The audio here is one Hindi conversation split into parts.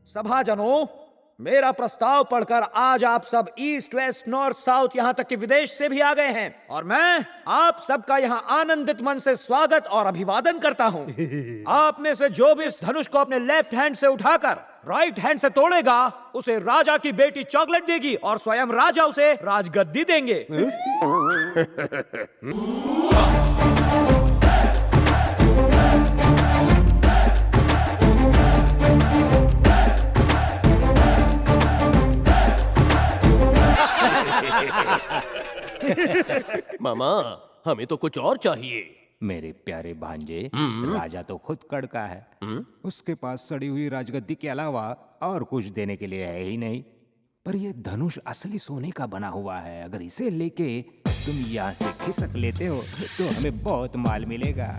सभाजनों, मेरा प्रस्ताव पढ़कर आज आप सब ईस्ट वेस्ट नॉर्थ साउथ यहाँ तक कि विदेश से भी आ गए हैं और मैं आप सबका यहाँ आनंदित मन से स्वागत और अभिवादन करता हूँ। आप में से जो भी इस धनुष को अपने लेफ्ट हैंड से उठाकर राइट हैंड से तोड़ेगा, उसे राजा की बेटी चॉकलेट देगी और स्वयं राजा उसे राजगद्दी देंगे। मामा, हमें तो कुछ और चाहिए। मेरे प्यारे भांजे, राजा तो खुद कड़का है। उसके पास सड़ी हुई राजगद्दी के अलावा और कुछ देने के लिए है ही नहीं। पर ये धनुष असली सोने का बना हुआ है। अगर इसे लेके तुम यहाँ से खिसक लेते हो तो हमें बहुत माल मिलेगा।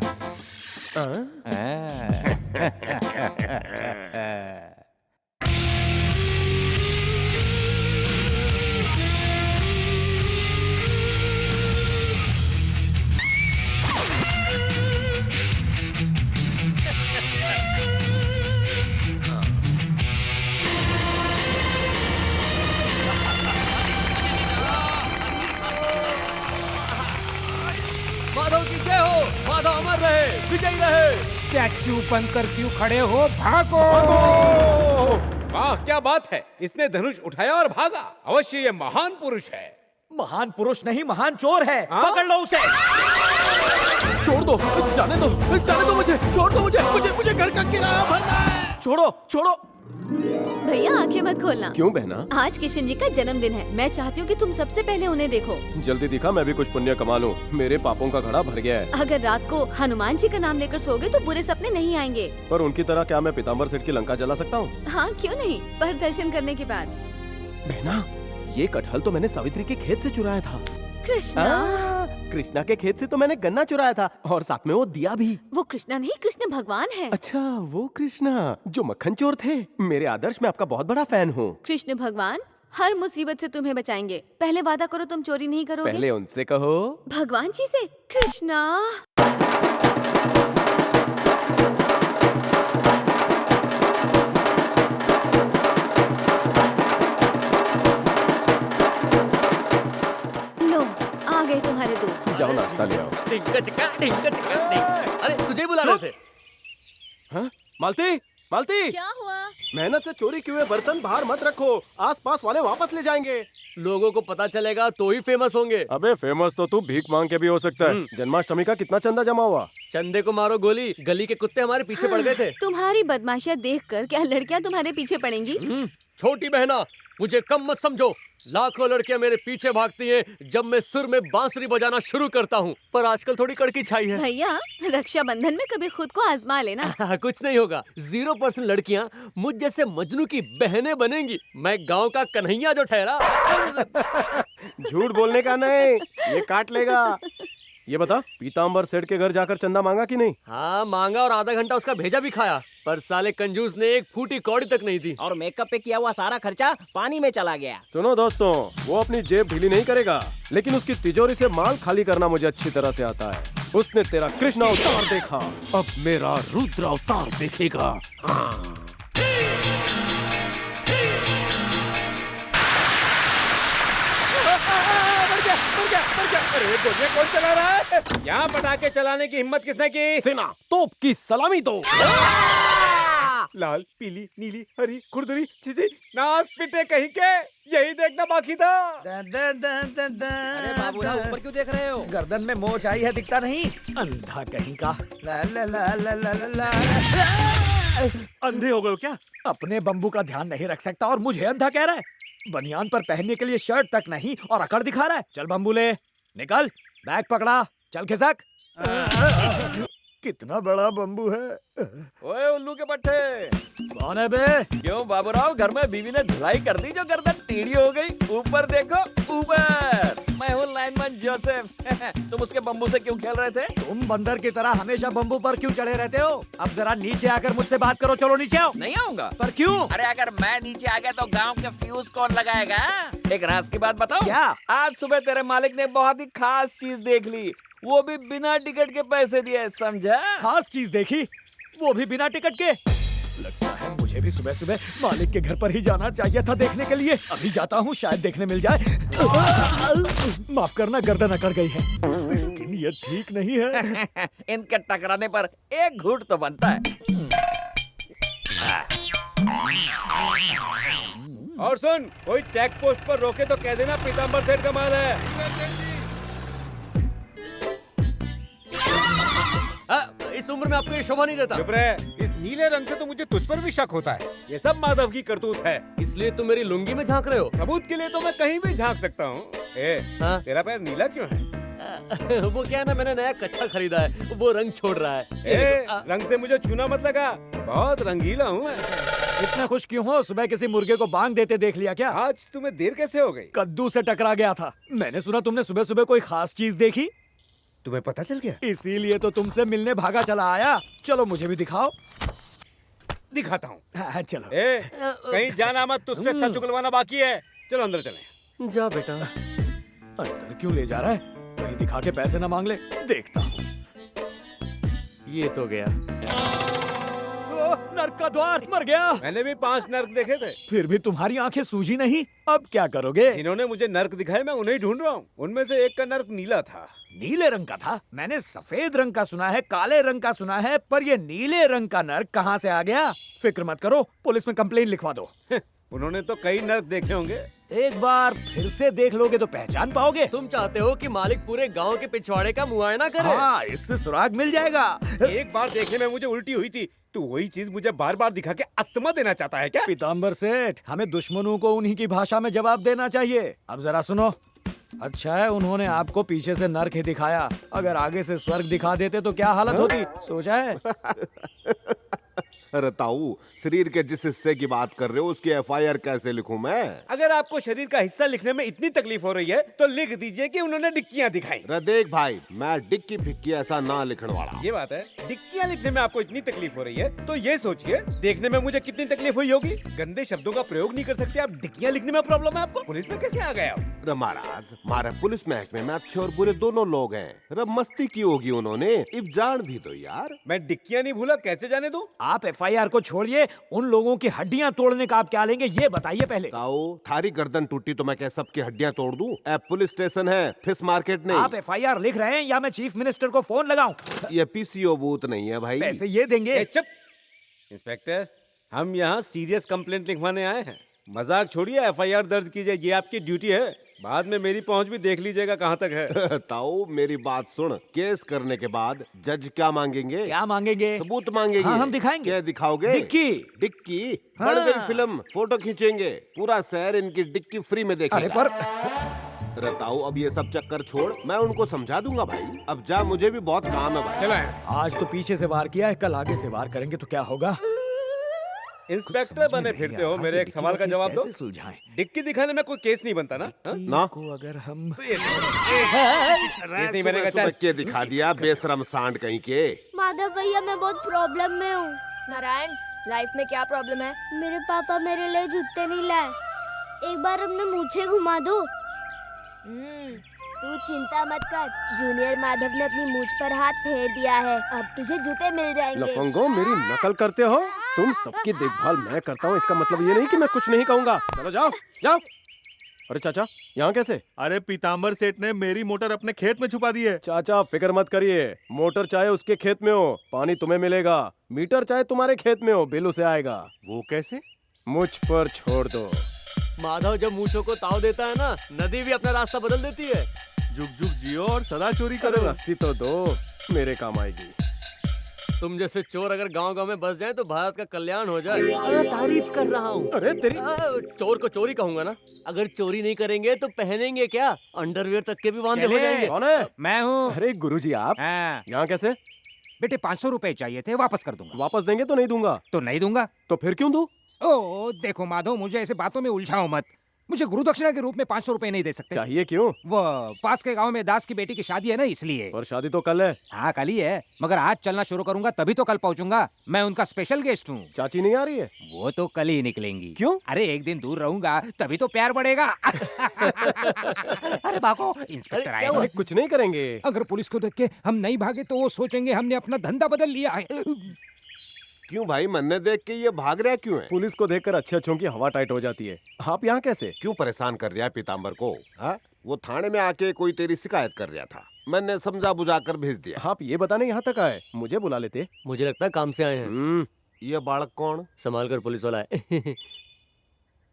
माधव की जय हो, माधव अमर रहे, विजयी रहे। स्टैचू बनकर क्यों खड़े हो? भागो! वाह, क्या बात है, इसने धनुष उठाया और भागा। अवश्य ये महान पुरुष है। महान पुरुष नहीं, महान चोर है। पकड़ लो उसे। छोड़ दो, जाने दो मुझे, छोड़ दो मुझे घर का किराया भरना है। छोड़ो। भैया आंखें मत खोलना। क्यों बहना? आज किशन जी का जन्मदिन है। मैं चाहती हूँ कि तुम सबसे पहले उन्हें देखो। जल्दी दिखा, मैं भी कुछ पुण्य कमा लूं। मेरे पापों का घड़ा भर गया है। अगर रात को हनुमान जी का नाम लेकर सोओगे तो बुरे सपने नहीं आएंगे। पर उनकी तरह क्या मैं पीताम्बर सेठ की लंका जला सकता हूँ? हाँ, क्यों नहीं, पर दर्शन करने के बाद। बहना, ये कटहल तो मैंने सावित्री के खेत से चुराया था। कृष्णा के खेत से तो मैंने गन्ना चुराया था और साथ में वो दिया भी। वो कृष्णा नहीं, कृष्ण भगवान है। अच्छा, वो कृष्णा जो मक्खन चोर थे। मेरे आदर्श, मैं आपका बहुत बड़ा फैन हूँ। कृष्ण भगवान हर मुसीबत से तुम्हें बचाएंगे। पहले वादा करो तुम चोरी नहीं करोगे। पहले उनसे कहो। भगवान जी से। कृष्णा आ गए तुम्हारे दोस्त। जाओ नाश्ता ले आओ। अरे तुझे बुला रहे थे। हाँ? मालती, क्या हुआ? मेहनत से चोरी किए हुए बर्तन बाहर मत रखो, आसपास वाले वापस ले जाएंगे। लोगों को पता चलेगा तो ही फेमस होंगे। अबे फेमस तो तू भीख मांग के भी हो सकता है। जन्माष्टमी का कितना चंदा जमा हुआ? चंदे को मारो गोली, गली के कुत्ते हमारे पीछे पड़ गए थे। तुम्हारी बदमाशियाँ देखकर क्या लड़कियाँ तुम्हारे पीछे पड़ेंगी? छोटी बहना, मुझे कम मत समझो। लाखों लड़कियां मेरे पीछे भागती हैं जब मैं सुर में बांसुरी बजाना शुरू करता हूँ। पर आजकल थोड़ी कड़की छाई है। भैया, रक्षाबंधन में कभी खुद को आजमा लेना। कुछ नहीं होगा। 0% लड़कियां मुझ जैसे मजनू की बहनें बनेंगी। मैं गांव का कन्हैया जो ठहरा। झूठ बोलने का नहीं, ये काट लेगा। ये बता, पीताम्बर सेठ के घर जाकर चंदा मांगा कि नहीं? हाँ, मांगा और आधा घंटा उसका भेजा भी खाया। पर साले कंजूस ने एक फूटी कौड़ी तक नहीं दी। और मेकअप पे किया हुआ सारा खर्चा पानी में चला गया। सुनो दोस्तों, वो अपनी जेब ढीली नहीं करेगा, लेकिन उसकी तिजोरी से माल खाली करना मुझे अच्छी तरह से आता है। उसने तेरा कृष्ण अवतार देखा, अब मेरा रुद्र अवतार देखेगा। हाँ। अरे गोलियां कौन चला रहा है? यहाँ पटाखे चलाने की हिम्मत किसने की? सेना, तोप की सलामी दो। लाल, पीली, नीली, हरी, खुरदरी, चीज़ी, नाच पिटे कहीं के, यही देखना बाकी था। अरे बाबूराव, ऊपर क्यों देख रहे हो? गर्दन में मोच आई है, दिखता नहीं? अंधा कहीं का। ला ला ला ला ला ला ला। अंधे हो गए हो क्या? अपने बम्बू का ध्यान नहीं रख सकता और मुझे अंधा कह रहा है। बनियान पर पहनने के लिए शर्ट तक नहीं और अकड़ दिखा रहा है। चल बम्बू ले, निकल, बैग पकड़ा, चल खिसक। कितना बड़ा बम्बू है। ओए उल्लू के पट्टे, कौन है बे? क्यों बाबूराव, घर में बीवी ने धुलाई कर दी जो गर्दन टेढ़ी हो गई। ऊपर देखो, ऊपर। मैं हूँ लाइनमैन जोसेफ। तुम उसके बम्बू से क्यों खेल रहे थे? तुम बंदर की तरह हमेशा बम्बू पर क्यों चढ़े रहते हो? अब जरा नीचे आकर मुझसे बात करो। चलो नीचे आओ। नहीं आऊंगा। पर क्यों? अरे अगर मैं नीचे आ गया तो गांव के फ्यूज कौन लगाएगा? एक राज की बात बताऊं? क्या? आज सुबह तेरे मालिक ने बहुत ही खास चीज देख ली, वो भी बिना टिकट के पैसे दिए, समझा? खास चीज देखी, वो भी बिना टिकट के? लगता है मुझे मुझे भी सुबह सुबह मालिक के घर पर ही जाना चाहिए था देखने के लिए। अभी जाता हूँ, शायद देखने मिल जाए। माफ करना, गर्दन अकड़ गई है। इसकी नीयत ठीक नहीं है। इनके टकराने पर एक घूंट तो बनता है। और सुन, कोई चेक पोस्ट पर रोके तो कह देना पीताम्बर सेठ का माल है। इस उम्र में आपको ये शोभा नहीं देता। चुप रहे, इस नीले रंग से तो मुझे तुझ पर भी शक होता है। ये सब माधव की करतूत है। इसलिए तुम मेरी लुंगी में झांक रहे हो। सबूत के लिए तो मैं कहीं भी झांक सकता हूँ। हाँ? तेरा पैर नीला क्यों है? वो क्या है ना, मैंने नया कच्छा खरीदा है, वो रंग छोड़ रहा है। रंग से मुझे छूना मत लगा, बहुत रंगीला हूँ मैं। इतना खुश क्यों हो? सुबह किसी मुर्गे को बांग देते देख लिया क्या? आज तुम्हें देर कैसे हो गई? कद्दू से टकरा गया था। मैंने सुना तुमने सुबह सुबह कोई खास चीज देखी, तुम्हें पता चल गया? इसीलिए तो तुमसे मिलने भागा चला आया। चलो मुझे भी दिखाओ। दिखाता हूँ। हाँ, चलो। कहीं जाना मत, तुझसे सच उगलवाना बाकी है। चलो अंदर चलें। जा बेटा। अंदर क्यों ले जा रहा है? कहीं दिखा के पैसे ना मांग ले। देखता हूँ। ये तो गया। नर्क का द्वार, मर गया। मैंने भी 5 नर्क देखे थे। फिर भी तुम्हारी आंखें सूजी नहीं। अब क्या करोगे? जिन्होंने मुझे नर्क दिखाए मैं उन्हें ही ढूंढ रहा हूँ। उनमें से एक का नर्क नीला था। नीले रंग का था? मैंने सफेद रंग का सुना है, काले रंग का सुना है, पर ये नीले रंग का नर्क कहाँ से आ गया? फिक्र मत करो, पुलिस में कंप्लेन लिखवा दो। उन्होंने तो कई नर्क देखे होंगे। एक बार फिर से देख लोगे तो पहचान पाओगे। तुम चाहते हो कि मालिक पूरे गांव के पिछवाड़े का मुआयना करे? हाँ, इससे सुराग मिल जाएगा। एक बार देखने में मुझे उल्टी हुई थी, तो वही चीज मुझे बार बार दिखा के अस्थमा देना चाहता है क्या? पीताम्बर सेठ, हमें दुश्मनों को उन्हीं की भाषा में जवाब देना चाहिए। अब जरा सुनो। अच्छा है उन्होंने आपको पीछे से नर्क ही दिखाया, अगर आगे से स्वर्ग दिखा देते तो क्या हालत होती, सोचा है? अरे ताऊ, शरीर के जिस हिस्से की बात कर रहे हो उसकी एफआईआर कैसे लिखूं मैं? अगर आपको शरीर का हिस्सा लिखने में इतनी तकलीफ हो रही है तो लिख दीजिए कि उन्होंने डिक्कियां दिखाई। अरे देख भाई, मैं डिक्की फिक्की ऐसा ना लिखने वाला। ये बात है, डिक्कियां लिखने में आपको इतनी तकलीफ हो रही है तो ये सोचिए देखने में मुझे कितनी तकलीफ हुई होगी। गंदे शब्दों का प्रयोग नहीं कर सकते आप, डिक्कियां लिखने में प्रॉब्लम है आपको। पुलिस में कैसे आ गए आप? अरे महाराज, हमारे पुलिस महकमे में अच्छे और बुरे दोनों लोग हैं। अरे मस्ती की होगी उन्होंने, इब जान भी दो यार। मैं डिक्कियां नहीं भूला, कैसे जाने दूं? आप एफआईआर को छोड़िए, उन लोगों की हड्डियां तोड़ने का आप क्या लेंगे ये बताइए पहले। ताऊ, थारी गर्दन टूटी तो मैं क्या सबकी हड्डियां तोड़ दूं? ऐप पुलिस स्टेशन है, फिश मार्केट नहीं। आप एफआईआर लिख रहे हैं या मैं चीफ मिनिस्टर को फोन लगाऊं? ये पीसीओ बूथ नहीं है भाई। पैसे ये देंगे। चुप इंस्पेक्टर, हम यहाँ सीरियस कंप्लेंट लिखवाने आए हैं। मजाक छोड़िए, एफआईआर दर्ज कीजिए, ये आपकी ड्यूटी है। बाद में मेरी पहुंच भी देख लीजिएगा कहाँ तक है। ताऊ मेरी बात सुन, केस करने के बाद जज क्या मांगेंगे? क्या मांगेंगे? सबूत मांगेंगे। हाँ, हम दिखाएंगे। क्या दिखाओगे? डिक्की। डिक्की? हाँ। बढ़ गई फिल्म, फोटो खींचेंगे, पूरा शहर इनकी डिक्की फ्री में देखेगा। अरे पर रताऊ, अब ये सब चक्कर छोड़, मैं उनको समझा दूंगा भाई। अब जा, मुझे भी बहुत काम है भाई। चलो आज तो पीछे से वार किया है, कल आगे से वार करेंगे तो क्या होगा? इंस्पेक्टर बने फिरते हो, मेरे एक सवाल का जवाब दो। सुलझाएं? डिक्की दिखाने में कोई केस नहीं बनता ना? हाँ? ना को अगर हम केस नहीं बनेगा। सुबह चल के दिखा दिया, बेशरम सांड कहीं के। माधव भैया, मैं बहुत प्रॉब्लम में हूँ। नारायण, लाइफ में क्या प्रॉब्लम है? मेरे पापा मेरे लिए जूते नहीं लाए। एक बार अपने मूछें घुमा दो। तू चिंता मत कर, जूनियर माधव ने अपनी मूछ पर हाथ फेर दिया है, अब तुझे जूते मिल जाएंगे। लफंगो, मेरी नकल करते हो तुम। सबकी देखभाल मैं करता हूँ, इसका मतलब ये नहीं कि मैं कुछ नहीं कहूँगा। चलो जाओ जाओ। अरे चाचा, यहाँ कैसे? अरे पीताम्बर सेठ ने मेरी मोटर अपने खेत में छुपा दी है। चाचा फिक्र मत करिए, मोटर चाहे उसके खेत में हो पानी तुम्हें मिलेगा, मीटर चाहे तुम्हारे खेत में हो बिल उसे आएगा। वो कैसे? मुझ पर छोड़ दो। माधव जब मूंछों को ताव देता है ना, नदी भी अपना रास्ता बदल देती है। जुग जुग जियो और सदा चोरी अरे करो। रस्सी तो दो, मेरे काम आएगी। तुम जैसे चोर अगर गांव-गांव में बस जाएं तो भारत का कल्याण हो जाए। तारीफ कर रहा हूँ। अरे तेरी चोर को चोरी कहूंगा ना। अगर चोरी नहीं करेंगे तो पहनेंगे क्या? अंडरवियर तक के भी वांदे हो जाएंगे। कौन है? मैं हूँ। अरे गुरुजी आप हाँ। यहाँ कैसे? बेटे 500 रुपए चाहिए थे, वापस कर दूंगा। वापस देंगे तो नहीं दूंगा। तो नहीं दूंगा। तो फिर क्यों दूं? ओ देखो माधव, मुझे ऐसे बातों में उलझाओ मत। मुझे गुरु दक्षिणा के रूप में 500 रुपए नहीं दे सकते। चाहिए क्यों? वो पास के गांव में दास की बेटी की शादी है ना, इसलिए। और शादी तो कल है। हाँ कल ही है, मगर आज चलना शुरू करूंगा तभी तो कल पहुंचूंगा। मैं उनका स्पेशल गेस्ट हूँ। चाची नहीं आ रही है? वो तो कल ही निकलेंगी। क्यों? अरे एक दिन दूर रहूंगा तभी तो प्यार बढ़ेगा। अरे भागो, इंस्पेक्टर आए। अरे कुछ नहीं करेंगे। अगर पुलिस को देख के हम नहीं भागे तो वो सोचेंगे हमने अपना धंधा बदल लिया है। क्यों भाई, मन्ने देख के ये भाग रहा क्यों है? पुलिस को देखकर अच्छे अच्छों की हवा टाइट हो जाती है। आप यहाँ कैसे? क्यों परेशान कर रहा है पीताम्बर को? हाँ, वो थाने में आके कोई तेरी शिकायत कर रहा था, मैंने समझा बुझा कर भेज दिया। आप ये बताने यहाँ तक आए, मुझे बुला लेते। मुझे लगता है काम से आए हैं। ये बालक कौन? संभाल कर पुलिस वाला है।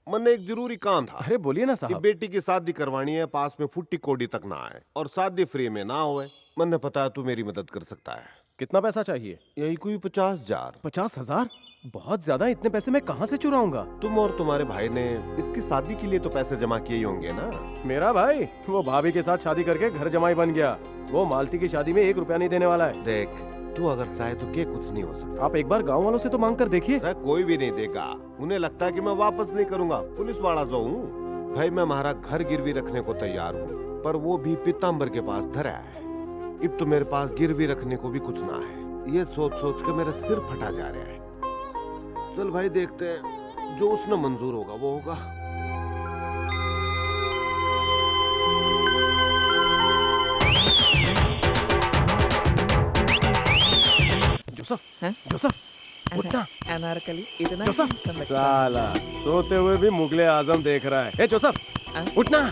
मन्ने एक जरूरी काम था। अरे बोलिए ना ये साहब। बेटी की शादी करवानी है, पास में फुट्टी कोडी तक ना आए और शादी फ्री में ना होए। मन्ने पता है तू मेरी मदद कर सकता है। कितना पैसा चाहिए? यही कोई 50,000। 50,000? बहुत ज्यादा। इतने पैसे मैं कहाँ से चुराऊंगा? तुम और तुम्हारे भाई ने इसकी शादी के लिए तो पैसे जमा किए ही होंगे ना? मेरा भाई वो भाभी के साथ शादी करके घर जमाई बन गया। वो मालती की शादी में 1 रुपया नहीं देने वाला है। देख, तू अगर चाहे तो क्या कुछ नहीं हो सकता। आप एक बार गांव वालों से तो मांग कर देखिए। कोई भी नहीं देगा। उन्हें लगता है कि मैं वापस नहीं करूंगा, पुलिस वाला जो हूँ। भाई मैं हमारा घर गिरवी रखने को तैयार हूँ, पर वो भी पीताम्बर के पास धरा है। अब तो मेरे पास गिरवी रखने को भी कुछ ना है। ये सोच सोच के मेरा सिर फटा जा रहा है। चल भाई देखते हैं, जो उसने मंजूर होगा वो होगा। जोसेफ, उठना। अनारकली इतना जोसेफ, handsome लगता है। साला सोते हुए भी मुगले आजम देख रहा है। ए जोसेफ, उठना।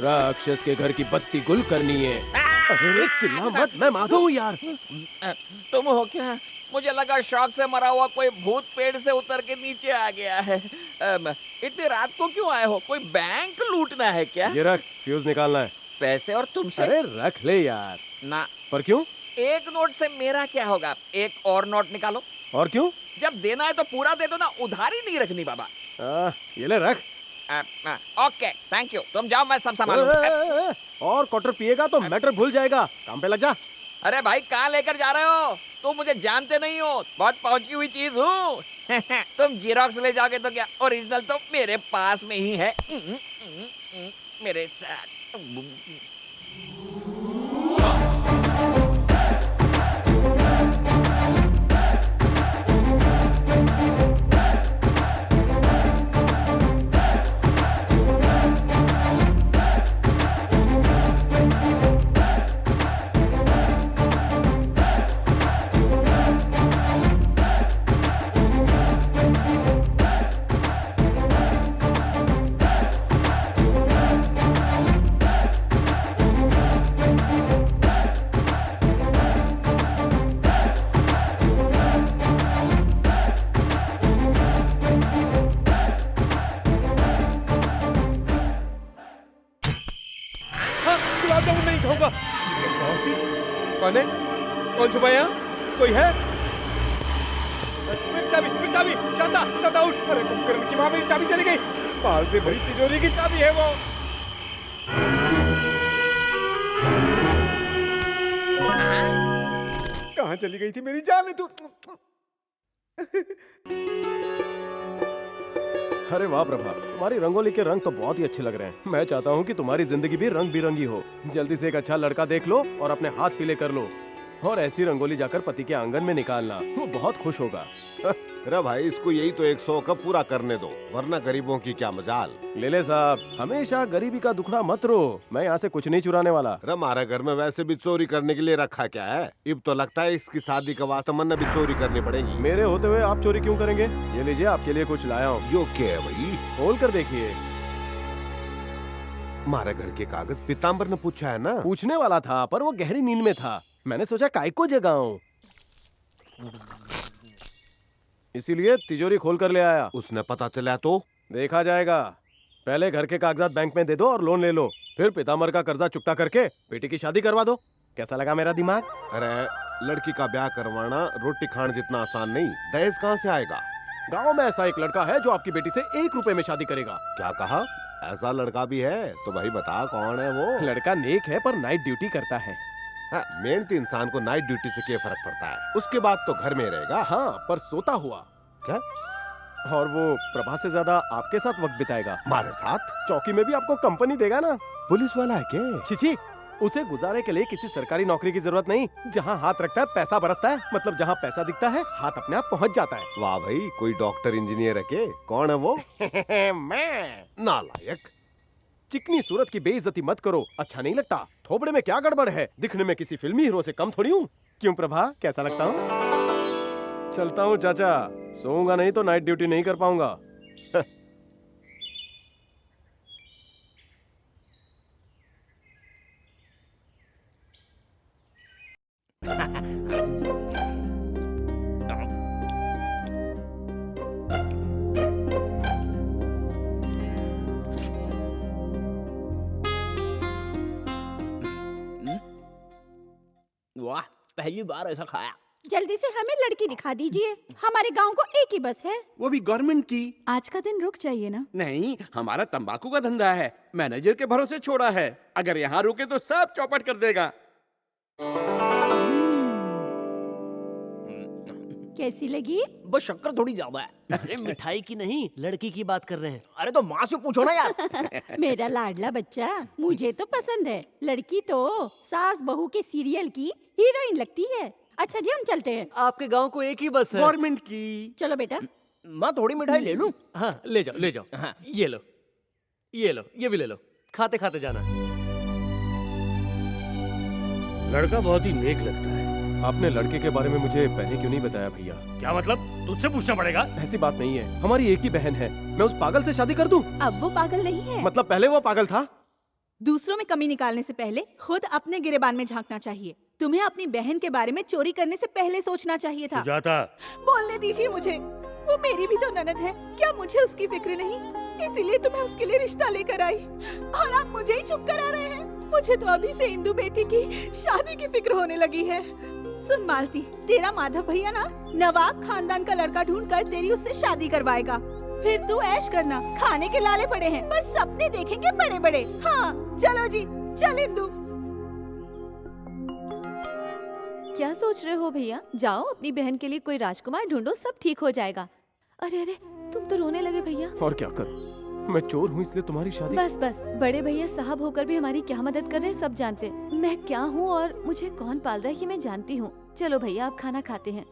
राक्षस के घर की बत्ती गुल करनी है। अरे चिल्ला मत, मैं माधव हूँ यार। तुम हो क्या? मुझे लगा शौक से मरा हुआ कोई भूत पेड़ से उतर के नीचे आ गया है। इतनी रात को क्यों आए हो? कोई बैंक लूटना है क्या? ये रख, फ्यूज निकालना है। पैसे और तुमसे? अरे रख ले यार। ना। पर क्यों? एक नोट से मेरा क्या होगा? एक और नोट निकालो। और क्यों? जब देना है तो पूरा दे दो ना, उधारी नहीं रखनी बाबा। ये ले रख। ओके थैंक यू, तुम जाओ, मैं सब संभालूंगा। और क्वार्टर पिएगा तो मैटर भूल जाएगा। काम पे लग जा। अरे भाई कहाँ लेकर जा रहे हो? तुम मुझे जानते नहीं हो, बहुत पहुंची हुई चीज हूँ। तुम जीरोक्स ले जाओगे तो क्या, ओरिजिनल तो मेरे पास में ही है। मेरे साथ। कौन है? कौन छुपा यहाँ? कोई है? मेरी चाबी, मेरी चाबी! शांता, शांता उठ! अरे कुंभकर्ण की माँ, मेरी चाबी चली गई। माल से भरी तिजोरी की चाबी है वो। कहाँ चली गई थी मेरी जान? तू अरे वाह प्रभा, तुम्हारी रंगोली के रंग तो बहुत ही अच्छे लग रहे हैं। मैं चाहता हूँ कि तुम्हारी जिंदगी भी रंग बिरंगी हो। जल्दी से एक अच्छा लड़का देख लो और अपने हाथ पीले कर लो, और ऐसी रंगोली जाकर पति के आंगन में निकालना। वो बहुत खुश होगा। अरे भाई, इसको यही तो 100 का पूरा करने दो, वरना गरीबों की क्या मजाल। ले साहब, हमेशा गरीबी का दुखड़ा मत रो। मैं यहाँ से कुछ नहीं चुराने वाला। अरे हमारे घर में वैसे भी चोरी करने के लिए रखा क्या है? अब तो लगता है इसकी शादी का वास्ता मन्ना भी चोरी करनी पड़ेगी। मेरे होते हुए आप चोरी क्यों करेंगे? ये लीजिए, आपके लिए कुछ लाया हूँ। यो क्या है भाई? खोल कर देखिए। हमारे घर के कागज पीताम्बर ने पूछा है ना? पूछने वाला था, पर वो गहरी नींद में था। मैंने सोचा काय को जगाऊं, इसीलिए तिजोरी खोल कर ले आया। उसने पता चला तो? देखा जाएगा। पहले घर के कागजात बैंक में दे दो और लोन ले लो, फिर पीताम्बर का कर्जा चुकता करके बेटी की शादी करवा दो। कैसा लगा मेरा दिमाग? अरे लड़की का ब्याह करवाना रोटी खान जितना आसान नहीं। दहेज कहाँ से आएगा? गांव में ऐसा एक लड़का है जो आपकी बेटी से 1 रुपए में शादी करेगा। क्या कहा? ऐसा लड़का भी है? तो भाई बता कौन है वो? लड़का नेक है पर नाइट ड्यूटी करता है। मेहनती इंसान को नाइट ड्यूटी से क्या फर्क पड़ता है? उसके बाद तो घर में रहेगा। हाँ, पर सोता हुआ। क्या? और वो प्रभा से ज्यादा आपके साथ वक्त बिताएगा। हमारे साथ? चौकी में भी आपको कंपनी देगा ना। पुलिस वाला है क्या? छिछी, उसे गुजारे के लिए किसी सरकारी नौकरी की जरूरत नहीं। जहाँ हाथ रखता है पैसा बरसता है। मतलब जहाँ पैसा दिखता है हाथ अपने आप पहुँच जाता है। वाह भाई, कोई डॉक्टर इंजीनियर है के? कौन है वो? मैं। नालायक। चिकनी सूरत की बेइज्जती मत करो, अच्छा नहीं लगता। थोबड़े में क्या गड़बड़ है? दिखने में किसी फिल्मी हीरो से कम थोड़ी हूँ। क्यों प्रभा, कैसा लगता हूँ? चलता हूँ चाचा, सोऊंगा नहीं तो नाइट ड्यूटी नहीं कर पाऊंगा। वाह, पहली बार ऐसा खाया। जल्दी से हमें लड़की दिखा दीजिए, हमारे गांव को एक ही बस है। वो भी गवर्नमेंट की। आज का दिन रुक जाइए ना। नहीं, हमारा तंबाकू का धंधा है, मैनेजर के भरोसे छोड़ा है। अगर यहाँ रुके तो सब चौपट कर देगा। कैसी लगी? बस शक्कर थोड़ी ज्यादा है। अरे मिठाई की नहीं, लड़की की बात कर रहे हैं। अरे तो माँ से पूछो ना यार। मेरा लाडला बच्चा, मुझे तो पसंद है। लड़की तो सास बहू के सीरियल की हीरोइन लगती है। अच्छा जी, हम चलते हैं। आपके गांव को एक ही बस है। गवर्नमेंट की। चलो बेटा। माँ थोड़ी मिठाई ले लूं? हाँ ले जाओ ले जाओ। हाँ। ये लो, ये लो, ये भी ले लो। खाते खाते जाना। लड़का बहुत ही नेक लगता है। आपने लड़के के बारे में मुझे पहले क्यों नहीं बताया भैया? क्या मतलब? तुझसे पूछना पड़ेगा। ऐसी बात नहीं है, हमारी एक ही बहन है। मैं उस पागल से शादी कर दूं? अब वो पागल नहीं है। मतलब पहले वो पागल था? दूसरों में कमी निकालने से पहले खुद अपने गिरेबान में झांकना चाहिए। तुम्हें अपनी बहन के बारे में चोरी करने से पहले सोचना चाहिए था। सुजाता, बोलने दीजिए मुझे। वो मेरी भी तो ननद है, क्या मुझे उसकी फिक्र नहीं? इसीलिए तो मैं उसके लिए रिश्ता लेकर आई और आप मुझे ही चुप करा रहे हैं। मुझे तो अभी से इंदु बेटी की शादी की फिक्र होने लगी है। सुन मालती, तेरा माधव भैया ना नवाब खानदान का लड़का ढूंढकर तेरी उससे शादी करवाएगा। फिर तू ऐश करना, खाने के लाले पड़े हैं पर सपने देखेंगे बड़े बड़े। हाँ चलो जी, चल इंदु। क्या सोच रहे हो भैया? जाओ अपनी बहन के लिए कोई राजकुमार ढूंढो, सब ठीक हो जाएगा। अरे अरे, तुम तो रोने लगे भैया। और क्या करूं? मैं चोर हूँ इसलिए तुम्हारी शादी। बस बस, बड़े भैया साहब होकर भी हमारी क्या मदद कर रहे हैं सब जानते हैं। मैं क्या हूँ और मुझे कौन पाल रहा है ये मैं जानती हूँ। चलो भैया, आप खाना खाते हैं।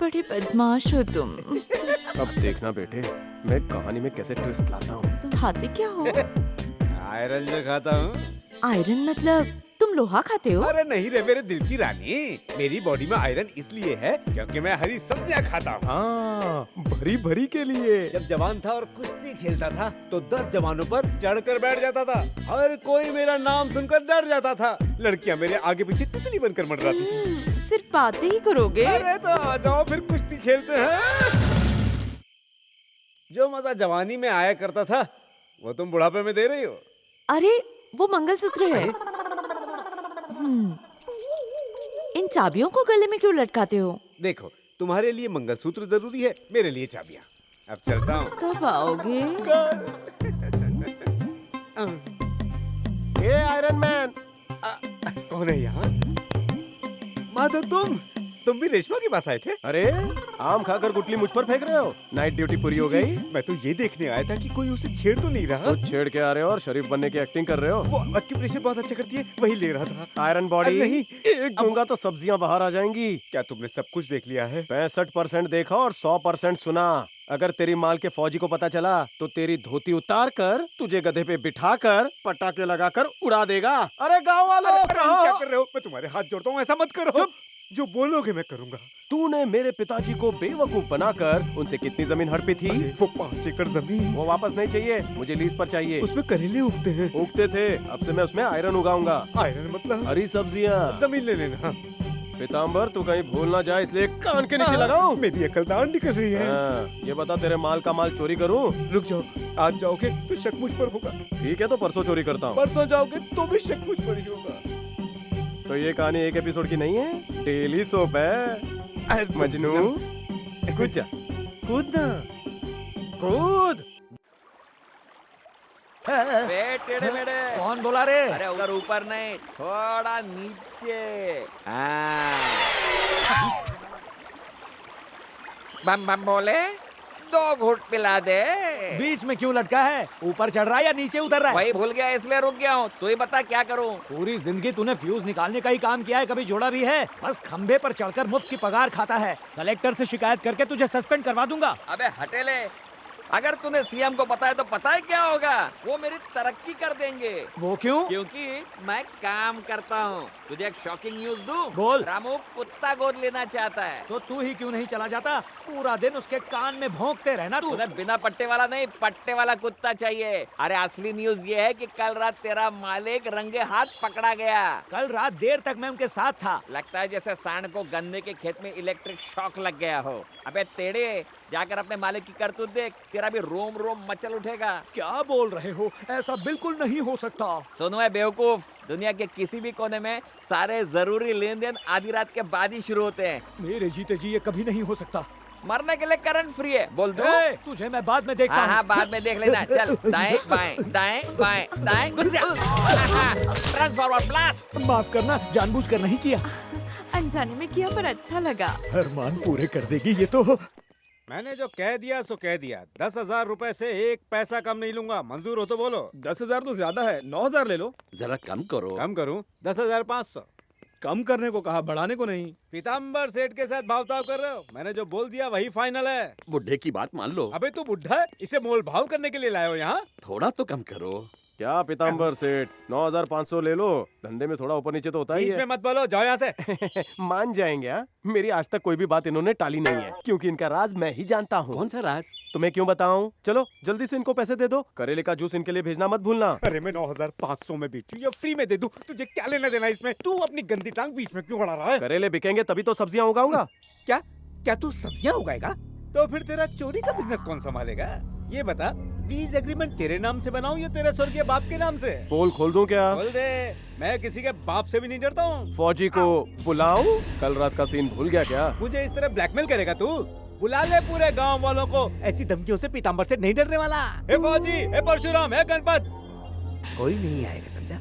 बड़े बदमाश हो तुम। अब देखना बेटे, मैं कहानी में कैसे ट्विस्ट लाता हूँ। तुम खाते क्या हो? आयरन जो खाता हूँ। आयरन मतलब तुम लोहा खाते हो? अरे नहीं रे मेरे दिल की रानी, मेरी बॉडी में आयरन इसलिए है क्योंकि मैं हरी सब्जियां खाता हूँ। हाँ, भरी भरी के लिए। जब जवान था और कुश्ती खेलता था तो 10 जवानों पर चढ़कर बैठ जाता था। हर कोई मेरा नाम सुनकर डर जाता था। लड़कियाँ मेरे आगे पीछे तितली बनकर मंडराती थी। सिर्फ बातें ही करोगे? अरे तो आ जाओ फिर कुश्ती खेलते हैं। जो मजा जवानी में आया करता था वो तुम बुढ़ापे में दे रही हो। अरे वो मंगलसूत्र है। इन चाबियों को गले में क्यों लटकाते हो? देखो, तुम्हारे लिए मंगलसूत्र जरूरी है, मेरे लिए चाबियाँ। अब चलता हूँ। कब आओगे? ये आयरन मैन कौन है यहाँ? माधव, तुम भी रेशमा के पास आए थे? अरे आम खाकर गुटली मुझ पर फेंक रहे हो? नाइट ड्यूटी पूरी हो गई? मैं तो ये देखने आया था कि कोई उसे छेड़ तो नहीं रहा। तो छेड़ के आ रहे हो और शरीफ बनने की एक्टिंग कर रहे हो। वो एक्यूप्रेशर बहुत अच्छा करती है, वही ले रहा था। आयरन बॉडी नहीं, एक दूंगा तो सब्जियां बाहर आ जाएंगी। क्या तुमने सब कुछ देख लिया है? 65% देखा और 100% सुना। अगर तेरी माल के फौजी को पता चला तो तेरी धोती उतार कर तुझे गधे पे बिठा कर पटाखे लगाकर उड़ा देगा। अरे गाँव वालों, क्या कर रहे हो? मैं तुम्हारे हाथ जोड़ता हूँ, ऐसा मत करो। जो बोलोगे मैं करूँगा। तूने मेरे पिताजी को बेवकूफ बनाकर उनसे कितनी जमीन हड़पी थी? वो 5 एकड़ जमीन। वो वापस नहीं चाहिए, मुझे लीज पर चाहिए। उसमें करेले उगते हैं। उगते थे, अब से मैं उसमें आयरन उगाऊंगा। आयरन मतलब? हरी सब्जियाँ। जमीन ले लेना। पीताम्बर, तू कहीं भूल ना जाए इसलिए कान के नीचे लगाऊं। मेरी अकल दान निकल रही है। ये बता, तेरे माल का माल चोरी करूं? रुक जाओ, आज जाओगे तो शक मुझ पर होगा। ठीक है, तो परसों चोरी करता हूँ। परसों जाओगे तो भी शक मुझ पर ही होगा। तो ये कहानी एक एपिसोड की नहीं है, डेली सोप है। मजनू, कूद जा, कूद ना, कूद। टेढ़े मेढ़े। कौन बोला रे? अरे उधर ऊपर नहीं, थोड़ा नीचे। बम बम बोले, 2 घूंट पिला दे। बीच में क्यों लटका है? ऊपर चढ़ रहा है या नीचे उतर रहा है? वही भूल गया इसलिए रुक गया हूँ। तू ही बता क्या करूँ? पूरी जिंदगी तूने फ्यूज निकालने का ही काम किया है, कभी जोड़ा भी है? बस खंबे पर चढ़कर मुफ्त की पगार खाता है। कलेक्टर से शिकायत करके तुझे सस्पेंड करवा दूंगा। अबे हटेले, अगर तूने सीएम को बताया तो पता है क्या होगा? वो मेरी तरक्की कर देंगे। वो क्यों? क्योंकि मैं काम करता हूँ। तुझे एक शॉकिंग न्यूज दूं? बोल। रामू कुत्ता गोद लेना चाहता है। तो तू ही क्यों नहीं चला जाता? पूरा दिन उसके कान में भौंकते रहना तू। तुझे बिना पट्टे वाला नहीं, पट्टे वाला कुत्ता चाहिए। अरे असली न्यूज ये है कि कल रात तेरा मालिक रंगे हाथ पकड़ा गया। कल रात देर तक मैं उनके साथ था। लगता है जैसे सांड को गन्ने के खेत में इलेक्ट्रिक शॉक लग गया हो। अबे तेरे, जाकर अपने मालिक की करतूत देख, तेरा भी रोम रोम मचल उठेगा। क्या बोल रहे हो? ऐसा बिल्कुल नहीं हो सकता। सुनो है बेवकूफ, दुनिया के किसी भी कोने में सारे जरूरी लेन देन आधी रात के बाद ही शुरू होते हैं। मेरे जीते जी ये कभी नहीं हो सकता। मरने के लिए करंट फ्री है, बोल दो। तुझे मैं बाद में देखता हूँ। हाँ, बाद में देख लेना। चल दाएं बाएं दाएं बाएं दाएं, घुस जा। Transformer blast. माफ करना, जानबूझकर नहीं किया। अनजाने में किया पर अच्छा लगा। अरमान पूरे कर देगी ये तो। मैंने जो कह दिया सो कह दिया। 10,000 रुपए से 1 पैसा कम नहीं लूंगा। मंजूर हो तो बोलो। 10,000 तो ज्यादा है, 9,000 ले लो। जरा कम करो। कम करूं? 10,500। कम करने को कहा, बढ़ाने को नहीं। पीताम्बर सेठ के साथ भावताव कर रहे हो? मैंने जो बोल दिया वही फाइनल है। बुढ़े की बात मान लो। अबे तू बुढ़ा है, इसे मोल भाव करने के लिए लाए हो यहाँ? थोड़ा तो कम करो। क्या पीताम्बर सेठ, 9,500 ले लो। धंधे में थोड़ा ऊपर नीचे तो होता ही है। इसमें मत बोलो, जाओ यहाँ से। मान जाएंगे। हाँ, मेरी आज तक कोई भी बात इन्होंने टाली नहीं है, क्योंकि इनका राज मैं ही जानता हूँ। कौन सा राज? तुम्हें क्यों बताऊं? चलो जल्दी से इनको पैसे दे दो। करेले का जूस इनके लिए भेजना मत भूलना। अरे मैं 9,500 में बेचूं या फ्री में दे दूं, तुझे क्या लेना देना इसमें? तू अपनी गंदी टांग बीच में क्यों अड़ा रहा है? करेले बिकेंगे तभी तो सब्जियां उगाऊंगा। क्या तू सब्जियां उगाएगा? तो फिर तेरा चोरी का बिजनेस कौन संभालेगा? ये बता, लीज एग्रीमेंट तेरे नाम से बनाऊं या तेरे स्वर्गीय बाप के नाम से? पोल खोल दूं क्या? खोल दे, मैं किसी के बाप से भी नहीं डरता हूँ। फौजी को बुलाऊं? कल रात का सीन भूल गया क्या? मुझे इस तरह ब्लैकमेल करेगा तू? बुला ले पूरे गांव वालों को। ऐसी धमकियों से पीताम्बर से नहीं डरने वाला। हे फौजी, हे परशुराम, हे गणपत, कोई नहीं आएगा, समझा?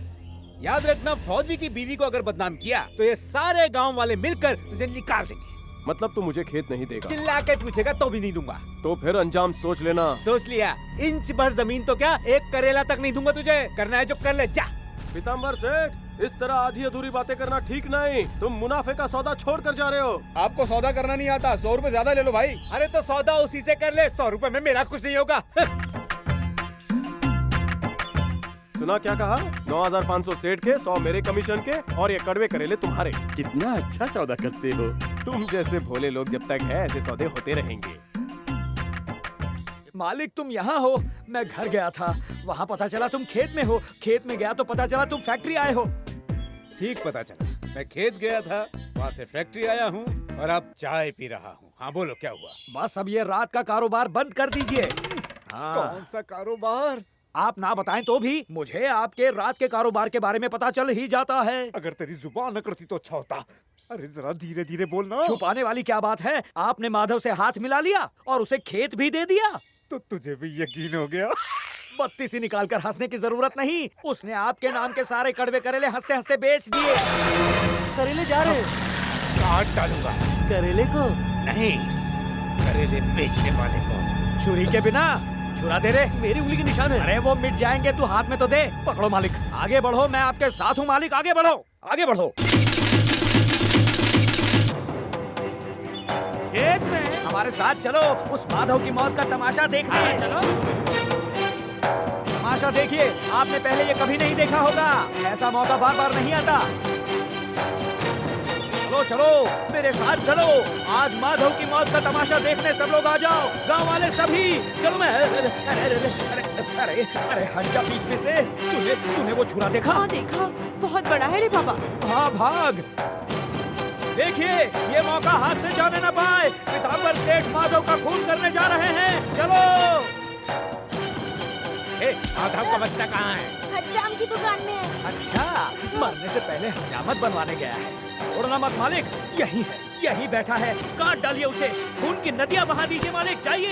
याद रखना, फौजी की बीवी को अगर बदनाम किया तो ये सारे गांव वाले मिलकर तुझे निकाल देंगे। मतलब तू मुझे खेत नहीं देगा? चिल्ला के पूछेगा तो भी नहीं दूंगा। तो फिर अंजाम सोच लेना। सोच लिया। इंच भर जमीन तो क्या, 1 करेला तक नहीं दूंगा तुझे। करना है जो कर ले, जा। पीताम्बर सेठ, इस तरह आधी अधूरी बातें करना ठीक नहीं। तुम मुनाफे का सौदा छोड़ कर जा रहे हो। आपको सौदा करना नहीं आता, 100 रुपए ज्यादा ले लो भाई। अरे तो सौदा उसी से कर ले, 100 रुपए में मेरा कुछ नहीं होगा। सुना क्या कहा? 9,500 सेठ के, 100 मेरे कमीशन के, और ये कड़वे करेले तुम्हारे। कितना अच्छा सौदा करते हो। तुम जैसे भोले लोग जब तक है, ऐसे सौदे होते रहेंगे। मालिक तुम यहाँ हो, मैं घर गया था, वहाँ पता चला तुम खेत में हो, खेत में गया तो पता चला तुम फैक्ट्री आए हो। ठीक पता चला, मैं खेत गया था, वहाँ से फैक्ट्री आया हूँ और अब चाय पी रहा हूँ। हाँ बोलो, क्या हुआ? बस अब ये रात का कारोबार बंद कर दीजिए। हाँ। कौन सा कारोबार? आप ना बताएं तो भी मुझे आपके रात के कारोबार के बारे में पता चल ही जाता है। अगर तेरी जुबान न करती तो अच्छा होता। अरे जरा धीरे धीरे बोलना। छुपाने वाली क्या बात है? आपने माधव से हाथ मिला लिया और उसे खेत भी दे दिया। तो तुझे भी यकीन हो गया? बत्ती सी निकाल कर हंसने की जरूरत नहीं। उसने आपके नाम के सारे कड़वे करेले हंसते हंसते बेच दिए। करेले जा रहे हैं। काट डालूंगा। करेले को नहीं, करेले बेचने वाले को। छुरी के बिना छुरा दे रे। मेरी उंगली के निशान है। अरे वो मिट जाएंगे, तू हाथ में तो दे। पकड़ो मालिक, आगे बढ़ो, मैं आपके साथ हूँ मालिक, आगे बढ़ो, आगे बढ़ो। खेत में हमारे साथ चलो, उस माधव की मौत का तमाशा देखने। चलो तमाशा देखिए, आपने पहले ये कभी नहीं देखा होगा। ऐसा मौका बार बार नहीं आता। चलो चलो मेरे साथ चलो, आज माधव की मौत का तमाशा देखने सब लोग आ जाओ, गांव वाले सभी। चलो मैं अरे हट जा बीच में से। तूने वो छुरा देखा? हाँ देखा, बहुत बड़ा है रे बाबा। हाँ भाग। देखिए ये मौका हाथ से जाने ना पाए। पीताम्बर सेठ माधव का खून करने जा रहे हैं। चलो। माधव का बच्चा कहाँ है? हजाम की दुकान में है। अच्छा, मरने से पहले हजामत बनवाने गया है। छोड़ना मत मालिक, यही है, यही बैठा है। काट डालिए उसे, खून की नदियां बहा दीजिए मालिक, जाइए।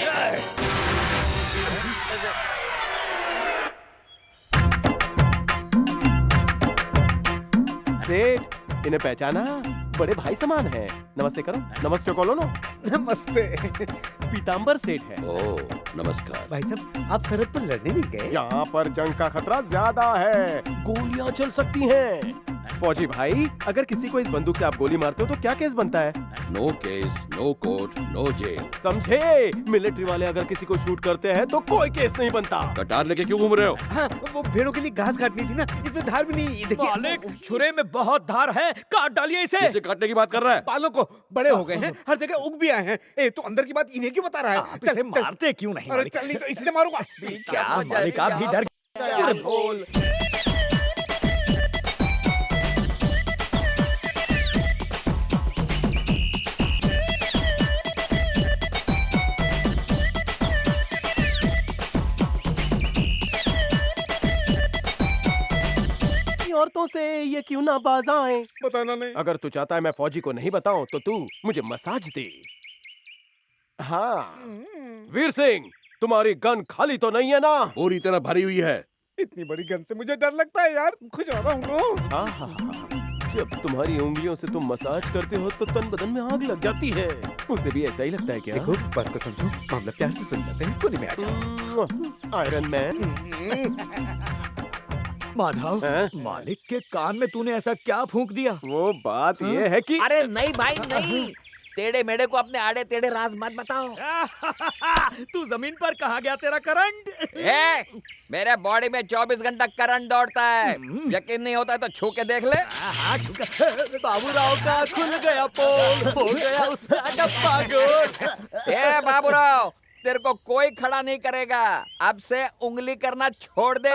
सेठ, इन्हें पहचाना? बड़े भाई समान हैं। नमस्ते करो, नमस्ते करो ना। नमस्ते। पीताम्बर सेठ है। ओह नमस्कार। भाई साहब आप सरहद पर लड़ने नहीं गए? यहाँ पर जंग का खतरा ज्यादा है, गोलियां चल सकती हैं। फौजी भाई, अगर किसी को इस बंदूक से आप गोली मारते हो तो क्या केस बनता है? No case, no court, no jail. समझे? मिलिट्री वाले अगर किसी को शूट करते हैं तो कोई केस नहीं बनता। कटार लेके क्यों घूम रहे हो? हाँ, वो भेड़ों के लिए घास काटनी थी ना, इसमें धार भी नहीं। ये देखिए मालिक, छुरे में बहुत धार है, काट डालिए इसे। इसे काटने की बात कर रहा है? बालों को बड़े हो गए हैं, हर जगह उग भी आए हैं। ए, तो अंदर की बात इन्हें क्यों बता रहा है? आप इसे मारते क्यों नहीं? अरे चल, नहीं तो इसलिए मारूंगा। क्या मालिक, आप भी डर गए? बोल। औरतों से ये क्यों ना बाज आए? बताना नहीं। अगर तू चाहता है मैं फौजी को नहीं बताऊं तो तू मुझे मसाज दे। हाँ वीर सिंह, तुम्हारी गन खाली तो नहीं है ना? पूरी तरह भरी हुई है। इतनी बड़ी गन से मुझे डर लगता है यार, खुश हो रहा हूँ। जब तुम्हारी उंगलियों से तुम मसाज करते हो तो तन बदन में आग लग जाती है। उसे भी ऐसा ही लगता है क्या? देखो बात को समझो, मामला प्यार से सुन जाते हैं, कोने में आ जाओ। Iron man. माधव, मालिक के कान में तूने ऐसा क्या फूंक दिया? वो बात ये है कि अरे नहीं भाई नहीं, टेढ़े मेढ़े को अपने आड़े टेढ़े राज मत बताओ। तू जमीन पर कहाँ गया तेरा करंट? मेरे बॉडी में 24 घंटा करंट दौड़ता है। यकीन नहीं होता है तो छू के देख ले। बाबूराव का खुल गया पोल, हो गया उसका डब्बा गोल। ए बाबूराव, तेरे को कोई खड़ा नहीं करेगा। अब से उंगली करना छोड़ दे।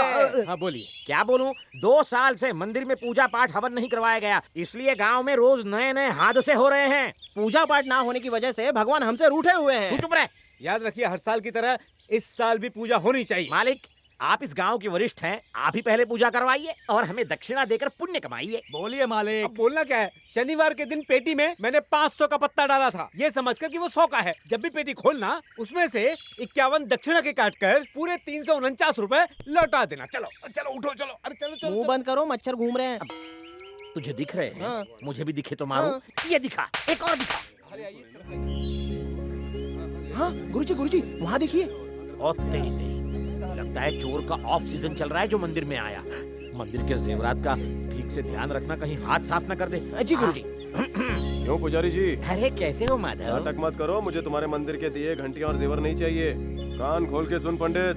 हाँ बोलिए। क्या बोलूं? 2 साल से मंदिर में पूजा पाठ हवन नहीं करवाया गया, इसलिए गांव में रोज नए नए हादसे हो रहे हैं। पूजा पाठ ना होने की वजह से भगवान हमसे रूठे हुए हैं। तू चुप रह। याद रखिए, हर साल की तरह इस साल भी पूजा होनी चाहिए। मालिक, आप इस गांव के वरिष्ठ हैं, आप ही पहले पूजा करवाइए और हमें दक्षिणा देकर पुण्य कमाइए। बोलिए मालिक। अब बोलना क्या है? शनिवार के दिन पेटी में मैंने 500 का पत्ता डाला था, ये समझकर कि वो 100 का है। जब भी पेटी खोलना, उसमें से 51 दक्षिणा के काटकर पूरे 349 रुपए लौटा देना। चलो चलो उठो, चलो। अरे चलो चलो। मुंह बंद करो, मच्छर घूम रहे हैं। तुझे दिख रहे हैं? मुझे भी दिखे तो मारो। ये दिखा, एक और दिखा। हाँ गुरुजी, वहाँ देखिए। और तेरी लगता है चोर का ऑफ सीजन चल रहा है जो मंदिर में आया। मंदिर के जेवरात का ठीक से ध्यान रखना, कहीं हाथ साफ न कर दे। जी गुरुजी। क्यों पुजारी जी? अरे कैसे हो माधव? नाटक मत करो, मुझे तुम्हारे मंदिर के दिए, घंटियां और जेवर नहीं चाहिए। कान खोल के सुन पंडित,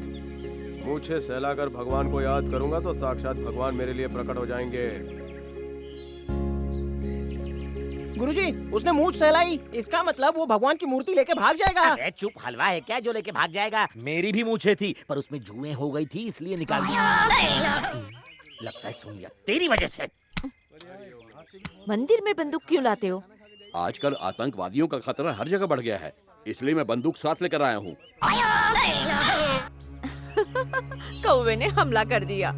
मुझे सहलाकर भगवान को याद करूंगा तो साक्षात भगवान मेरे लिए प्रकट हो जाएंगे। गुरुजी, उसने मूंछ सहलाई, इसका मतलब वो भगवान की मूर्ति लेके भाग जाएगा। अरे चुप, हलवा है क्या जो लेके भाग जाएगा? मेरी भी मूछें थी, पर उसमें जुएं हो गई थी, इसलिए निकाल दी। लगता है सुन लिया तेरी वजह से। मंदिर में बंदूक क्यों लाते हो? आजकल आतंकवादियों का खतरा हर जगह बढ़ गया है, इसलिए मैं बंदूक साथ लेकर आया हूँ। कौवे ने हमला कर दिया।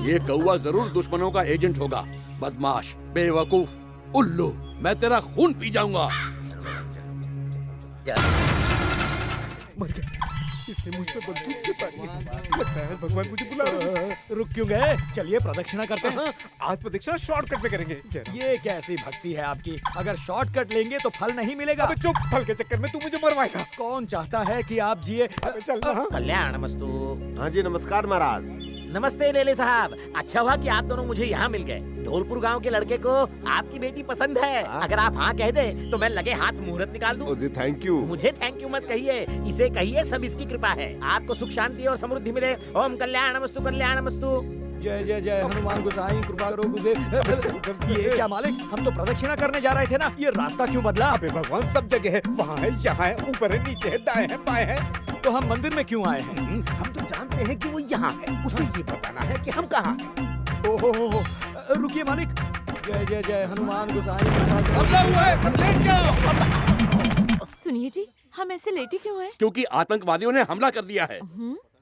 ये कौवा जरूर दुश्मनों का एजेंट होगा। बदमाश, बेवकूफ, उल्लू, मैं तेरा खून पी जाऊंगा। मर गया। इसने मुझ पे बंदूक क्यों तानी? लगता है भगवान मुझे बुला रहे हैं। रुक क्यों गए? चलिए प्रदक्षिणा करते हैं। आज प्रदक्षिणा शॉर्टकट में करेंगे। ये कैसी भक्ति है आपकी? अगर शॉर्टकट लेंगे तो फल नहीं मिलेगा। अबे चुप, फल के चक्कर में तू मुझे मरवाएगा। कौन चाहता है कि आप जिए? चल। कल्याणमस्तु। हाँ जी नमस्कार महाराज। नमस्ते लेले साहब, अच्छा हुआ कि आप दोनों मुझे यहाँ मिल गए। धौलपुर गांव के लड़के को आपकी बेटी पसंद है। अगर आप हाँ कह दे तो मैं लगे हाथ मुहूर्त निकाल दूं। जी थैंक यू। मुझे थैंक यू मत कहिए, इसे कहिए सब इसकी कृपा है। आपको सुख शांति और समृद्धि मिले। ओम कल्याणमस्तु कल्याणमस्तु। जय जय जय हनुमान गोसाई, कृपा करो गुरुदेव। ये क्या मालिक, हम तो प्रदक्षिणा करने जा रहे थे ना, ये रास्ता क्यों बदला? अबे भगवान सब जगह है, वहाँ है, यहाँ है, ऊपर है, नीचे है, दाएं है, बाएं है। तो हम मंदिर में क्यों आए हैं? हम तो जानते हैं कि वो यहाँ है, उसे ये बताना है कि हम कहाँ हैं। ओहो, रुकिए मालिक। जय जय जय हनुमान गोसाई। सुनिए जी, हम ऐसे लेटे क्यों हैं? क्योंकि आतंकवादियों ने हमला कर दिया है।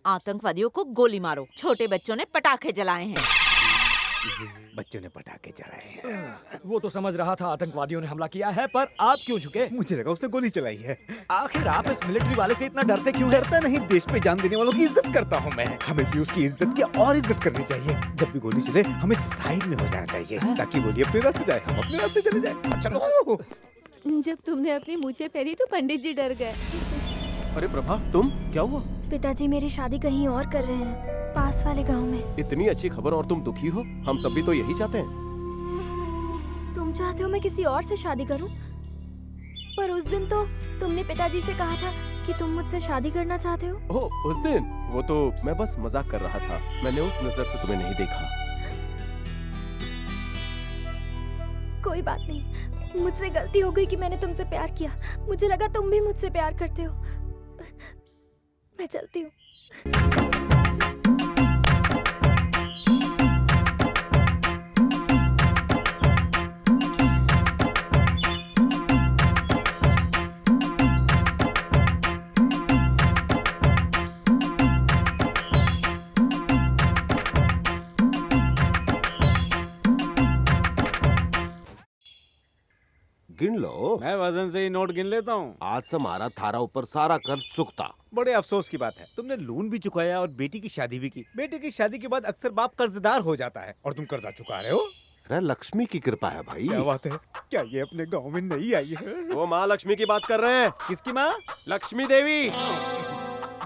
आतंकवादियों को गोली मारो, छोटे बच्चों ने पटाखे जलाए हैं। बच्चों ने पटाखे चढ़ाए हैं। वो तो समझ रहा था आतंकवादियों ने हमला किया है, पर आप क्यों झुके? मुझे लगा उसने गोली चलाई है। आखिर आप इस मिलिट्री वाले से इतना डरते क्यों हैं? डरता नहीं, देश पे जान देने वालों की इज्जत करता हूँ मैं। हमें भी उसकी इज्जत की और इज्जत करनी चाहिए। जब भी गोली चले हमें साइड में हो जाना चाहिए, ताकि गोली अपने रास्ते जाए, हम अपने रास्ते चले जाए। चलो। जब तुमने अपनी मूछें फेरी तो पंडित जी डर गए। अरे प्रभा, तुम क्या हुआ? पिताजी मेरी शादी कहीं और कर रहे हैं, पास वाले गांव में। इतनी अच्छी खबर और तुम दुखी हो? हम सब भी तो यही चाहते हैं। तुम चाहते हो मैं किसी और से शादी करूं? पर उस दिन तो तुमने पिताजी से कहा था कि तुम मुझसे शादी करना चाहते हो। ओह, उस दिन? वो तो मैं बस मजाक कर रहा था। मैंने उस नजर से तुम्हें नहीं देखा। कोई बात नहीं, मुझसे गलती हो गई कि मैंने तुमसे प्यार किया। मुझे लगा तुम भी मुझसे प्यार करते हो। मैं चलती हूँ। गिन लो। मैं वजन से ही नोट गिन लेता हूँ। आज से हमारा थारा ऊपर सारा कर्ज चुकता। बड़े अफसोस की बात है, तुमने लोन भी चुकाया और बेटी की शादी भी की। बेटी की शादी के बाद अक्सर बाप कर्जदार हो जाता है और तुम कर्जा चुका रहे हो। अरे लक्ष्मी की कृपा है भाई। क्या बात है? क्या ये अपने गांव में नहीं आई है? वो माँ लक्ष्मी की बात कर रहे हैं। किसकी माँ? लक्ष्मी देवी।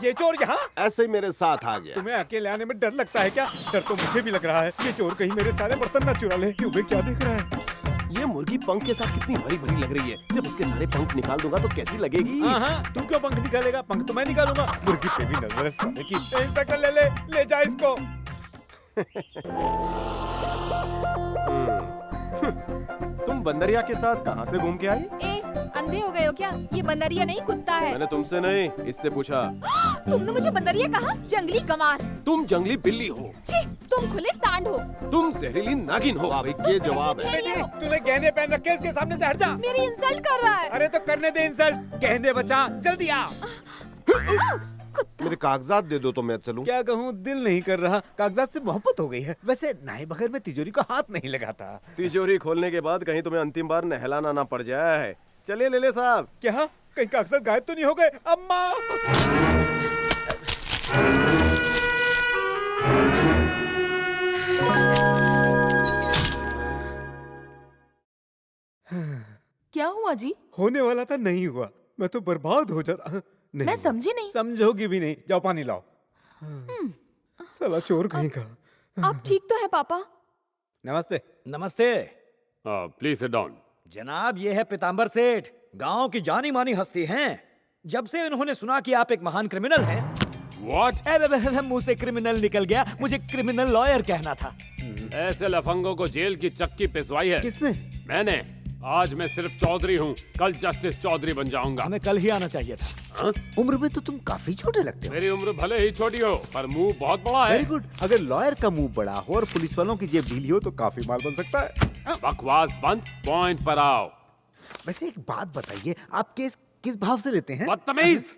ये चोर यहाँ ऐसे ही मेरे साथ आ गया। तुम्हें अकेले आने में डर लगता है क्या? डर तो मुझे भी लग रहा है। ये चोर कहीं मेरे सारे बर्तन न चुरा ले। क्यों बे, क्या देख रहा है? ये मुर्गी पंख के साथ कितनी हरी भरी लग रही है। जब इसके सारे पंख निकाल दूंगा तो कैसी लगेगी? हाँ, तू क्यों पंख निकालेगा? पंख तो मैं निकालूंगा। मुर्गी पे भी नजर है साले की। इंस्पेक्टर ले जा इसको। तुम बंदरिया के साथ कहाँ से घूम के आई? अंधे हो गए हो क्या? ये बंदरिया नहीं, कुत्ता है। मैंने तुमसे नहीं, इससे पूछा। तुमने मुझे बंदरिया कहा? जंगली गंवार। तुम जंगली बिल्ली हो। छी, तुम खुले सांड हो। तुम जहरीली नागिन हो। ये जवाब है। बेटी, तूने गहने पहन रखे, इसके सामने से हट जा। मेरी इंसल्ट कर रहा है। अरे तो करने दे इंसल्ट। गहने बचा, जल्दी आ। मेरे कागजात दे दो तो मैं चलूं। क्या कहूँ, दिल नहीं कर रहा। कागजात से मोहब्बत हो गई है। वैसे नए बगैर में तिजोरी को हाथ नहीं लगाता। तिजोरी खोलने के बाद कहीं तुम्हें अंतिम बार नहलाना ना पड़ जाए। चलिए ले साहब। क्या कहीं कागजात गायब तो नहीं हो गए? अम्मा! क्या हुआ जी? होने वाला था, नहीं हुआ। मैं तो बर्बाद हो जाता। नहीं मैं समझी नहीं। समझोगी भी नहीं। जाओ पानी लाओ। साला चोर कहीं का। आप ठीक तो है पापा? नमस्ते। नमस्ते। Please sit down. जनाब, ये है पीताम्बर सेठ, गांव की जानी मानी हस्ती हैं। जब से इन्होंने सुना कि आप एक महान क्रिमिनल हैं। What? मुंह से क्रिमिनल निकल गया। मुझे क्रिमिनल लॉयर कहना था। ऐसे लफंगों को जेल की चक्की पिसवाई है। किसने? मैंने। आज मैं सिर्फ चौधरी हूँ, कल जस्टिस चौधरी बन जाऊंगा। हमें कल ही आना चाहिए था। हाँ? उम्र में तो तुम काफी छोटे लगते हो। मेरी उम्र भले ही छोटी हो, पर मुंह बहुत बड़ा है। Very good. अगर लॉयर का मुंह बड़ा हो और पुलिस वालों की जेब ढीली हो तो काफी माल बन सकता है। बकवास बंद, पॉइंट पर आओ। वैसे एक बात बताइए, आप केस किस भाव से लेते हैं? बदतमीज!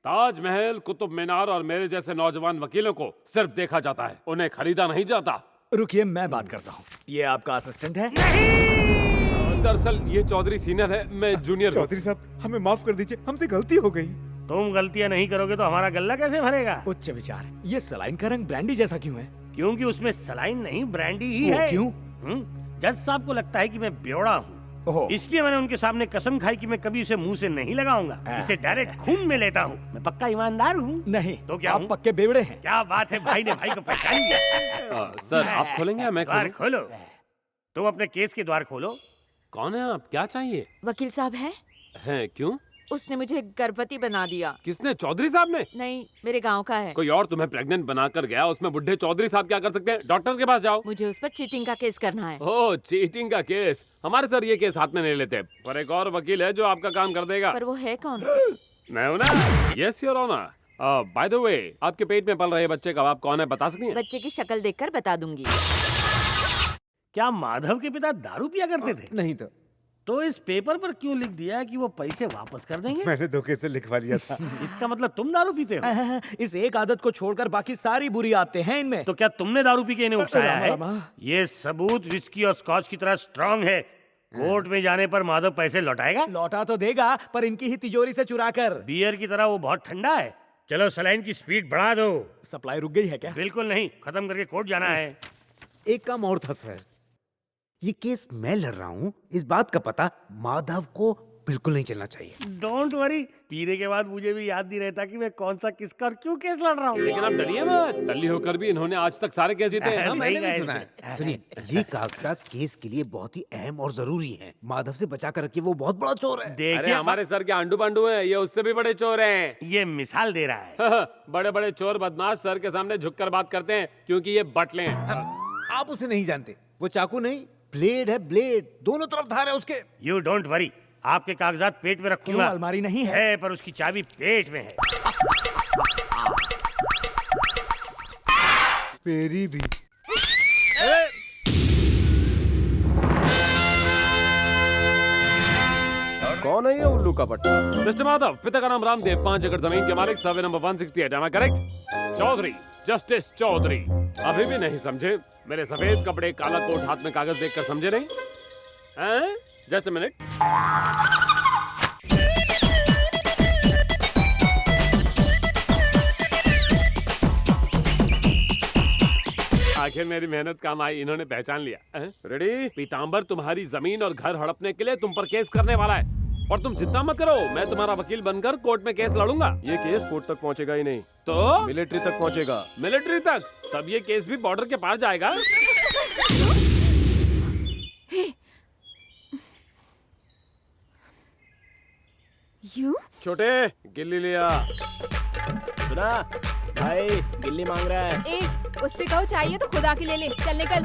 ताजमहल, कुतुब मीनार और मेरे जैसे नौजवान वकीलों को सिर्फ देखा जाता है, उन्हें खरीदा नहीं जाता। रुकिए, मैं बात करता हूँ। ये आपका असिस्टेंट है? दरअसल ये चौधरी सीनियर है, मैं जूनियर। चौधरी साहब, हमें माफ कर दीजिए, हमसे गलती हो गई। तुम गलतियां नहीं करोगे तो हमारा गल्ला कैसे भरेगा? उच्च विचार। ये सलाइन का रंग ब्रांडी जैसा क्यों है? क्योंकि उसमें सलाइन नहीं, ब्रांडी ही है। क्यों? जज साहब को लगता है कि मैं बेवड़ा हूँ, इसलिए मैंने उनके सामने कसम खाई कि मैं कभी उसे मुंह से नहीं लगाऊंगा। इसे डायरेक्ट खून में लेता हूँ। मैं पक्का ईमानदार हूँ। नहीं तो क्या आप पक्के बेवड़े हैं। क्या बात है, भाई ने भाई को पहचान लिया। सर आप खोलेंगे या मैं द्वार खोलो। तुम अपने केस के द्वार खोलो। कौन है आप? क्या चाहिए? वकील साहब हैं? हैं? क्यों? उसने मुझे गर्भवती बना दिया। किसने? चौधरी साहब ने? नहीं, मेरे गांव का है। कोई और तुम्हें प्रेग्नेंट बनाकर गया, उसमें बुढ़े चौधरी साहब क्या कर सकते हैं? डॉक्टर के पास जाओ। मुझे उस पर चीटिंग का केस करना है। ओह, चीटिंग का केस? हमारे सर ये केस हाथ में नहीं लेते, पर एक और वकील है जो आपका काम कर देगा। पर वो है कौन? मैं हूं ना। Yes your honour. By the way, आपके पेट में पल रहे बच्चे का बाप कौन है, बता सकती हैं? बच्चे की शक्ल देखकर बता दूंगी। क्या माधव के पिता दारू पिया करते थे? नहीं तो। तो इस पेपर पर क्यों लिख दिया कि वो पैसे वापस कर देंगे? मैंने धोखे से लिखवा लिया था। इसका मतलब तुम दारू पीते हो? इस एक आदत को छोड़कर बाकी सारी बुरी आदतें हैं इनमें। तो क्या तुमने दारू पी के इन्हें उकसाया है? रामा। ये सबूत विस्की और स्कॉच की तरह स्ट्रांग है। कोर्ट में जाने पर माधव पैसे लौटाएगा? लौटा तो देगा, पर इनकी ही तिजोरी से चुरा कर। बियर की तरह वो बहुत ठंडा है। चलो सलाइन की स्पीड बढ़ा दो। सप्लाई रुक गई है क्या? बिल्कुल नहीं, खत्म करके कोर्ट जाना है। एक काम और था सर, ये केस मैं लड़ रहा हूँ, इस बात का पता माधव को बिल्कुल नहीं चलना चाहिए। डोंट वरी, पीने के बाद मुझे भी याद नहीं रहता कि मैं कौन सा किसका और क्यों केस लड़ रहा हूँ। लेकिन आप डरिए मत, टल्ली होकर भी इन्होंने आज तक सारे केस जीते हैं। हाँ, मैंने सही भी सुना कहा है। सुनिए, ये कागजात केस के लिए बहुत ही अहम और जरूरी हैं। माधव से बचा कर रखिए, वो बहुत बड़ा चोर है। अरे हमारे सर के आंडू पांडू हैं, ये उससे भी बड़े चोर हैं। ये मिसाल दे रहा है। बड़े बड़े चोर बदमाश सर के सामने झुककर बात करते हैं क्योंकि ये बटले हैं। आप उसे नहीं जानते, वो चाकू नहीं, ब्लेड है, ब्लेड। दोनों तरफ धार है उसके। यू डोंट वरी, आपके कागजात पेट में रखूंगा। क्यों, अलमारी नहीं है? पर उसकी चाबी पेट में है। मेरी भी। कौन है ये उल्लू का पट्टा? मिस्टर माधव, पिता का नाम रामदेव, 5 एकड़ जमीन के मालिक, survey number 168, am I correct? Chaudhary, justice Chaudhary. अभी भी नहीं समझे? मेरे सफेद कपड़े, काला कोट, हाथ में कागज देखकर समझे नहीं? Just a minute. आखिर मेरी मेहनत काम आई, इन्होंने पहचान लिया। रेडी? पीताम्बर तुम्हारी जमीन और घर हड़पने के लिए तुम पर केस करने वाला है, और तुम चिंता मत करो, मैं तुम्हारा वकील बनकर कोर्ट में केस लड़ूंगा। ये केस कोर्ट तक पहुंचेगा ही नहीं, तो मिलिट्री तक पहुंचेगा। मिलिट्री तक? तब ये केस भी बॉर्डर के पार जाएगा। यू छोटे, गिल्ली लिया। सुना भाई, गिल्ली मांग रहा है। ए, उससे कहो चाहिए तो खुदा की ले ले। चल निकल।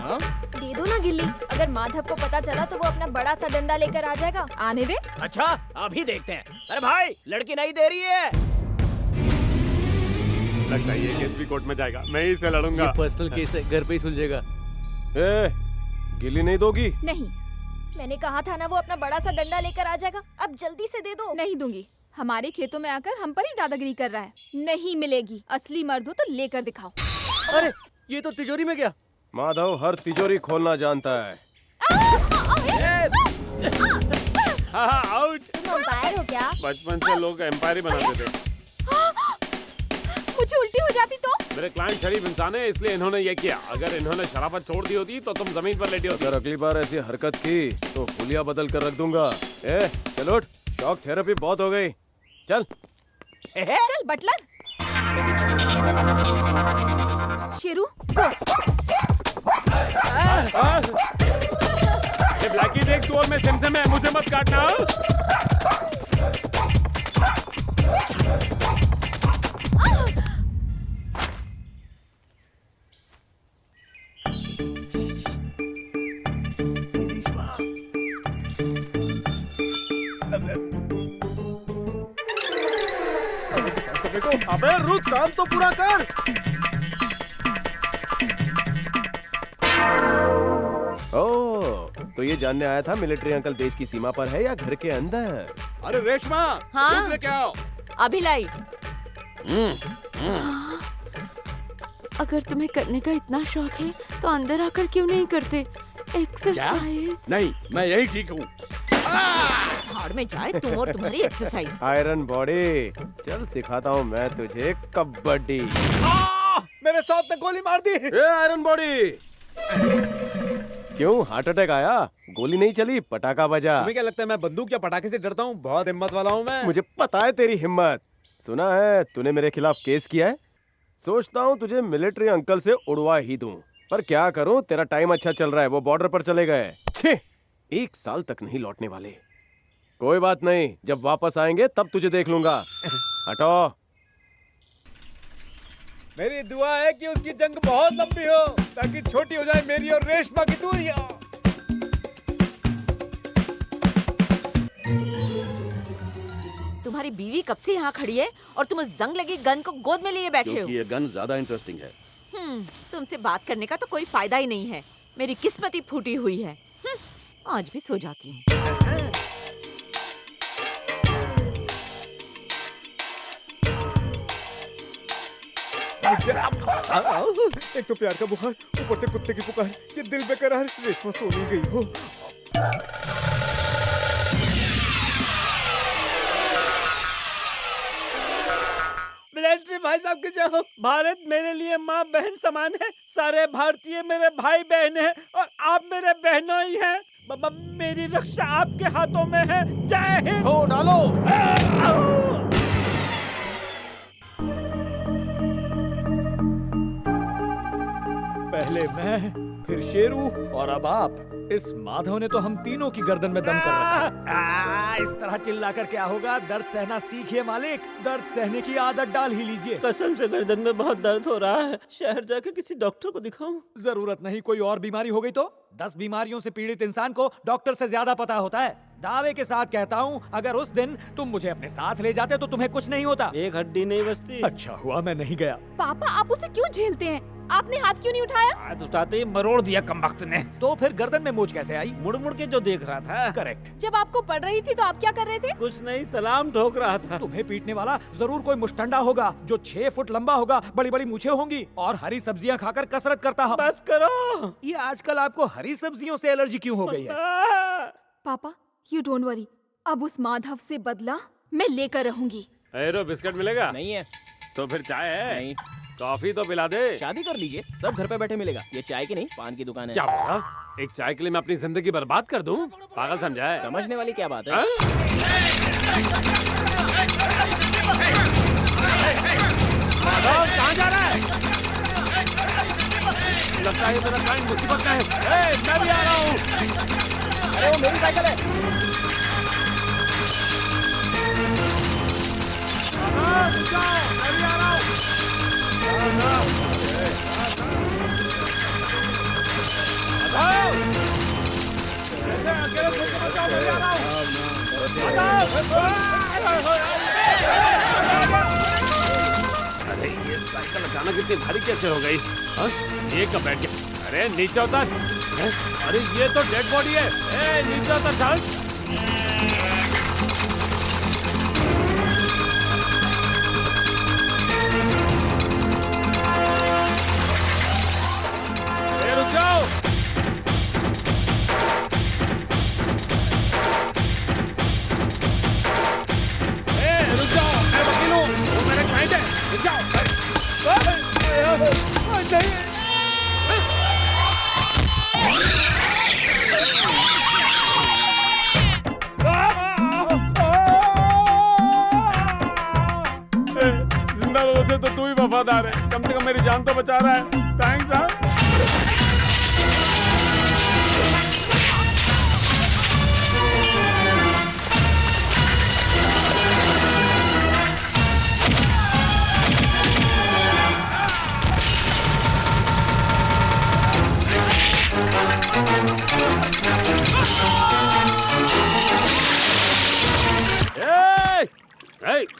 दे दो ना गिल्ली। अगर माधव को पता चला तो वो अपना बड़ा सा डंडा लेकर आ जाएगा। आने दे। अच्छा, अभी देखते हैं। अरे भाई, लड़की नहीं दे रही है। लगता है ये केस भी कोर्ट में जाएगा, मैं ही से लड़ूंगा। पर्सनल केस है, घर पे ही सुलझेगा। गिल्ली नहीं दोगी? नहीं, मैंने कहा था ना, वो अपना बड़ा सा डंडा लेकर आ जाएगा। अब जल्दी से दे दो। नहीं दूंगी। हमारे खेतों में आकर हम पर ही दादागिरी कर रहा है। नहीं मिलेगी। असली मर्द हो तो लेकर दिखाओ। अरे ये तो तिजोरी में गया। माधव हर तिजोरी खोलना जानता है। आउट। तुम अंपायर हो क्या? बचपन से लोग एम्पायर ही बनाते थे। मुझे उल्टी हो जाती तो? मेरे क्लाइंट शरीफ इंसान है, इसलिए इन्होंने ये किया। अगर इन्होंने शराफत छोड़ दी होती तो तुम जमीन पर लेटी होती। अगर अगली बार ऐसी हरकत की तो हुलिया बदल कर रख दूंगा। चलो, शॉक थेरेपी बहुत हो गई। चल चल बटलर। शेरू गो। ब्लैकी देख, तू और मैं सिमसिम है, मुझे मत काटना। अबे रुक, काम तो पूरा कर। तो ये जानने आया था मिलिट्री अंकल देश की सीमा पर है या घर के अंदर? अरे रेशमा, दूध लेके आओ। अभी लाई। अगर तुम्हें करने का इतना शौक है तो अंदर आकर क्यों नहीं करते एक्सरसाइज? नहीं, मैं यही ठीक हूँ। भाड़ में जाए तुम और तुम्हारी एक्सरसाइज। आयरन बॉडी, चल सिखाता हूँ मैं तुझे कबड्डी। मेरे साथ ने गोली मार दी। आयरन बॉडी, क्यों हार्ट अटैक आया? गोली नहीं चली, पटाखा बजा। तुम्हें क्या लगता है मैं बंदूक या पटाखे से डरता हूँ? बहुत हिम्मत वाला हूँ मैं। मुझे पता है तेरी हिम्मत। सुना है तूने मेरे खिलाफ केस किया है। सोचता हूँ तुझे मिलिट्री अंकल से उड़वा ही दूं, पर क्या करूँ, तेरा टाइम अच्छा चल रहा है, वो बॉर्डर पर चले गए। छे, 1 साल तक नहीं लौटने वाले। कोई बात नहीं, जब वापस आएंगे तब तुझे देख लूंगा। हटो। मेरी दुआ है कि उसकी जंग बहुत लंबी हो, ताकि छोटी हो जाए मेरी और रेशमा की दूरियां। तुम्हारी बीवी कब से यहाँ खड़ी है और तुम उस जंग लगी गन को गोद में लिए बैठे हो? ये गन ज्यादा इंटरेस्टिंग है। तुमसे बात करने का तो कोई फायदा ही नहीं है। मेरी किस्मत ही फूटी हुई है। आज भी सो जाती हूँ। एक तो प्यार का बुखार, ऊपर से कुत्ते की पुकार, ये दिल बेकरार, रेशमा सोनी गई हो। मिलिट्री भाई साहब के जाओ। भारत मेरे लिए माँ बहन समान है, सारे भारतीय मेरे भाई बहन हैं और आप मेरे बहनों ही हैं। मेरी रक्षा आपके हाथों में है। जय हिंद। डालो। पहले मैं, फिर शेरू और अब आप। इस माधव ने तो हम तीनों की गर्दन में दम कर रखा है। इस तरह चिल्ला कर क्या होगा? दर्द सहना सीखिए मालिक, दर्द सहने की आदत डाल ही लीजिए। कसम से गर्दन में बहुत दर्द हो रहा है, शहर जाकर किसी डॉक्टर को दिखाऊं? जरूरत नहीं, कोई और बीमारी हो गई तो 10 बीमारियों से पीड़ित इंसान को डॉक्टर से ज्यादा पता होता है। दावे के साथ कहता हूँ, अगर उस दिन तुम मुझे अपने साथ ले जाते तो तुम्हें कुछ नहीं होता। एक हड्डी नहीं बचती। अच्छा हुआ मैं नहीं गया। पापा आप उसे क्यों झेलते हैं? आपने हाथ क्यों नहीं उठाया? हाथ उठाते ही मरोड़ दिया कमबख्त ने। तो फिर गर्दन में मूंछ कैसे आई? मुड़ मुड़ के जो देख रहा था। करेक्ट। जब आपको पड़ रही थी तो आप क्या कर रहे थे? कुछ नहीं, सलाम ठोक रहा था। तुम्हें पीटने वाला जरूर कोई मुष्टंडा होगा जो 6 फुट लंबा होगा, बड़ी बड़ी मूछें होंगी और हरी सब्जियां खाकर कसरत करता होगा। बस करो। ये आजकल आपको हरी सब्जियों से एलर्जी क्यों हो गई है? पापा यू डोंट वरी, अब उस माधव से बदला मैं लेकर रहूंगी। एरो बिस्किट मिलेगा? नहीं है। तो फिर चाय है? नहीं। कॉफी तो पिला दे। शादी कर लीजिए, सब घर पे बैठे मिलेगा। ये चाय की नहीं, पान की दुकान है। क्या बोला? एक चाय के लिए मैं अपनी जिंदगी बर्बाद कर दूं? पागल समझा है? समझने वाली क्या बात है? माधव कहाँ जा रहा है? लगता है मेरा क्लाइंट मुसीबत में है। मैं भी आ रहा हूँ। अरे वो मेरी साइकिल है। मैं भी आ रहा हूँ। अरे ये साइकिल अचानक इतनी भारी कैसे हो गई? हाँ? ये कब बैठ गया? अरे नीचे उतर। अरे ये तो डेड बॉडी है। ए, नीचे उतर चल। रुक जाओ। रुक जाओ, मैं वकील हूँ, वो मेरे क्लाइंट है। रुक जाओ। जिंदा लोगों से तो तू ही वफादार है, कम से कम मेरी जान तो बचा रहा है। थैंक्स यार।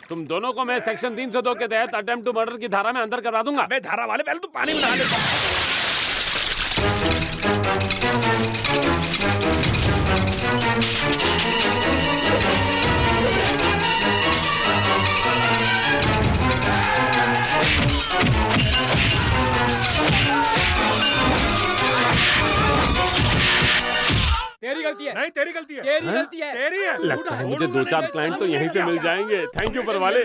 तुम दोनों को मैं सेक्शन 302 के तहत अटेम्प्ट टू मर्डर की धारा में अंदर करा दूंगा। अबे धारा वाले, पहले तू पानी में नहा ले। तेरी गलती है। नहीं, तेरी गलती है। तेरी गलती है। तेरी है। लगता है मुझे 2-4 क्लाइंट तो यहीं से मिल जाएंगे। थैंक यू पर वाले।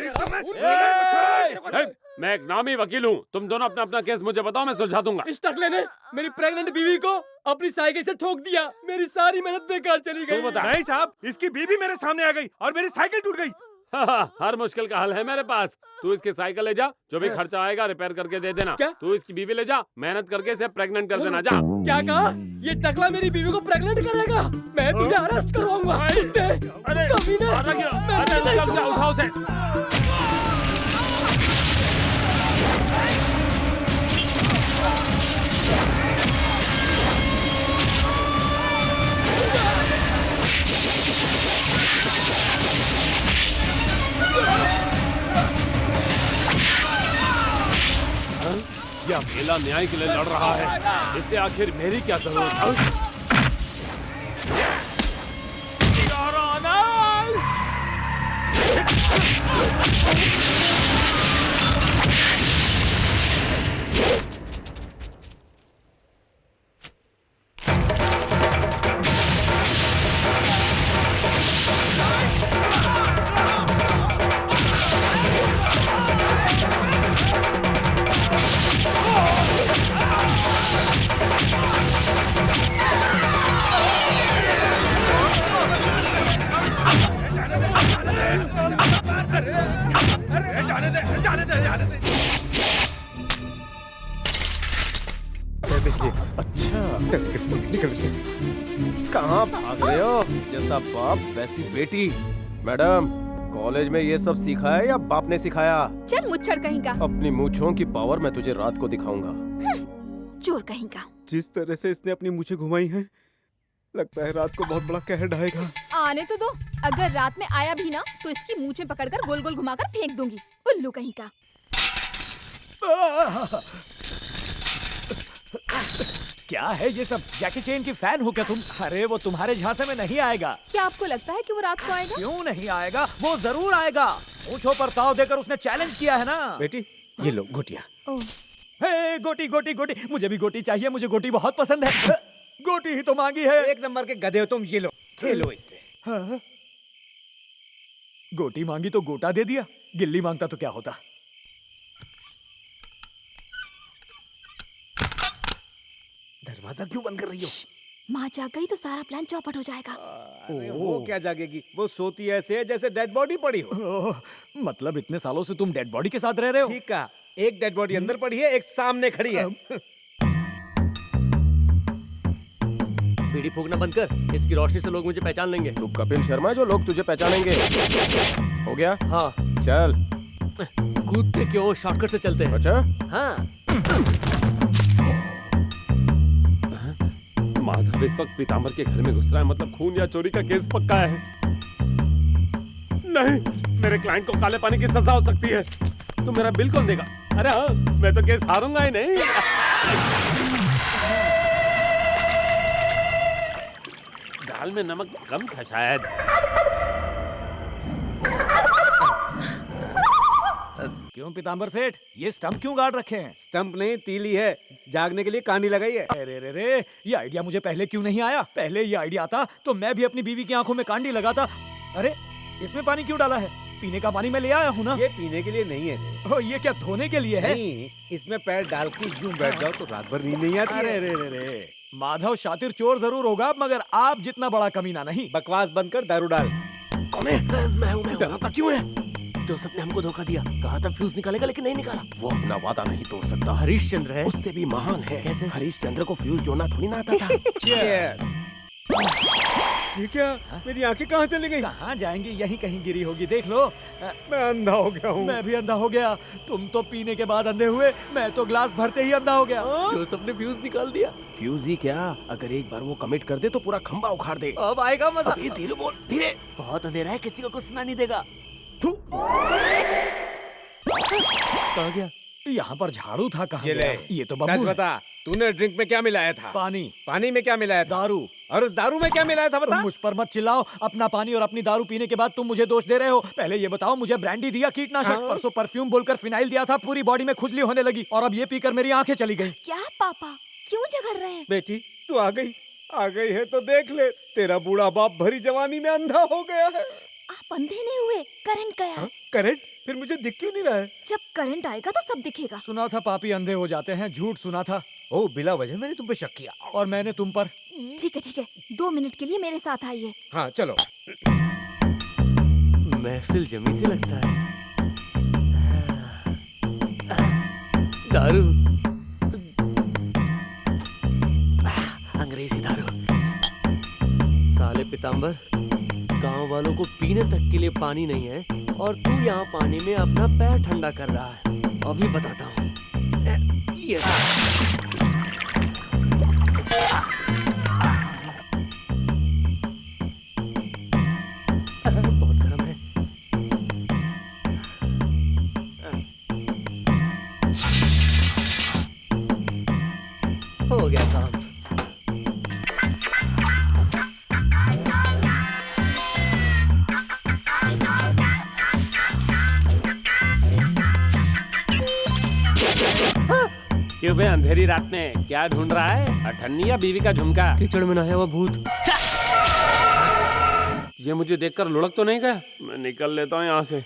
मैं एक नामी वकील हूँ, तुम दोनों अपना अपना केस मुझे बताओ, मैं सुलझा दूंगा। इस टकले ने मेरी प्रेग्नेंट बीवी को अपनी साइकिल से ठोक दिया, मेरी सारी मेहनत बेकार चली गई। नहीं साहब, इसकी बीवी मेरे सामने आ गई और मेरी साइकिल टूट गई। हर मुश्किल का हल है मेरे पास। तू इसकी साइकिल ले जा, जो भी खर्चा आएगा रिपेयर करके दे देना। क्या? तू इसकी बीवी ले जा, मेहनत करके इसे प्रेग्नेंट कर देना। जा। क्या कहा? ये टकला मेरी बीवी को प्रेग्नेंट करेगा? मैं तुझे अरेस्ट करवाऊंगा। कमीने। उठाओ उसे। ये अकेला न्याय के लिए लड़ रहा है, इससे आखिर मेरी क्या जरूरत है? कहाँ भाग रहे हो? जैसा बाप वैसी बेटी। मैडम, कॉलेज में ये सब सीखा है या बाप ने सिखाया? चल मुच्छर कहीं का। अपनी मूंछों की पावर मैं तुझे रात को दिखाऊंगा। चोर कहीं का। जिस तरह से इसने अपनी मूछें घुमाई हैं, लगता है रात को बहुत बड़ा कहर ढाएगा। आने तो दो, अगर रात में आया भी ना तो इसकी मूंछें पकड़कर गोल गोल घुमाकर फेंक दूंगी। उल्लू कहीं का। क्या है ये सब? जैकी चैन की फैन हो क्या तुम? अरे वो तुम्हारे झांसे में नहीं आएगा। क्या आपको लगता है कि वो रात को आएगा? क्यों नहीं आएगा, वो जरूर आएगा। मूंछों पर ताव देकर उसने चैलेंज किया है ना। बेटी ये लो गोटियां। हे गोटी गोटी गोटी, मुझे भी गोटी चाहिए, मुझे गोटी बहुत पसंद है। गोटी ही तो मांगी है। एक नंबर के गधे हो तुम, ये लो खेलो इससे। हाँ? गोटी मांगी तो गोटा दे दिया, गिल्ली मांगता तो क्या होता। दरवाजा क्यों बंद कर रही हो? माँ जाग गई तो सारा प्लान चौपट हो जाएगा। वो क्या जागेगी, वो सोती ऐसे है जैसे डेड बॉडी पड़ी हो। मतलब इतने सालों से तुम डेड बॉडी के साथ रह रहे हो? ठीक कहा, एक डेड बॉडी अंदर पड़ी है, एक सामने खड़ी है। बीड़ी फूकना बंद कर, इसकी रोशनी से लोग मुझे पहचान लेंगे। तू कपिल शर्मा जो लोग तुझे पहचानेंगे। हो गया? हाँ। चल। कूदते क्यों, शॉर्टकट से चलते हैं। अच्छा? हाँ। माधव इस वक्त पीताम्बर के घर में घुस रहा है, मतलब खून या चोरी का केस पक्का है। नहीं, मेरे क्लाइंट को काले पानी की सजा हो सकती है। तो मेरा बिल कौन देगा? अरे हाँ, मैं तो केस हारूंगा ही नहीं। दाल में नमक कम था शायद। क्यों पीताम्बर सेठ, ये स्टंप क्यों गाड़ रखे हैं? स्टंप नहीं, तीली है, जागने के लिए कांडी लगाई है। अरे रे रे, ये आइडिया मुझे पहले क्यों नहीं आया? पहले ये आइडिया आता तो मैं भी अपनी बीवी की आंखों में कांडी लगाता। अरे इसमें पानी क्यों डाला है? पीने का पानी मैं ले आया हूँ ना। ये पीने के लिए नहीं है। ओ, ये क्या धोने के लिए है? नहीं, इसमें पैर डाल के यूं बैठ जाओ तो रात भर नींद नहीं आती है। अरे रे रे, माधव शातिर चोर जरूर होगा, मगर आप जितना बड़ा कमीना नहीं। बकवास बंद कर, दारू डाल। कौन है? मैं हूँ। डराता क्यों है? जोसेफ ने हमको धोखा दिया, कहा था फ्यूज निकालेगा लेकिन नहीं निकाला। वो अपना वादा नहीं तोड़ सकता। हरीशचंद्र है, उससे भी महान है। कैसे? हरीशचंद्र को फ्यूज जोड़ना थोड़ी ना आता था। Cheers। ये क्या? मेरी आंखें कहाँ चली गई? कहाँ जाएंगी, यहीं कहीं गिरी होगी, देख लो। मैं अंधा हो गया हूँ। मैं भी अंधा हो गया। तुम तो पीने के बाद अंधे हुए, मैं तो ग्लास भरते ही अंधा हो गया। जोसेफ ने फ्यूज निकाल दिया। फ्यूज ही क्या, अगर एक बार वो कमिट कर दे तो पूरा खंबा उखाड़ दे। अब आएगा मजा। अबे धीरे बोल, धीरे। बहुत अंधेरा है, किसी को कुछ सुना नहीं देगा। कहाँ गया? यहाँ पर झाड़ू था, कहाँ ये गया? ले, ये तो सच बब्बू है। बता, तूने ड्रिंक में क्या मिलाया था? पानी। पानी में क्या मिलाया था? दारू। और उस दारू में क्या मिलाया था बता? मुझ पर मत चिल्लाओ, अपना पानी और अपनी दारू पीने के बाद तुम मुझे दोष दे रहे हो। पहले ये बताओ, मुझे ब्रांडी दिया कीटनाशक, परसों परफ्यूम बोलकर फिनाइल दिया था, पूरी बॉडी में खुजली होने लगी, और अब ये पीकर मेरी आंखें चली गई। क्या पापा, क्यों झगड़ रहे हैं? बेटी तू आ गई है तो देख ले, तेरा बूढ़ा बाप भरी जवानी में अंधा हो गया है। आप अंधे नहीं हुए, करंट गया है। करंट? फिर मुझे दिख क्यों नहीं रहा है? जब करंट आएगा तो सब दिखेगा। सुना था पापी अंधे हो जाते हैं, झूठ सुना था। ओ, बिला वजह मैंने तुम पे शक किया। और मैंने तुम पर। ठीक है, 2 मिनट के लिए मेरे साथ आइए। हाँ चलो। महफिल जमी थी लगता है। दारू, अंग्रेजी दारू। साले पीताम्बर, गांव वालों को पीने तक के लिए पानी नहीं है और तू यहाँ पानी में अपना पैर ठंडा कर रहा है। अभी बताता हूँ। ये बहुत गर्म है। हो गया काम। सुबह अंधेरी रात में क्या ढूंढ रहा है? अठन्नी या बीवी का झुमका? कीचड़ में नहाया हुआ भूत। ये मुझे देखकर लुढ़क तो नहीं गया? मैं निकल लेता हूँ यहाँ से।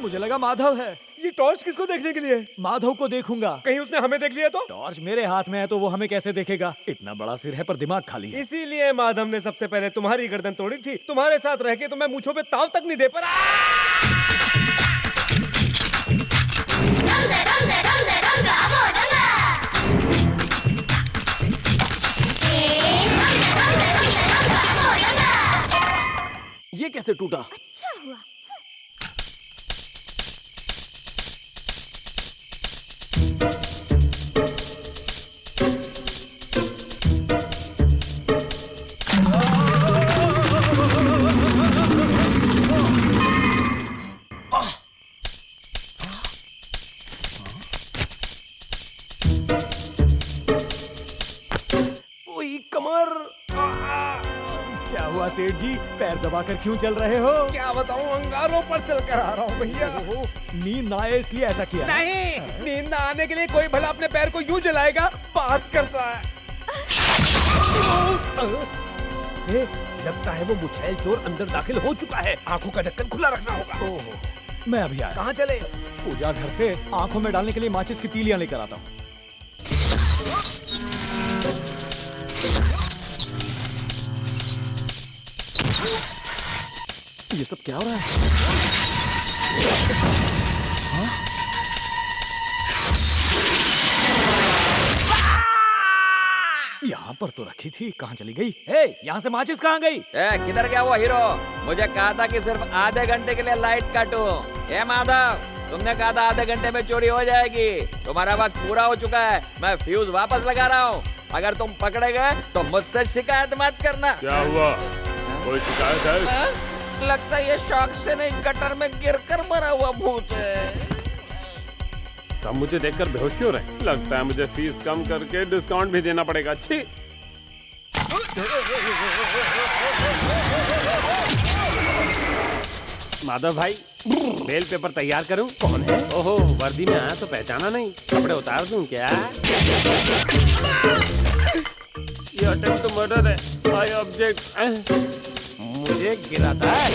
मुझे लगा माधव है। ये टॉर्च किसको देखने के लिए? माधव को देखूंगा। कहीं उसने हमें देख लिया तो? टॉर्च मेरे हाथ में है तो वो हमें कैसे देखेगा? इतना बड़ा सिर है पर दिमाग खाली है। इसीलिए माधव ने सबसे पहले तुम्हारी गर्दन तोड़ी थी। तुम्हारे साथ रह के तो मैं मूंछों पे ताव तक नहीं दे पा। ये कैसे टूटा? अच्छा हुआ। कमर। क्या हुआ सेठ जी, पैर दबाकर क्यों चल रहे हो? क्या बताऊं, अंगारों पर चल कर आ रहा हूँ भैया। नींद ना आए इसलिए ऐसा किया? नहीं, नींद ना आने के लिए कोई भला अपने पैर को यूं जलाएगा? बात करता है। लगता है वो मुछैल चोर अंदर दाखिल हो चुका है। आंखों का ढक्कन खुला रखना होगा। ओहो, मैं अभी आया। कहाँ चले? पूजा घर से आंखों में डालने के लिए माचिस की तीलियां लेकर आता हूँ। ये सब क्या हो रहा है? यहाँ पर तो रखी थी, कहाँ चली गई? यहाँ से माचिस कहाँ गई? किधर गया वो हीरो? मुझे कहा था कि सिर्फ आधे घंटे के लिए लाइट काटूं। माधव, तुमने कहा था आधे घंटे में चोरी हो जाएगी। तुम्हारा वक्त पूरा हो चुका है। मैं फ्यूज वापस लगा रहा हूँ। अगर तुम पकड़े गए तो मुझसे शिकायत मत करना। क्या हुआ? कोई शिकायत है? लगता है ये शौक से नहीं, गटर में गिरकर मरा हुआ भूत है। सब मुझे देखकर बेहोश क्यों रहे? लगता है मुझे फीस कम करके डिस्काउंट भी देना पड़ेगा। अच्छी। माधव भाई, बेल पेपर तैयार करूं? कौन है? ओहो, वर्दी में आया तो पहचाना नहीं। कपड़े उतार दूं क्या? ये अटेम्प्ट टू मर्डर है। I object. मुझे गिराता है।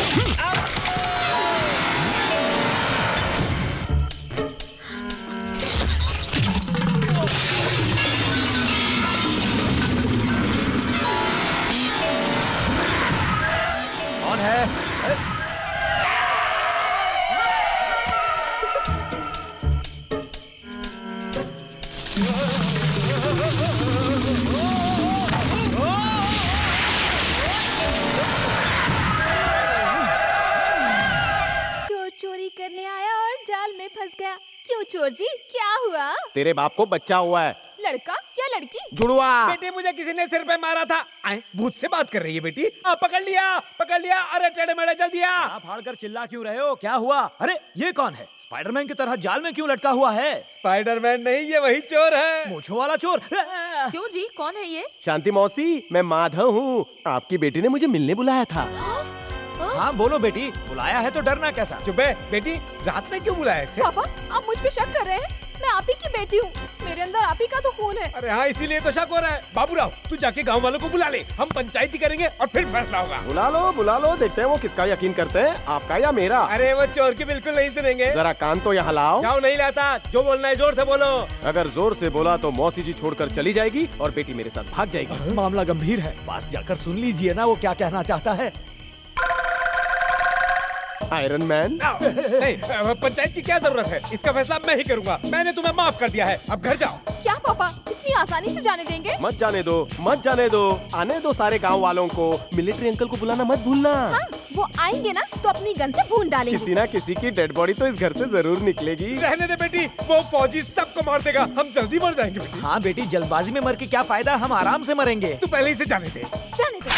कौन है? चोरी करने आया और जाल में फंस गया। क्यों चोर जी, क्या हुआ? तेरे बाप को बच्चा हुआ है। लड़का या लड़की? जुड़वा। बेटी, मुझे किसी ने सिर पे मारा था। भूत से बात कर रही है बेटी। पकड़ लिया, पकड़ लिया। अरे टेढ़े मेढ़े चल दिया। आप फाड़ कर चिल्ला क्यों रहे हो? क्या हुआ? अरे ये कौन है? स्पाइडरमैन की तरह जाल में क्यों लटका हुआ है? स्पाइडरमैन नहीं, ये वही चोर है। मूंछों वाला चोर। क्यों जी, कौन है ये? शांति मौसी, मैं माधव हूँ। आपकी बेटी ने मुझे मिलने बुलाया था। हाँ बोलो बेटी, बुलाया है तो डरना कैसा? चुप है बेटी, रात में क्यों बुलाया इसे? पापा, आप मुझ पे शक कर रहे हैं? मैं आप ही की बेटी हूँ। मेरे अंदर आप ही का तो खून है। अरे हाँ, इसीलिए तो शक हो रहा है। बाबूराव, तू जाके गांव वालों को बुला ले। हम पंचायती करेंगे और फिर फैसला होगा। बुला लो, देखते हैं वो किसका यकीन करते हैं, आपका या मेरा। अरे वो चोर की बिल्कुल नहीं सुनेंगे। जरा कान तो यहाँ लाओ। जाओ, नहीं लाता। जो बोलना है जोर से बोलो। अगर जोर से बोला तो मौसी जी छोड़कर चली जाएगी और बेटी मेरे साथ भाग जाएगी। मामला गंभीर है, पास जाकर सुन लीजिए ना वो क्या कहना चाहता है। Iron man. नहीं, पंचायत की क्या जरूरत है? इसका फैसला मैं ही करूंगा। मैंने तुम्हें माफ कर दिया है, अब घर जाओ। क्या पापा, इतनी आसानी से जाने देंगे? मत जाने दो, मत जाने दो। आने दो सारे गांव वालों को। मिलिट्री अंकल को बुलाना मत भूलना। हाँ, वो आएंगे ना तो अपनी गन से भून डालेंगे। किसी ना किसी की डेड बॉडी तो इस घर से जरूर निकलेगी। रहने दे बेटी, वो फौजी सबको मार देगा। हम जल्दी मर जाएंगे बेटी। हाँ बेटी, जल्दबाजी में मर के क्या फायदा, हम आराम से मरेंगे। तू पहले ही से जाने दे। जाने दे।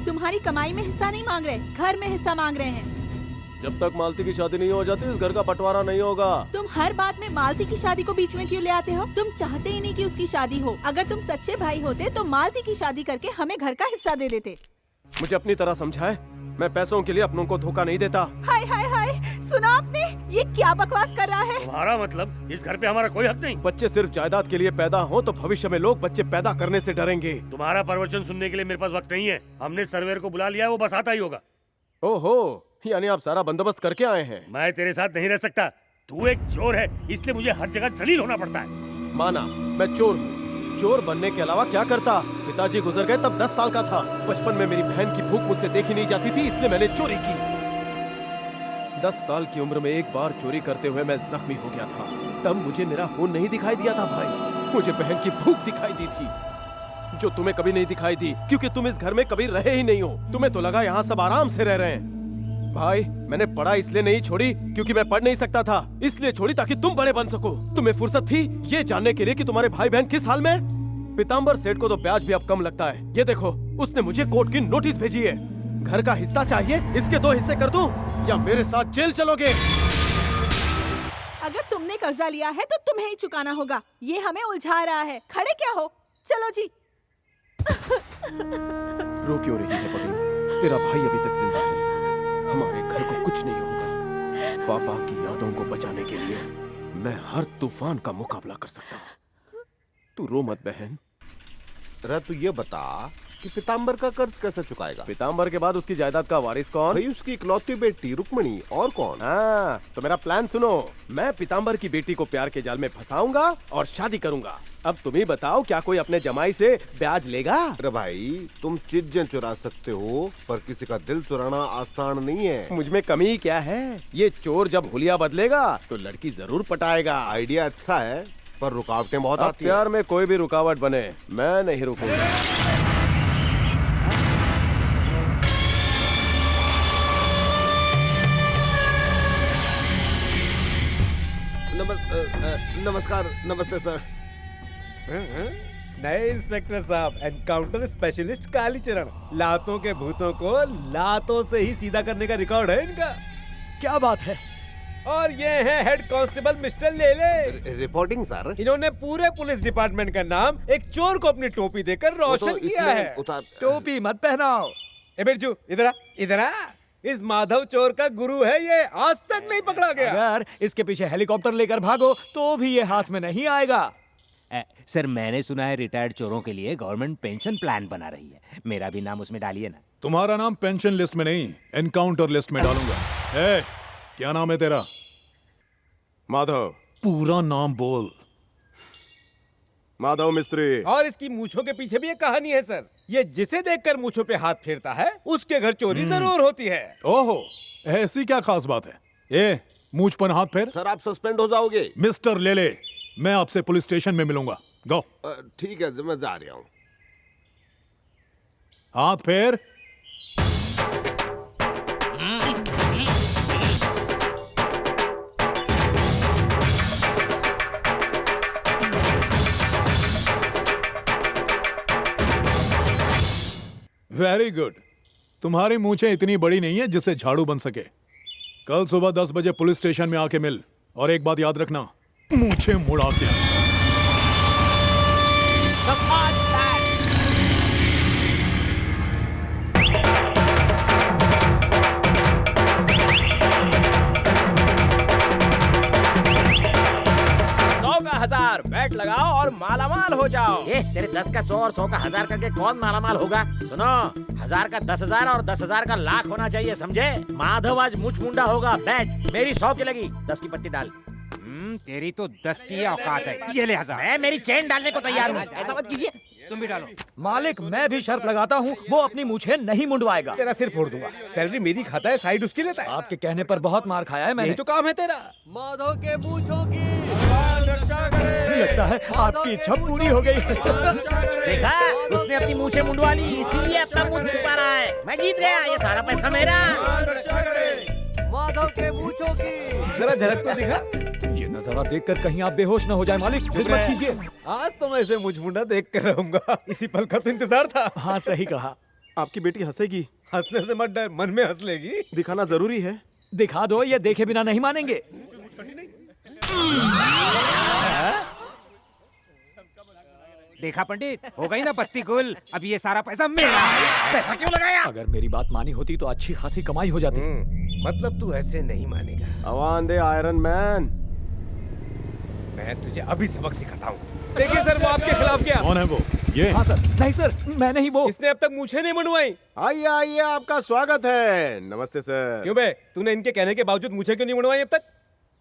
तुम्हारी कमाई में हिस्सा नहीं मांग रहे, घर में हिस्सा मांग रहे हैं। जब तक मालती की शादी नहीं हो जाती इस घर का बंटवारा नहीं होगा। तुम हर बात में मालती की शादी को बीच में क्यों ले आते हो? तुम चाहते ही नहीं कि उसकी शादी हो। अगर तुम सच्चे भाई होते तो मालती की शादी करके हमें घर का हिस्सा दे देते। मुझे अपनी तरह समझा है। मैं पैसों के लिए अपनों को धोखा नहीं देता। हाय हाय हाय, सुना आपने? ये क्या बकवास कर रहा है? तुम्हारा मतलब इस घर पे हमारा कोई हक नहीं? बच्चे सिर्फ जायदाद के लिए पैदा हों तो भविष्य में लोग बच्चे पैदा करने से डरेंगे। तुम्हारा प्रवचन सुनने के लिए मेरे पास वक्त नहीं है। हमने सर्वेयर को बुला लिया, वो बस आता ही होगा। ओहो, यानी आप सारा बंदोबस्त करके आए हैं। मैं तेरे साथ नहीं रह सकता। तू एक चोर है, इसलिए मुझे हर जगह जलील होना पड़ता है। माना, मैं चोर हूँ। चोर बनने के अलावा क्या करता? पिताजी गुजर गए तब 10 साल का था। बचपन में मेरी बहन की भूख मुझसे देखी नहीं जाती थी, इसलिए मैंने चोरी की। 10 साल की उम्र में एक बार चोरी करते हुए मैं जख्मी हो गया था। तब मुझे मेरा खून नहीं दिखाई दिया था भाई, मुझे बहन की भूख दिखाई दी थी, जो तुम्हें कभी नहीं दिखाई दी क्योंकि तुम इस घर में कभी रहे ही नहीं हो। तुम्हें तो लगा यहाँ सब आराम से रह रहे हैं। भाई, मैंने पढ़ा इसलिए नहीं छोड़ी क्योंकि मैं पढ़ नहीं सकता था, इसलिए छोड़ी ताकि तुम बड़े बन सको। तुम्हें फुर्सत थी ये जानने के लिए कि तुम्हारे भाई बहन किस हाल में। पीताम्बर सेठ को तो ब्याज भी अब कम लगता है। ये देखो, उसने मुझे कोर्ट की नोटिस भेजी है। घर का हिस्सा चाहिए, इसके 2 हिस्से कर दूं या मेरे साथ जेल चलोगे? अगर तुमने कर्जा लिया है तो तुम्हें ही चुकाना होगा। ये हमें उलझा रहा है। खड़े क्या हो, चलो जी। रो क्यों रही है पगली? तेरा भाई अभी तक जिंदा है। हमारे घर को कुछ नहीं होगा। पापा की यादों को बचाने के लिए मैं हर तूफान का मुकाबला कर सकता हूँ। तू रो मत बहन। रे तू ये बता कि पीताम्बर का कर्ज कैसे चुकाएगा? पीताम्बर के बाद उसकी जायदाद का वारिस कौन? भाई उसकी इकलौती बेटी रुक्मणी, और कौन? हाँ, तो मेरा प्लान सुनो। मैं पीताम्बर की बेटी को प्यार के जाल में फंसाऊंगा और शादी करूंगा। अब तुम ही बताओ, क्या कोई अपने जमाई से ब्याज लेगा? अरे भाई, तुम चीजें चुरा सकते हो पर किसी का दिल चुराना आसान नहीं है। मुझ में कमी क्या है? ये चोर जब हुलिया बदलेगा तो लड़की जरूर पटाएगा। आइडिया अच्छा है पर रुकावटें बहुत आती हैं। प्यार में कोई भी रुकावट बने, मैं नहीं रुकूंगा। नमस्कार, नमस्ते सर। नए इंस्पेक्टर साहब, एनकाउंटर स्पेशलिस्ट कालीचरण। लातों के भूतों को लातों से ही सीधा करने का रिकॉर्ड है इनका। क्या बात है। और ये है हेड कांस्टेबल मिस्टर लेले। Reporting sir. इन्होंने पूरे पुलिस डिपार्टमेंट का नाम एक चोर को अपनी टोपी देकर रोशन किया है। टोपी मत पहनाओ। ए बिरजू, इधर आ, इधर आ। इस माधव चोर का गुरु है ये, आज तक नहीं पकड़ा गया। अगर इसके पीछे हेलीकॉप्टर लेकर भागो तो भी ये हाथ में नहीं आएगा। सर, मैंने सुना है रिटायर्ड चोरों के लिए गवर्नमेंट पेंशन प्लान बना रही है। मेरा भी नाम उसमें डालिए ना। तुम्हारा नाम पेंशन लिस्ट में नहीं, एनकाउंटर लिस्ट में डालूंगा। क्या नाम है तेरा? माधव। पूरा नाम बोल। माधव मिस्त्री। और इसकी मूछों के पीछे भी एक कहानी है सर। ये जिसे देखकर मूछों पे हाथ फेरता है उसके घर चोरी जरूर होती है। ओहो, ऐसी क्या खास बात है? ए, मूछ पर हाथ फेर। सर, आप सस्पेंड हो जाओगे। मिस्टर लेले, मैं आपसे पुलिस स्टेशन में मिलूंगा। गो। ठीक है, मैं जा रहा हूँ। हाथ फेर। Very good. तुम्हारी मूछें इतनी बड़ी नहीं है जिससे झाड़ू बन सके। कल सुबह 10 बजे पुलिस स्टेशन में आके मिल। और एक बात याद रखना, मूछें मुड़ा के। हजार बैट लगाओ और मालामाल हो जाओ। तेरे 10 का 100 और 100 का 1000 करके कौन मालामाल होगा? सुनो, 1000 का 10,000 और 10,000 का लाख होना चाहिए, समझे? माधव आज मुछ मुंडा होगा। बैट मेरी 100 की लगी, 10 की पत्ती डाल। तेरी तो 10 की औकात है। ये ले 1000। मैं मेरी चेन डालने को तैयार हूँ। ऐसा मत कीजिए। तुम भी डालो। मालिक, मैं भी शर्त लगाता हूँ, वो अपनी मूछें नहीं मुंडवाएगा। तेरा सिर फोड़ दूंगा। सैलरी मेरी खाता है, साइड उसकी लेता है। आपके कहने पर बहुत मार खाया है मैंने। यही तो काम है तेरा। माधव के मूंछों की लगता है आपकी इच्छा पूरी हो गई। देखा, उसने अपनी मूछें मुंडवा ली, इसीलिए अपना मुंह छुपा रहा है। मैं जीत गया, ये सारा पैसा मेरा। माधव के मूंछों की जरा झलक तो दिखा। ये नजारा देखकर कहीं आप बेहोश न हो जाए मालिक। जिद मत कीजिए। आज तो मैं इसे मुझ मुंडा देख कर रहूंगा। इसी पल का तो इंतजार था। हाँ, सही कहा। आपकी बेटी हंसेगी। हंसने से मत डर, मन में हंस लेगी। दिखाना जरूरी है। दिखा दो, ये देखे बिना नहीं मानेंगे। देखा पंडित, हो गई ना बत्ती गुल। अब ये सारा पैसा मेरा है। पैसा क्यों लगाया? अगर मेरी बात मानी होती तो अच्छी खासी कमाई हो जाती। मतलब तू ऐसे नहीं मानेगा। आवाज दे आयरन मैन। मैं तुझे अभी सबक सिखाता हूँ। देखिए सर, वो आपके खिलाफ गया। कौन है वो? ये? हाँ सर। नहीं सर, मैं नहीं वो। इसने अब तक मूछें नहीं मुंडवाई। आइए आइए, आपका स्वागत है। नमस्ते सर। क्यों बे, तूने इनके कहने के बावजूद मूछें क्यों नहीं मुंडवाई अब तक?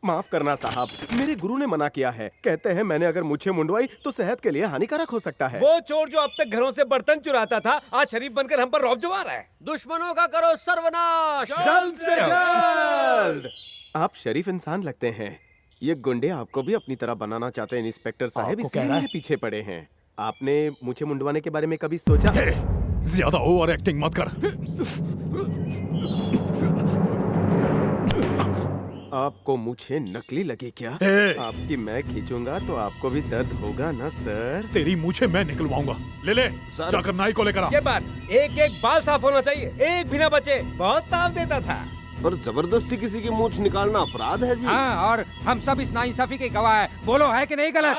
माफ करना साहब, मेरे गुरु ने मना किया है। कहते हैं मैंने अगर मूछें मुंडवाई तो सेहत के लिए हानिकारक हो सकता है। वो चोर जो अब तक घरों से बर्तन चुराता था, आज शरीफ बनकर हम पर रौब जमा रहा है। दुश्मनों का करो सर्वनाश, जल्द से जल्द। आप शरीफ इंसान लगते हैं। ये गुंडे आपको भी अपनी तरह बनाना चाहते हैं इंस्पेक्टर साहब, इसलिए मेरे पीछे पड़े हैं। आपने मूछें मुंडवाने के बारे में कभी सोचा? ज्यादा ओवर एक्टिंग मत कर। आपको मूछें नकली लगी क्या? आपकी मैं खींचूंगा तो आपको भी दर्द होगा ना सर? तेरी मूछें मैं निकलवाऊंगा। ले जाकर नाई को लेकर आ। ये बात, एक एक बाल साफ होना चाहिए, एक भी ना बचे। बहुत ताव देता था। पर जबरदस्ती किसी की मूछ निकालना अपराध है जी। हाँ, और हम सब इस नाइंसाफी के गवाह है। बोलो, है कि नहीं गलत?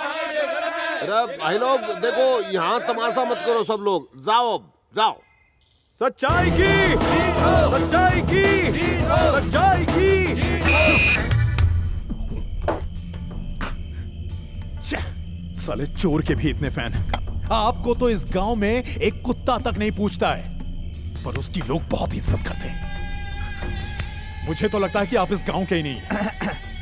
अरे भाई लोग देखो, यहाँ तमाशा मत करो सब लोग। जाओ जाओ। सच्चाई की, सच्चाई की, सच्चाई की। साले चोर के भी इतने फैन। आपको तो इस गांव में एक कुत्ता तक नहीं पूछता है, पर उसकी लोग बहुत इज्जत करते हैं। मुझे तो लगता है कि आप इस गांव के ही नहीं।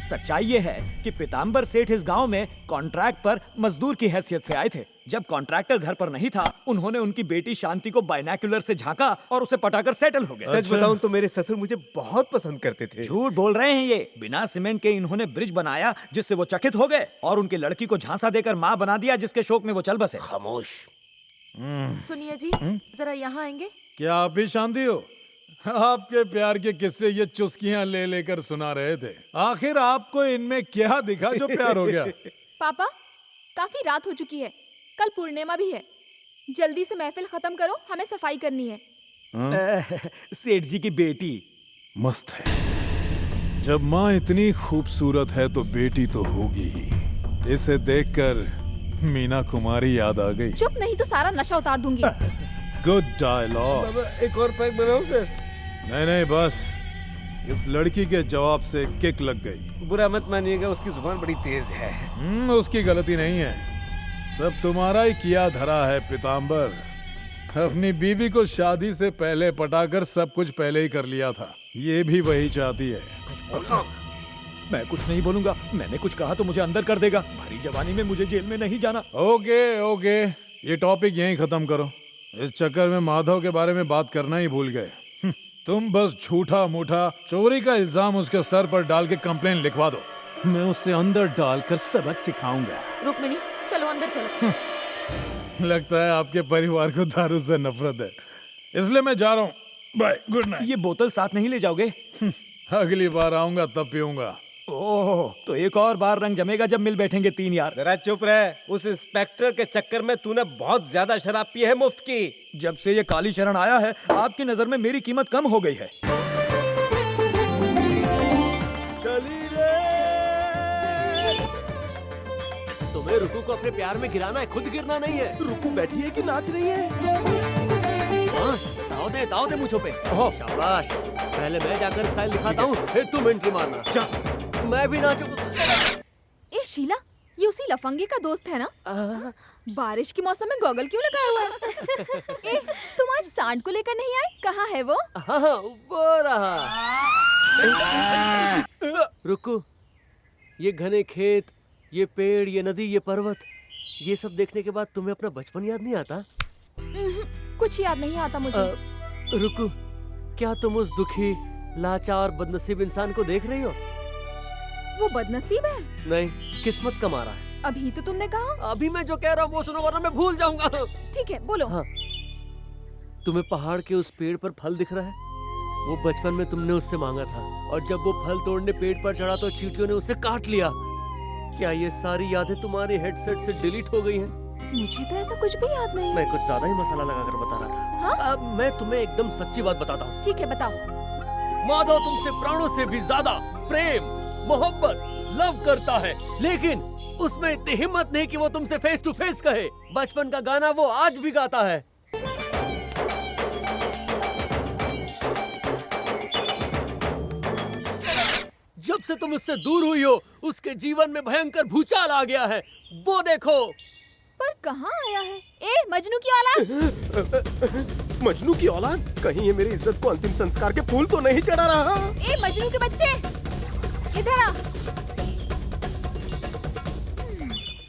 सच्चाई ये है कि पीताम्बर सेठ इस गांव में कॉन्ट्रैक्ट पर मजदूर की हैसियत से आए थे। जब कॉन्ट्रैक्टर घर पर नहीं था, उन्होंने उनकी बेटी शांति को बाइनोक्यूलर से झांका और उसे पटाकर सेटल हो गए। सच बताऊं तो मेरे ससुर मुझे बहुत पसंद करते थे। झूठ बोल रहे हैं ये। बिना सीमेंट के इन्होंने ब्रिज बनाया जिससे वो चकित हो गए और उनकी लड़की को झांसा देकर माँ बना दिया, जिसके शोक में वो चल बसे। खामोश। सुनिए जी, जरा यहाँ आएंगे? क्या आप भी शांति हो? आपके प्यार के किस्से ये चुस्कियां ले लेकर सुना रहे थे। आखिर आपको इनमें क्या दिखा जो प्यार हो गया? पापा, काफी रात हो चुकी है, कल पूर्णिमा भी है। जल्दी से महफिल खत्म करो, हमें सफाई करनी है। सेठ जी की बेटी मस्त है। जब माँ इतनी खूबसूरत है तो बेटी तो होगी ही। इसे देखकर मीना कुमारी याद आ गई। चुप, नहीं तो सारा नशा उतार दूंगी। Good dialogue. एक और पैक बनाओ सर। नहीं बस, इस लड़की के जवाब से किक लग गई। बुरा मत मानिएगा, उसकी जुबान बड़ी तेज है। उसकी गलती नहीं है, सब तुम्हारा ही किया धरा है पीताम्बर। अपनी बीवी को शादी से पहले पटाकर सब कुछ पहले ही कर लिया था। ये भी वही चाहती है। मैं कुछ नहीं बोलूंगा। मैंने कुछ कहा तो मुझे अंदर कर देगा। भरी जवानी में मुझे जेल में नहीं जाना। ओके, ये टॉपिक यहीं खत्म करो। इस चक्कर में माधव के बारे में बात करना ही भूल गए। तुम बस झूठा मूठा चोरी का इल्जाम उसके सर पर डाल के कंप्लेन लिखवा दो। मैं उसे अंदर डालकर सबक सिखाऊंगा। रुक्मिणी, चलो अंदर चलो। लगता है आपके परिवार को दारू से नफरत है, इसलिए मैं जा रहा हूँ। Bye, good night. ये बोतल साथ नहीं ले जाओगे? अगली बार आऊंगा तब पीऊंगा। ओह, तो एक और बार रंग जमेगा जब मिल बैठेंगे तीन यार। जरा चुप रहे। उस इंस्पेक्टर के चक्कर में तूने बहुत ज्यादा शराब पी है मुफ्त की। जब से ये काली चरण आया है, आपकी नजर में मेरी कीमत कम हो गई है। तुम्हें रुकू को अपने प्यार में गिराना है, खुद गिरना नहीं है। रुकू बैठी है कि नाच रही है? ताव दे मुझो पे। शाबाश। पहले मैं जाकर स्टाइल दिखाता हूँ, फिर तुम एंट्री मारना। जा। मैं भी नाचूंगा। ए शीला, ये उसी लफंगे का दोस्त है ना? बारिश के मौसम में गॉगल क्यों लगाया हुआ है? ए, तुम आज सांड को लेकर नहीं आए? कहाँ है वो? हाँ, वो रहा। रुको, ये घने खेत, ये पेड़, ये नदी, ये पर्वत, ये सब देखने के बाद तुम्हें अपना बचपन याद नहीं आता? कुछ याद नहीं आता मुझे। रुको, क्या तुम उस दुखी, लाचार, बदनसीब इंसान को देख रही हो? वो बदनसीब है? नहीं, किस्मत का मारा है। अभी तो तुमने कहा। अभी मैं जो कह रहा हूँ वो सुनो, वरना मैं भूल जाऊंगा। ठीक है, बोलो। हाँ, तुम्हें पहाड़ के उस पेड़ पर फल दिख रहा है? वो बचपन में तुमने उससे मांगा था, और जब वो फल तोड़ने पेड़ पर चढ़ा तो चींटियों ने उसे काट लिया। क्या ये सारी यादें तुम्हारे हेडसेट से डिलीट हो गई हैं? मुझे तो ऐसा कुछ भी याद नहीं। मैं कुछ ज्यादा ही मसाला लगाकर बता रहा था। हाँ? अब मैं तुम्हें एकदम सच्ची बात बताता हूँ। ठीक है, बताओ। माधव तुमसे प्राणों से भी ज्यादा प्रेम, मोहब्बत, लव करता है, लेकिन उसमें इतनी हिम्मत नहीं कि वो तुमसे फेस टू फेस कहे। बचपन का गाना वो आज भी गाता है। जब से तुम उससे दूर हुई हो, उसके जीवन में भयंकर भूचाल आ गया है। वो देखो। पर कहाँ आया है? ए मजनू की औलाद! मजनू की औलाद? कहीं ये मेरी इज्जत को अंतिम संस्कार के फूल तो नहीं चढ़ा रहा? ए मजनू के बच्चे, इधर आ।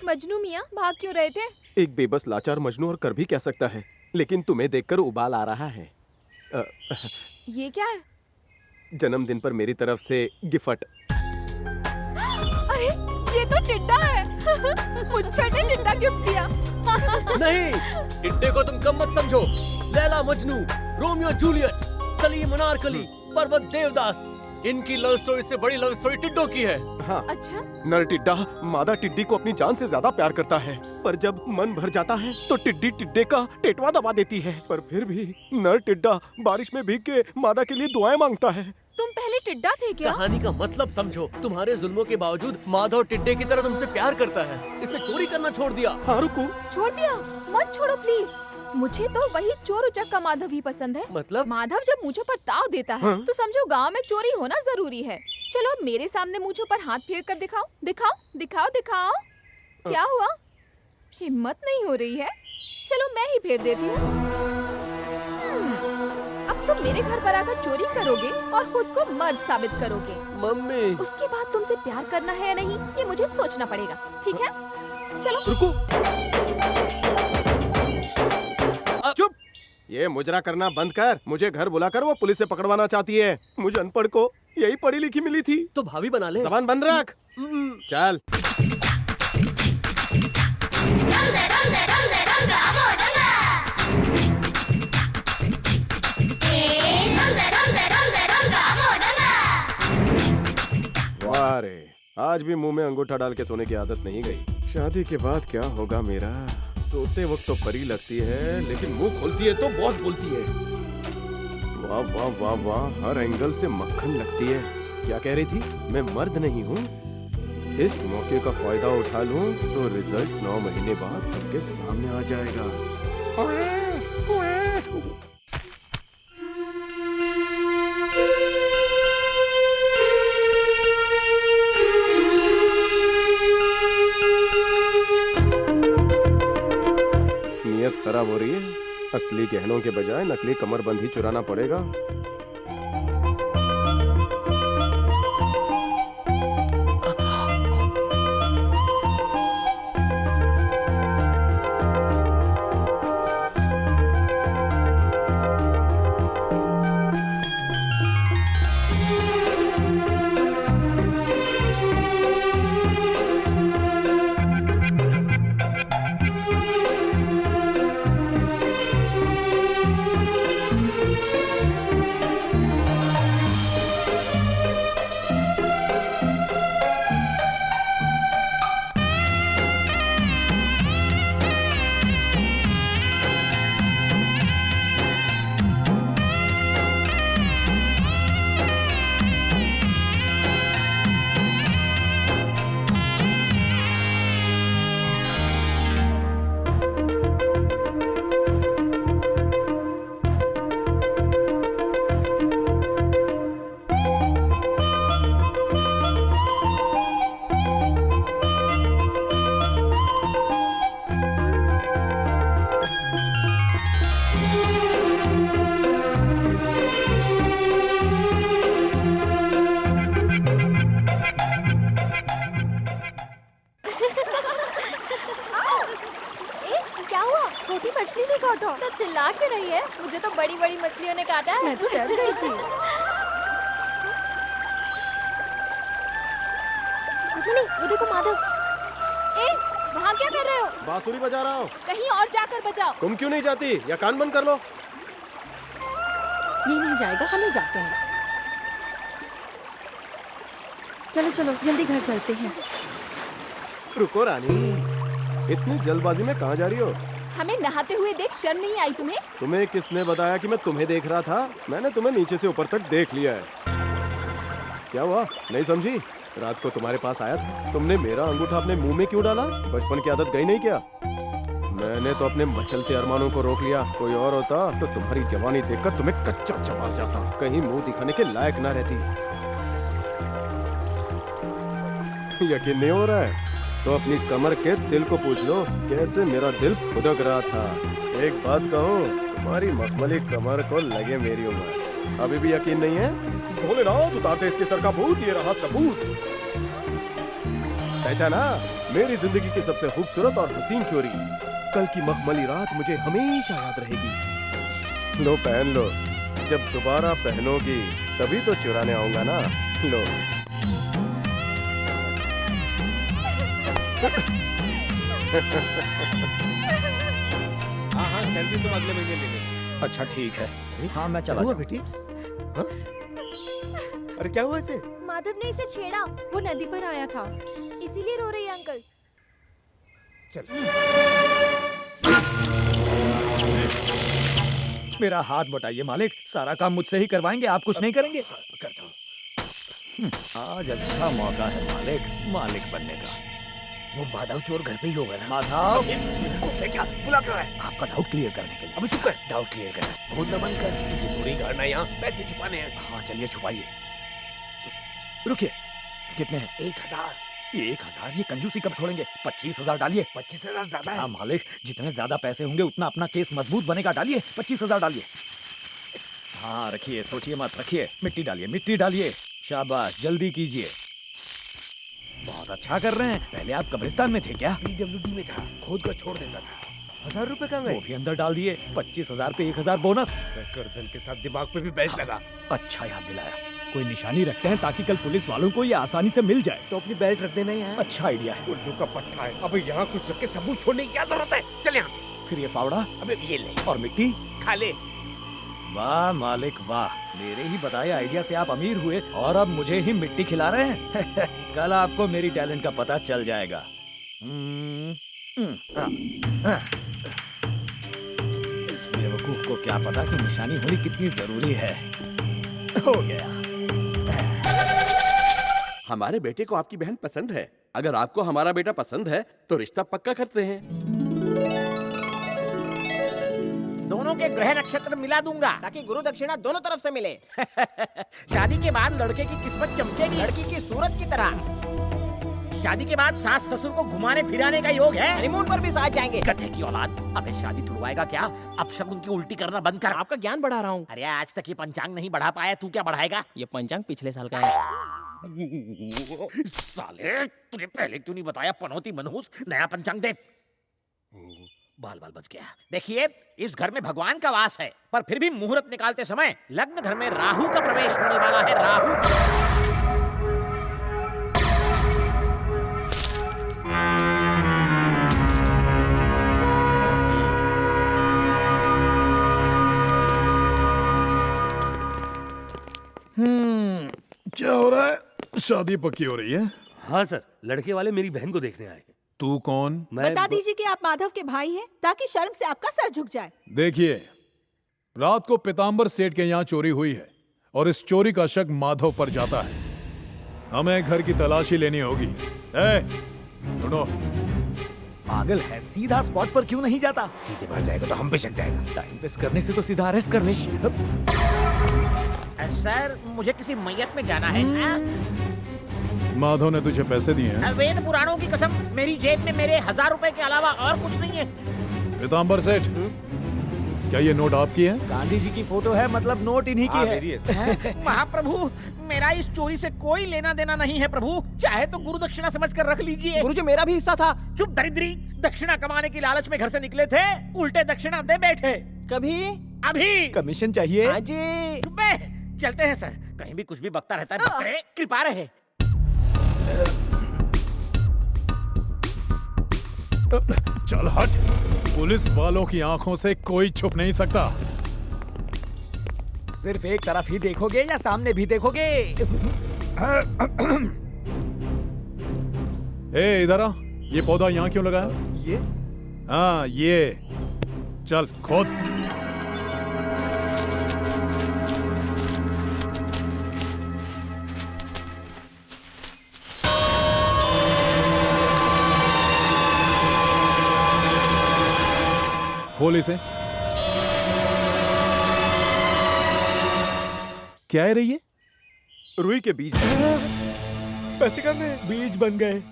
मजनू मियाँ भाग क्यों रहे थे? एक बेबस लाचार मजनू और कर भी कह सकता है, लेकिन तुम्हें देखकर उबाल आ रहा है। ये क्या है? जन्मदिन पर मेरी तरफ से गिफ्ट। अरे ये तो टिड्डा है। मुझे ने टिड्डा गिफ्ट दिया। नहीं, टिड्डे को तुम कम मत समझो। लैला मजनू, रोमियो जूलियट, सलीम अनारकली, पर्वत देवदास, इनकी लव स्टोरी से बड़ी लव स्टोरी टिड्डों की है। हाँ। अच्छा? नर टिड्डा मादा टिड्डी को अपनी जान से ज्यादा प्यार करता है, पर जब मन भर जाता है तो टिड्डी टिड्डे का टेटवा दबा देती है। पर फिर भी नर टिड्डा बारिश में भीग के मादा के लिए दुआएं मांगता है। तुम पहले टिड्डा थे क्या? कहानी का मतलब समझो। तुम्हारे जुल्मों के बावजूद माधव टिड्डे की तरह तुमसे प्यार करता है। इसने चोरी करना छोड़ दिया। हाँ रुको। छोड़ दिया? मत छोड़ो प्लीज। मुझे तो वही चोर उचक का माधव ही पसंद है। मतलब? माधव जब मुझे पर ताव देता है तो समझो गांव में चोरी होना जरूरी है। चलो मेरे सामने मुझे पर हाथ फेर कर दिखाओ। दिखाओ दिखाओ दिखाओ। क्या हुआ? हिम्मत नहीं हो रही है? चलो मैं ही फेर देती हूँ। अब तुम मेरे घर पर आकर चोरी करोगे और खुद को मर्द साबित करोगे। मम्मी। उसके बाद तुमसे प्यार करना है या नहीं ये मुझे सोचना पड़ेगा। ठीक है? चलो। रुको। चुप। ये मुजरा करना बंद कर। मुझे घर बुलाकर वो पुलिस से पकड़वाना चाहती है। मुझे अनपढ़ को यही पढ़ी लिखी मिली थी। तो भाभी बना ले। जबान बंद रख। चल। वाह रे, आज भी मुंह में अंगूठा डाल के सोने की आदत नहीं गई। शादी के बाद क्या होगा मेरा? सोते वक्त तो परी लगती है, लेकिन मुंह खोलती है तो बहुत बोलती है। वाह वाह वाह वाह, हर एंगल से मक्खन लगती है। क्या कह रही थी? मैं मर्द नहीं हूँ? इस मौके का फायदा उठा लूं तो रिजल्ट 9 महीने बाद सबके सामने आ जाएगा। नियत खराब हो रही है। असली गहनों के बजाय नकली कमरबंद ही चुराना पड़ेगा। छोटी मछली ने काटा। तो चिल्ला क्यों रही है? मुझे तो बड़ी बड़ी मछलियों ने काटा है। मैं तो डर गई थी। नहीं, वो देखो माधव। वहाँ क्या कर रहे हो? बांसुरी बजा रहा हूँ। कहीं और जाकर बजाओ। तुम क्यों नहीं जाती? या कान बंद कर लो। ये नहीं जाएगा, हमें जाते हैं। चलो चलो जल्दी घर चलते हैं। रुको रानी, इतनी जल्दबाजी में कहाँ जा रही हो? हमें नहाते हुए देख शर्म नहीं आई तुम्हें? तुम्हें किसने बताया कि मैं तुम्हें देख रहा था? मैंने तुम्हें नीचे से ऊपर तक देख लिया है। क्या हुआ? नहीं समझी? रात को तुम्हारे पास आया था, तुमने मेरा अंगूठा अपने मुंह में क्यों डाला? बचपन की आदत गई नहीं क्या? मैंने तो अपने मचलते अरमानों को रोक लिया। कोई और होता तो तुम्हारी जवानी देखकर तुम्हें कच्चा चबा जाता, कहीं मुंह दिखाने के लायक ना रहती। यकीन नहीं हो रहा है तो अपनी कमर के दिल को पूछ लो, कैसे मेरा दिल खुदक रहा था। एक बात कहूँ, तुम्हारी मखमली कमर को लगे मेरी उम्र। अभी भी यकीन नहीं है? भोलेनाथ उतारते इसके सर का भूत, ये रहा सबूत। पहचाना? मेरी जिंदगी की सबसे खूबसूरत और हसीन चोरी। कल की मखमली रात मुझे हमेशा याद रहेगी। लो पहन लो, जब दोबारा पहनोगी तभी तो चुराने आऊंगा ना। लो। हाँ सेल्फी तुम अगले महीने ले लेना। अच्छा ठीक है। हाँ मैं चला हुआ जाऊँ। बेटी? अरे क्या हुआ इसे? माधव ने इसे छेड़ा, वो नदी पर आया था, इसीलिए रो रही है अंकल। मेरा हाथ बटाइए मालिक, सारा काम मुझसे ही करवाएंगे, आप कुछ नहीं करेंगे? करता हूँ। आज अच्छा मौका है मालिक, मालिक बनने का। वो माधव चोर घर पे ही होगा ना? माधव गुस्से क्या बुला क्यों है? आपका डाउट क्लियर करने के लिए। अबे चुप कर, डाउट क्लियर कर। भूत न बंद कर, तुझे थोड़ी गाड़ना यहाँ, पैसे छुपाने हैं। हाँ चलिए छुपाइए। रुकिए, कितने हैं? 1000। 1000? ये कंजूसी कब छोड़ेंगे? 25,000 डालिए। 25,000 ज्यादा है। हाँ मालिक, जितने ज्यादा पैसे होंगे उतना अपना केस मजबूत बनेगा। डालिए 25,000 डालिए। हाँ रखिए, सोचिए मत, रखिए। मिट्टी डालिए, मिट्टी डालिए। शाबाश, जल्दी कीजिए। बहुत अच्छा कर रहे हैं। पहले आप कब्रिस्तान में थे क्या? PWD में था, खोद कर छोड़ देता था। 1000 रुपए कहाँ गए? वो भी अंदर डाल दिए। 25,000 पे 1,000 बोनस। गर्दन के साथ दिमाग पे भी बेल्ट लगा। अच्छा याद दिलाया। कोई निशानी रखते हैं ताकि कल पुलिस वालों को ये आसानी से मिल जाए। तो अपनी बेल्ट रख देना यहाँ। अच्छा आइडिया है। उल्लू का पट्टा है। अबे यहाँ कुछ रख के सबूत छोड़ने की क्या जरूरत है? चल यहाँ से। फिर ये फावड़ा। अबे ये ले। और मिट्टी खा ले। वाह मालिक वाह, मेरे ही बताए आइडिया से आप अमीर हुए और अब मुझे ही मिट्टी खिला रहे हैं। कल आपको मेरी टैलेंट का पता चल जाएगा। इस बेवकूफ को क्या पता कि निशानी होनी कितनी जरूरी है। हो गया। हमारे बेटे को आपकी बहन पसंद है। अगर आपको हमारा बेटा पसंद है तो रिश्ता पक्का करते हैं। दोनों के ग्रह नक्षत्र मिला दूंगा ताकि गुरु दक्षिणा दोनों तरफ से मिले। शादी के बाद लड़के की किस्मत चमकेगी, लड़की की सूरत की तरह। शादी के बाद सास ससुर को घुमाने फिराने का योग है। हनीमून पर भी साथ जाएंगे। गधे की औलाद, अबे शादी तुड़वाएगा क्या? अब शगुन की उल्टी करना बंद कर। आपका ज्ञान बढ़ा रहा हूँ। अरे आज तक ये पंचांग नहीं बढ़ा पाया, तू क्या बढ़ाएगा? ये पंचांग पिछले साल का है। साले, तुझे पहले क्यों नहीं बताया? पनौती मनहूस, नया पंचांग दे। बाल बाल बच गया। देखिए, इस घर में भगवान का वास है, पर फिर भी मुहूर्त निकालते समय लग्न घर में राहु का प्रवेश होने वाला है। राहु। क्या हो रहा है? शादी पक्की हो रही है? हाँ सर, लड़के वाले मेरी बहन को देखने आए। तू कौन? बता दीजिए कि आप माधव के भाई हैं, ताकि शर्म से आपका सर झुक जाए। देखिए, रात को पीतांबर सेठ के यहाँ चोरी हुई है और इस चोरी का शक माधव पर जाता है। हमें घर की तलाशी लेनी होगी। सुनो, पागल है, सीधा स्पॉट पर क्यों नहीं जाता? सीधे बाहर जाएगा तो हम पे शक जाएगा। टाइम वेस्ट करने से तो सीधा अरेस्ट कर ले। सर, मुझे किसी मैयत में जाना है। माधव ने तुझे पैसे दिए हैं? वेद पुराणों की कसम, मेरी जेब में मेरे 1000 रुपए के अलावा और कुछ नहीं है। पीतांबर सेठ, क्या ये नोट आपकी है? गांधी जी की फोटो है, मतलब नोट इन्हीं की है। महाप्रभु, मेरा इस चोरी से कोई लेना देना नहीं है प्रभु। चाहे तो गुरु दक्षिणा समझ कर रख लीजिए। गुरुजी, मेरा भी हिस्सा था। चुप दरिद्री, दक्षिणा कमाने की लालच में घर से निकले थे, उल्टे दक्षिणा दे बैठे। कभी अभी कमीशन चाहिए? हाँ जी। चुप बे, चलते हैं सर। कहीं भी कुछ भी बकता रहता है। बकरे कृपा रहे। चल हट। पुलिस वालों की आंखों से कोई छुप नहीं सकता। सिर्फ एक तरफ ही देखोगे या सामने भी देखोगे? ए, इधर आ। ये पौधा यहाँ क्यों लगा है? ये? हाँ ये। चल खोद। खोल इसे। क्या है रही है? रुई के बीज। पैसे करने बीज बन गए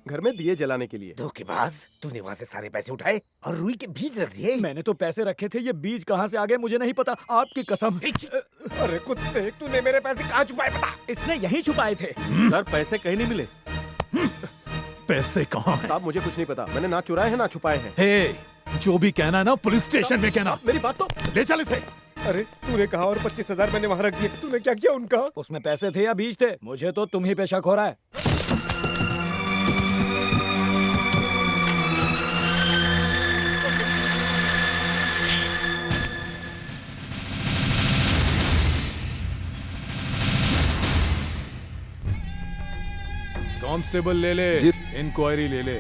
घर में दिए जलाने के लिए। धोखेबाज, तूने वहाँ से सारे पैसे उठाए और रुई के बीज रख दिए। मैंने तो पैसे रखे थे, ये बीज कहाँ से आ गए मुझे नहीं पता, आपकी कसम। अरे कुत्ते, तूने मेरे पैसे कहाँ छुपाए बता? इसने यहीं छुपाए थे। सर पैसे कहीं नहीं मिले। पैसे कहाँ हैं? साहब मुझे कुछ नहीं पता, मैंने ना चुराए हैं ना छुपाए हैं। हे, जो भी कहना है ना पुलिस स्टेशन में कहना। मेरी बात तो ले चल इसे। अरे तूने कहा और 25,000 मैंने वहाँ रख दिए, तूने क्या किया उनका? उसमें पैसे थे या बीज थे? मुझे तो तुम ही पे शक हो रहा है। कांस्टेबल ले ले, इंक्वायरी ले ले।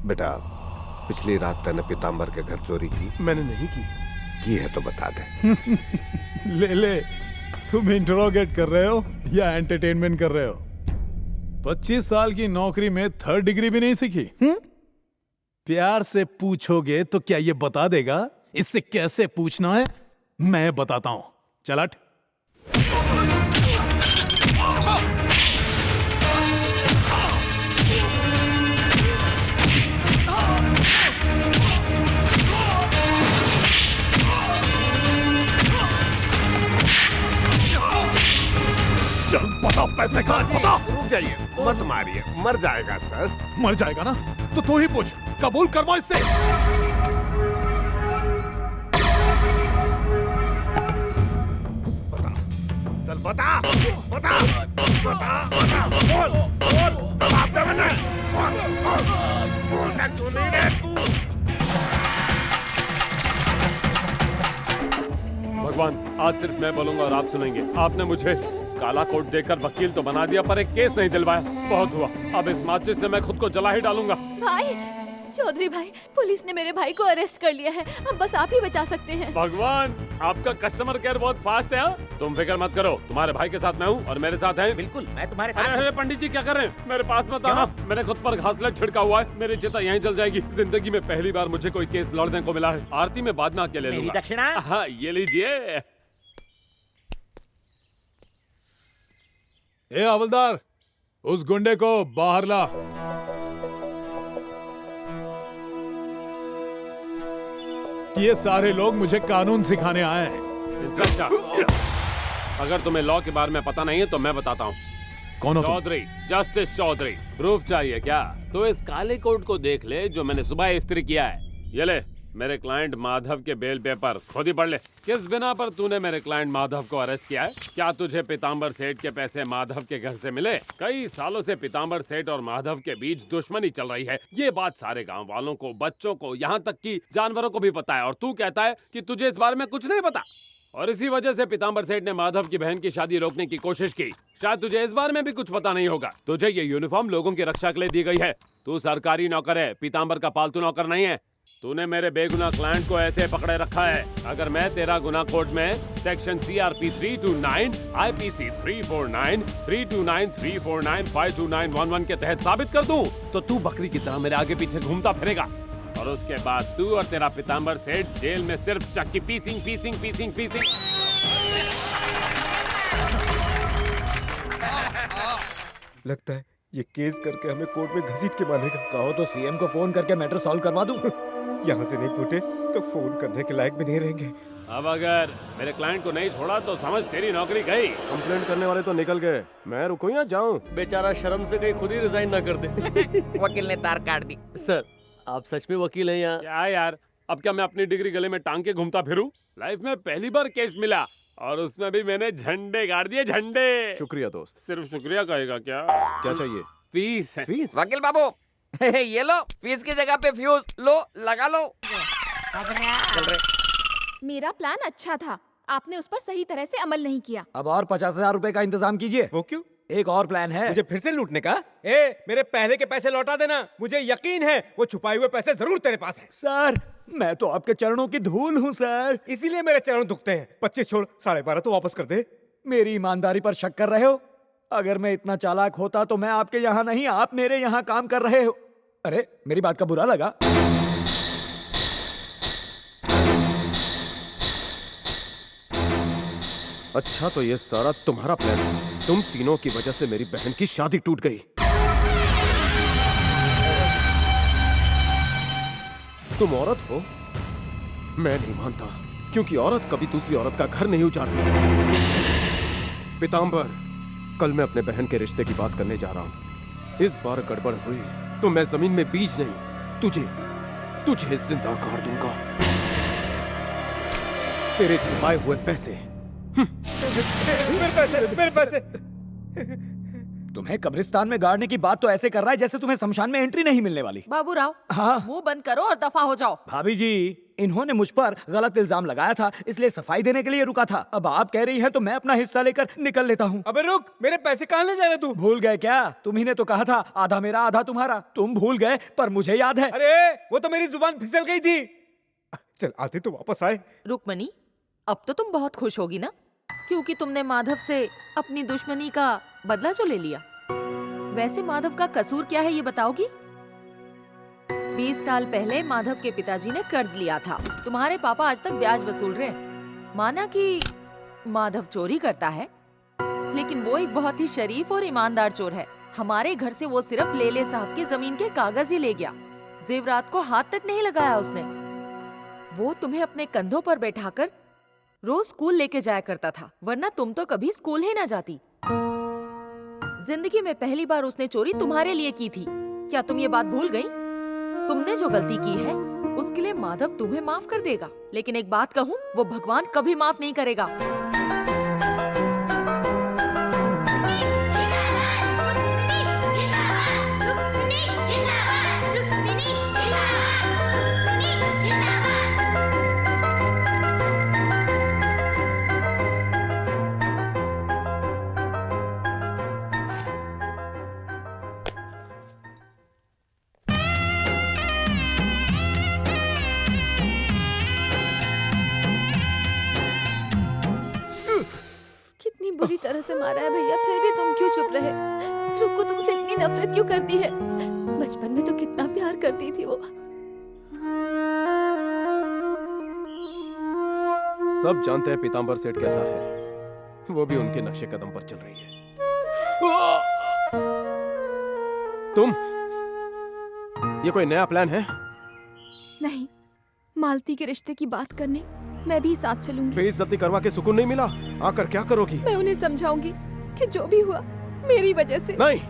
बेटा, पिछली रात तूने पीताम्बर के घर चोरी की? मैंने नहीं की है तो बता दे। ले ले। तुम इंटरोगेट कर रहे हो या एंटरटेनमेंट कर रहे हो? 25 साल की नौकरी में 3rd डिग्री भी नहीं सीखी? प्यार से पूछोगे तो क्या ये बता देगा इससे कैसे पूछना है? मैं बताता हूं, चल हट। चल बता पैसे कहाँ हैं, बता। रुक जाइए, मत मारिए, मर जाएगा सर। मर जाएगा ना तो तू ही पूछ, कबूल करवा इससे। चल बता, बता, बता, बता, बोल, बोल, जवाब दे मैंने। बोल, बोल, बोलना क्यों नहीं रहे तू? भगवान, आज सिर्फ मैं बोलूंगा और आप सुनेंगे। आपने मुझे काला कोट देकर वकील तो बना दिया पर एक केस नहीं दिलवाया। बहुत हुआ, अब इस माचिस से मैं खुद को जला ही डालूंगा। भाई, चौधरी भाई, पुलिस ने मेरे भाई को अरेस्ट कर लिया है, अब बस आप ही बचा सकते हैं। भगवान, आपका कस्टमर केयर बहुत फास्ट है। हाँ? तुम फिक्र मत करो, तुम्हारे भाई के साथ मैं हूँ और मेरे साथ है। बिल्कुल, मैं तुम्हारे साथ अरे पंडित जी क्या कर रहे हैं? मेरे पास मत आना, मैंने खुद पर घासलेट छिड़का हुआ है, मेरी चिता यहीं जल जाएगी। जिंदगी में पहली बार मुझे कोई केस लड़ने को मिला है। आरती में बाद में आके ले लूंगा। दक्षिणा? हाँ, ये लीजिए। ए हवलदार, उस गुंडे को बाहर ला। ये सारे लोग मुझे कानून सिखाने आए हैं। इंस्पेक्टर, अगर तुम्हें लॉ के बारे में पता नहीं है तो मैं बताता हूँ। कौन हो तुम? चौधरी, जस्टिस चौधरी। प्रूफ चाहिए क्या? तो इस काले कोट को देख ले जो मैंने सुबह इस्त्री किया है। ये ले, मेरे क्लाइंट माधव के बेल पेपर, खुद ही पढ़ ले। किस बिना पर तूने मेरे क्लाइंट माधव को अरेस्ट किया है? क्या तुझे पीताम्बर सेठ के पैसे माधव के घर से मिले? कई सालों से पीताम्बर सेठ और माधव के बीच दुश्मनी चल रही है। ये बात सारे गांव वालों को, बच्चों को, यहाँ तक कि जानवरों को भी पता है। और तू कहता है कि तुझे इस बारे में कुछ नहीं पता। और इसी वजह से पीताम्बर सेठ ने माधव की बहन की शादी रोकने की कोशिश की। शायद तुझे इस बारे में भी कुछ पता नहीं होगा। तुझे ये यूनिफॉर्म लोगों की रक्षा के लिए दी गई है। तू सरकारी नौकर है, पीताम्बर का पालतू नौकर नहीं है। तूने मेरे बेगुनाह क्लाइंट को ऐसे पकड़े रखा है। अगर मैं तेरा गुनाह कोर्ट में सेक्शन CRP 329, IPC 349, 329, 349, 52911 के तहत साबित कर दूं, तो तू बकरी की तरह मेरे आगे पीछे घूमता फिरेगा। और उसके बाद तू और तेरा पीताम्बर सेठ जेल में सिर्फ चक्की पीसिंग पीसिंग पीसिंग पीसिंग। लगता है ये केस करके हमें कोर्ट में घसीट के मानेगा। कहो तो CM को फोन करके मैटर सॉल्व करवा दूं। यहाँ से नहीं फूटे तो फोन करने के लायक भी नहीं रहेंगे। अब अगर मेरे क्लाइंट को नहीं छोड़ा तो समझ तेरी नौकरी गई। कंप्लेंट करने वाले तो निकल गए, मैं रुकूं या जाऊं? बेचारा शर्म से कहीं खुद ही रिजाइन ना कर दे। वकील ने तार काट दी। सर, आप सच में वकील हैं या? क्या यार, अब क्या मैं अपनी डिग्री गले में टांग के घूमता फिरूं? लाइफ में पहली बार केस मिला और उसमें भी मैंने झंडे गाड़ दिए, झंडे। शुक्रिया दोस्त। सिर्फ शुक्रिया कहेगा क्या? क्या चाहिए? फीस है। फीस? वकील बाबू, ये लो, फीस की जगह पे फ्यूज लो, लगा लो। चल रहे। मेरा प्लान अच्छा था, आपने उस पर सही तरह से अमल नहीं किया। अब और 50,000 रुपए का इंतजाम कीजिए। वो क्यों? एक और प्लान है। मुझे फिर से लूटने का? मेरे पहले के पैसे लौटा देना। मुझे यकीन है वो छुपाए हुए पैसे जरूर तेरे पास हैं। सर, मैं तो आपके चरणों की धूल हूँ सर। इसीलिए मेरे चरण दुखते हैं। 25 छोड़, 12.5 तो वापस कर दे। मेरी ईमानदारी पर शक कर रहे हो? अगर मैं इतना चालाक होता तो मैं आपके यहाँ नहीं, आप मेरे यहाँ काम कर रहे हो। अरे मेरी बात का बुरा लगा? अच्छा तो ये सारा तुम्हारा प्लान था। तुम तीनों की वजह से मेरी बहन की शादी टूट गई। तुम औरत हो? मैं नहीं मानता, क्योंकि औरत कभी दूसरी औरत का घर नहीं उजाड़ती। पीताम्बर, कल मैं अपने बहन के रिश्ते की बात करने जा रहा हूं। इस बार गड़बड़ हुई तो मैं जमीन में बीज नहीं, तुझे जिंदा गाड़ दूंगा। तेरे छुपाए हुए पैसे। मेरे पैसे। तुम्हें कब्रिस्तान में गाड़ने की बात तो ऐसे कर रहा है जैसे तुम्हें शमशान में एंट्री नहीं मिलने वाली। बाबूराव, हाँ? मुंह बंद करो और दफा हो जाओ। भाभी जी, इन्होंने मुझ पर गलत इल्जाम लगाया था, इसलिए सफाई देने के लिए रुका था। अब आप कह रही हैं तो मैं अपना हिस्सा लेकर निकल लेता हूँ। अबे रुक, मेरे पैसे कहाँ ले जा रहे तू? भूल गए क्या? तुम्ही ने तो कहा था आधा मेरा आधा तुम्हारा। तुम भूल गए, पर मुझे याद है। अरे वो तो मेरी जुबान फिसल गई थी। चल आते तो वापस आए। रुकमणी, अब तो तुम बहुत खुश होगी ना, क्योंकि तुमने माधव से अपनी दुश्मनी का बदला जो ले लिया। वैसे माधव का कसूर क्या है ये बताओगी? 20 साल पहले माधव के पिताजी ने कर्ज लिया था। तुम्हारे पापा आज तक ब्याज वसूल रहे हैं। माना कि माधव चोरी करता है, लेकिन वो एक बहुत ही शरीफ और ईमानदार चोर है। हमारे घर से वो सिर्फ लेले साहब की जमीन के कागज ही ले गया, जेवरात को हाथ तक नहीं लगाया उसने। वो तुम्हें अपने कंधों पर बैठाकर रोज स्कूल लेके जाया करता था, वरना तुम तो कभी स्कूल ही ना जाती। जिंदगी में पहली बार उसने चोरी तुम्हारे लिए की थी। क्या तुम ये बात भूल गई? तुमने जो गलती की है उसके लिए माधव तुम्हें माफ कर देगा, लेकिन एक बात कहूँ, वो भगवान कभी माफ नहीं करेगा। बुरी तरह से मारा है भैया, फिर भी तुम क्यों चुप रहे? रुक्को तुमसे इतनी नफरत क्यों करती है? बचपन में तो कितना प्यार करती थी वो। सब जानते हैं पीताम्बर सेठ कैसा है, वो भी उनके नक्शे कदम पर चल रही है। तुम, ये कोई नया प्लान है? नहीं, मालती के रिश्ते की बात करने मैं भी साथ चलूंगी। बेइज्जती करवा के सुकून नहीं मिला, आकर क्या करोगी? मैं उन्हें समझाऊंगी कि जो भी हुआ मेरी वजह से। नहीं,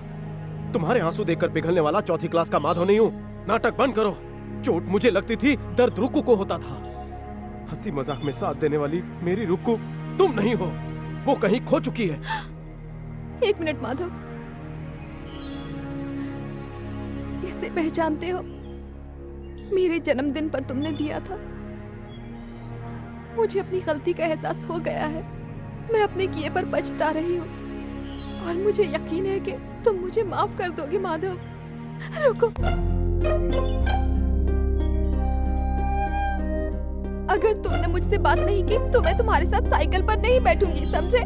तुम्हारे आंसू देखकर पिघलने वाला चौथी क्लास का माधव नहीं हूँ। नाटक बंद करो। चोट मुझे लगती थी, दर्द रुक्कू को होता था। हंसी मजाक में साथ देने वाली मेरी रुक्कू तुम नहीं हो, वो कहीं खो चुकी है। एक मिनट माधव, इसे पहचानते हो? मेरे जन्मदिन पर तुमने दिया था। मुझे अपनी गलती का एहसास हो गया है। मैं अपने किए पर पछता रही हूँ और मुझे यकीन है कि तुम मुझे माफ कर दोगे माधव। रुको, अगर तुमने मुझसे बात नहीं की तो मैं तुम्हारे साथ साइकिल पर नहीं बैठूंगी, समझे?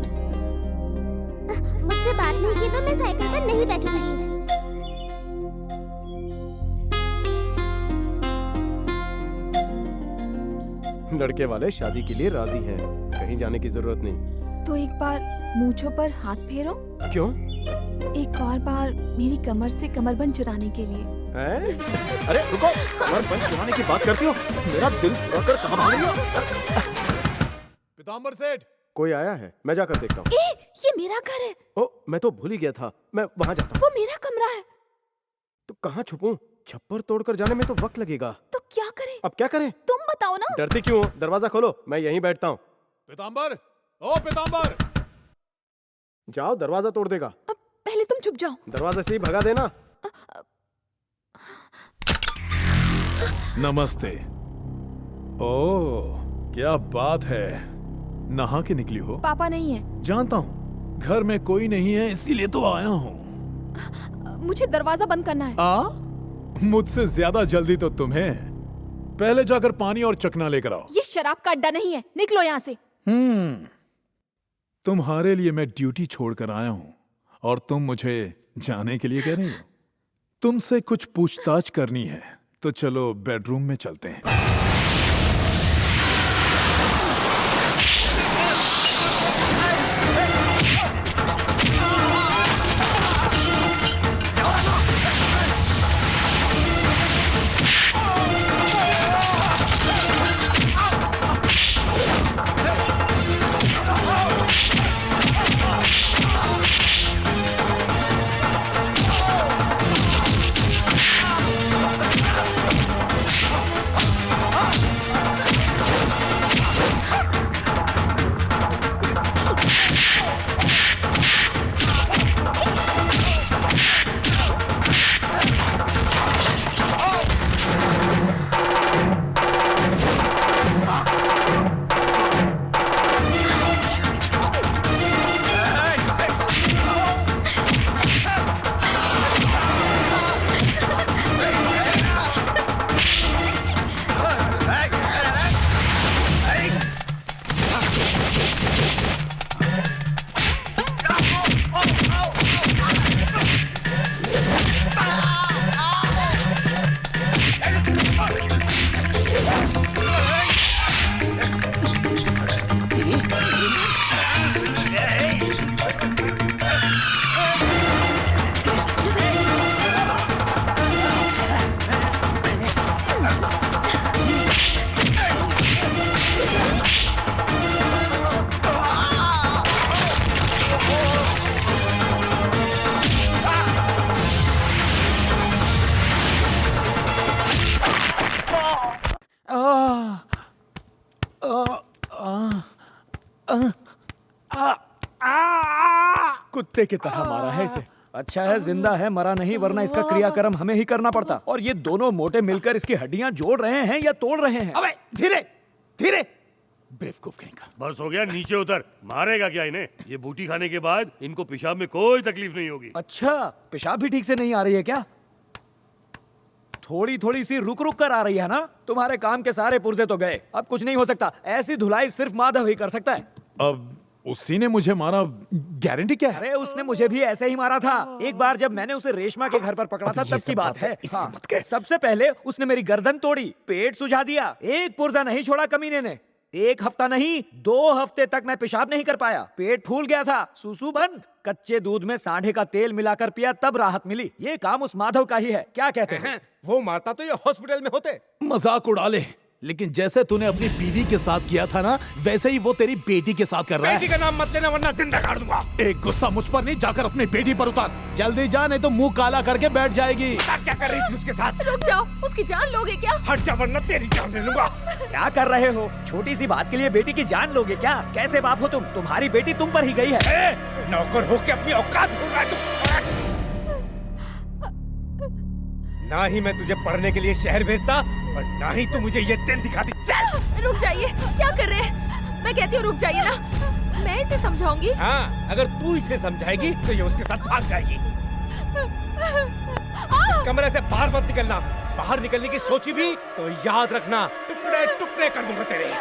मुझसे बात नहीं की तो मैं साइकिल पर नहीं बैठूंगी। लड़के वाले शादी के लिए राजी हैं, कहीं जाने की जरूरत नहीं। तो एक बार मूंछों पर हाथ फेरो। क्यों? एक और बार मेरी कमर से कमरबंद चुराने के लिए। अरे रुको, कमरबंद चुराने की बात करती हो? मेरा दिल चुराकर कहाँ भाग रही हो? पीताम्बर सेठ, कोई आया है, मैं जाकर देखता हूँ। ये मेरा घर है। ओ, मैं तो भूल ही गया था, मैं वहाँ जाता हूँ। वो मेरा कमरा है। तो कहाँ छुपूं? छप्पर तोड़कर जाने में तो वक्त लगेगा। तो क्या करें? अब क्या करें? तुम बताओ ना। डरती क्यों हो? दरवाजा खोलो, मैं यहीं बैठता हूँ। पीताम्बर, ओ पीताम्बर, जाओ, दरवाजा तोड़ देगा। अब पहले तुम चुप जाओ। दरवाजे से ही भगा देना। नमस्ते। ओह, क्या बात है, नहा के निकली हो? पापा नहीं है। जानता हूँ, घर में कोई नहीं है इसीलिए तो आया हूँ। मुझे दरवाजा बंद करना है। मुझसे ज्यादा जल्दी तो तुम्हें। पहले जाकर पानी और चखना लेकर आओ। ये शराब का अड्डा नहीं है, निकलो यहाँ से। तुम्हारे लिए मैं ड्यूटी छोड़कर आया हूँ और तुम मुझे जाने के लिए कह रही हो? तुमसे कुछ पूछताछ करनी है, तो चलो बेडरूम में चलते हैं। कुत्ते की तरह मारा है इसे। अच्छा है जिंदा है, मरा नहीं, वरना इसका क्रियाक्रम हमें ही करना पड़ता। और ये दोनों मोटे मिलकर इसकी हड्डियां जोड़ रहे हैं या तोड़ रहे हैं। अबे धीरे धीरे, बेवकूफ कहीं का। बस हो गया, नीचे उतर। मारेगा क्या इन्हें? ये बूटी खाने के बाद इनको पेशाब में कोई तकलीफ नहीं होगी। अच्छा, पेशाब भी ठीक से नहीं आ रही है क्या? थोड़ी थोड़ी सी रुक रुक कर आ रही है ना? तुम्हारे काम के सारे पुर्जे तो गए, अब कुछ नहीं हो सकता। ऐसी धुलाई सिर्फ माधव ही कर सकता है। अब उसी ने मुझे मारा, गारंटी क्या है? अरे उसने मुझे भी ऐसे ही मारा था। एक बार जब मैंने उसे रेशमा के घर पर पकड़ा था तब की बात है। हाँ, सबसे पहले उसने मेरी गर्दन तोड़ी, पेट सुझा दिया, एक पुर्जा नहीं छोड़ा कमीने ने। 1 हफ्ता नहीं 2 हफ्ते तक मैं पेशाब नहीं कर पाया, पेट फूल गया था, सूसू बंद। कच्चे दूध में सांढे का तेल मिलाकर पिया तब राहत मिली। ये काम उस माधव का ही है, क्या कहते हैं? वो मारता तो ये हॉस्पिटल में होते। मजाक उड़ा ले, लेकिन जैसे तूने अपनी बीवी के साथ किया था ना, वैसे ही वो तेरी बेटी के साथ कर रहा है। बेटी का नाम मत लेना वरना जिंदा काट दूंगा। एक गुस्सा मुझ पर नहीं, जाकर अपनी बेटी पर उतार। जल्दी जा, नहीं तो मुंह काला करके बैठ जाएगी। क्या कर रही थी उसके साथ? रुक जाओ, उसकी जान लोगे क्या? हट जा वरना तेरी जान ले लूंगा। क्या कर रहे हो? छोटी सी बात के लिए बेटी की जान लोगे क्या? कैसे बाप हो तुम? तुम्हारी बेटी तुम पर ही गई है। नौकर होके अपनी औकात भूल रहा है तू। ना ही मैं तुझे पढ़ने के लिए शहर भेजता और ना ही तू मुझे ये दिन दिखाती। चल रुक जाइए, क्या कर रहे हैं? मैं कहती हूँ रुक जाइए ना, मैं इसे समझाऊंगी। हाँ, अगर तू इसे समझाएगी तो ये उसके साथ भाग जाएगी। इस कमरे से बाहर मत निकलना। बाहर निकलने की सोची भी तो याद रखना, टुकड़े टुकड़े कर दूंगा तेरे।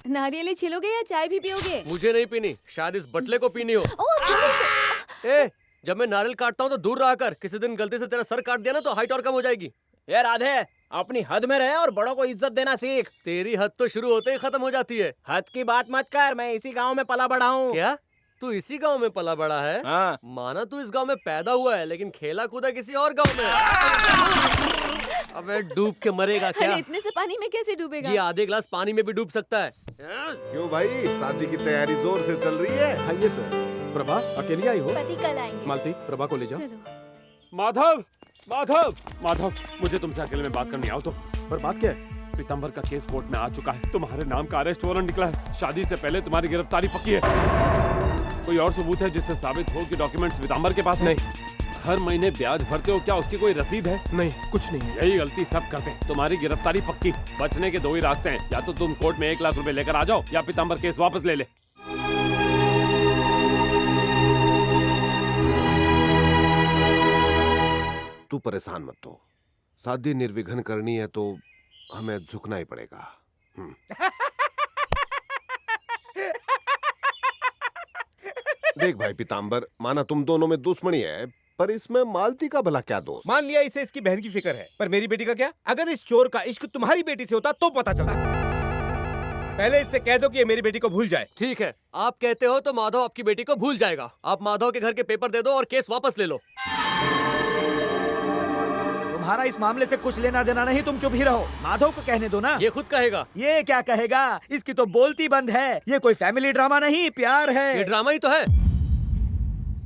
नारियल छिलोगे या चाय भी पियोगे? मुझे नहीं पीनी, शायद इस बटले को पीनी हो। ए, जब मैं नारियल काटता हूँ तो दूर रहा कर। किसी दिन गलती से तेरा सर काट दिया ना तो हाइट और कम हो जाएगी। ये राधे, अपनी हद में रहे और बड़ों को इज्जत देना सीख। तेरी हद तो शुरू होते ही खत्म हो जाती है। हद की बात मत कर, मैं इसी गांव में पला बड़ा हूँ। क्या तू इसी गांव में पला बड़ा है? हाँ। माना तू इस गांव में पैदा हुआ है लेकिन खेला कूदा किसी और गांव में। अबे डूब के मरेगा क्या? अरे इतने से पानी में कैसे डूबेगा? ये आधे ग्लास पानी में भी डूब सकता है। क्यों भाई, शादी की तैयारी जोर से चल रही है? आइए सर। प्रभा अकेली आई हो? पति कल आएंगे। मालती, प्रभा को ले जाओ। माधव, माधव, माधव, मुझे तुमसे अकेले में बात करनी आओ तो। पर बात क्या है? पीताम्बर का केस कोर्ट में आ चुका है। तुम्हारे नाम का अरेस्ट वारंट निकला है। शादी से पहले तुम्हारी गिरफ्तारी पक्की है। कोई और सबूत है जिससे साबित हो कि डॉक्यूमेंट्स पीताम्बर के पास है? नहीं। हर महीने ब्याज भरते हो, क्या उसकी कोई रसीद है? नहीं, कुछ नहीं है। यही गलती सब करते हैं। तुम्हारी गिरफ्तारी पक्की। बचने के 2 ही रास्ते हैं, या तो तुम कोर्ट में 1 लाख रुपए लेकर आ जाओ या पीताम्बर केस वापस ले ले। तू परेशान मत हो, शादी निर्विघ्न करनी है तो हमें झुकना ही पड़ेगा। देख भाई पीताम्बर, माना तुम दोनों में दुश्मनी है, पर इसमें मालती का भला क्या दोष? मान लिया इसे इसकी बहन की फिक्र है, पर मेरी बेटी का क्या? अगर इस चोर का इश्क तुम्हारी बेटी से होता तो पता चला। पहले इससे कह दो कि ये मेरी बेटी को भूल जाए। ठीक है, आप कहते हो तो माधव आपकी बेटी को भूल जाएगा। आप माधव के घर के पेपर दे दो और केस वापस ले लो। तुम्हारा इस मामले से कुछ लेना देना नहीं, तुम चुप ही रहो। माधव को कहने दो ना। ये खुद कहेगा। ये क्या कहेगा? इसकी तो बोलती बंद है। ये कोई फैमिली ड्रामा नहीं, प्यार है। ये ड्रामा ही तो है।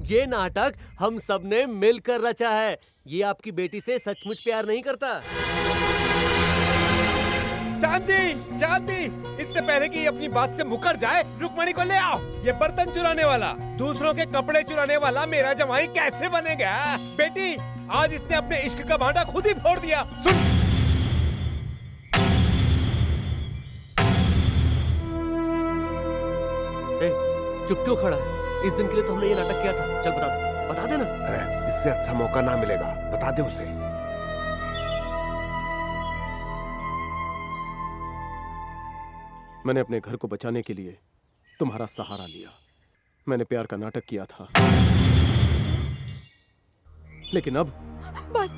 ये नाटक हम सबने मिलकर रचा है। ये आपकी बेटी से सचमुच प्यार नहीं करता। शांति, शांति। इससे पहले कि ये अपनी बात से मुकर जाए, रुक्मणी को ले आओ। ये बर्तन चुराने वाला, दूसरों के कपड़े चुराने वाला मेरा जमाई कैसे बनेगा? बेटी, आज इसने अपने इश्क का भांडा खुद ही फोड़ दिया। सुन, चुप क्यों खड़ा है? इस दिन के लिए तो हमने ये नाटक किया था। चल बता दे, बता देना। अरे इससे अच्छा मौका ना मिलेगा, बता दे उसे। मैंने अपने घर को बचाने के लिए तुम्हारा सहारा लिया। मैंने प्यार का नाटक किया था, लेकिन अब बस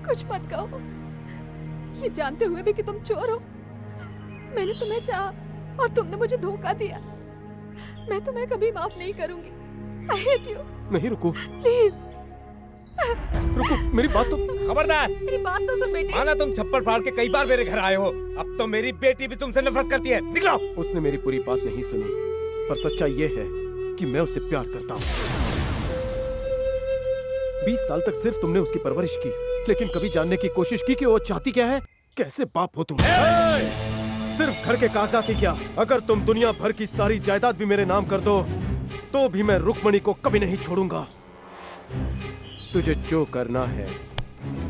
कुछ मत कहो। ये जानते हुए भी कि तुम चोर हो, मैंने तुम्हें चाहा और तुमने मुझे धोखा दिया। मैं तुम्हें कभी माफ नहीं करूंगी। I hate you। नहीं, रुको प्लीज। रुको, मेरी बात तो। खबरदार, मेरी बात तो सुन बेटी। माना तुम छप्पर फाड़ के कई बार मेरे घर आए हो, अब तो मेरी बेटी भी तुमसे नफरत करती है। निकलो। उसने मेरी पूरी बात नहीं सुनी, पर सच्चाई ये है कि मैं उससे प्यार करता हूँ। 20 साल तक सिर्फ तुमने उसकी परवरिश की, लेकिन कभी जानने की कोशिश की कि वो चाहती क्या है? कैसे बाप हो तुम? सिर्फ घर के कागजात ही क्या, अगर तुम दुनिया भर की सारी जायदाद भी मेरे नाम कर दो तो भी मैं रुक्मणी को कभी नहीं छोड़ूंगा। तुझे जो करना है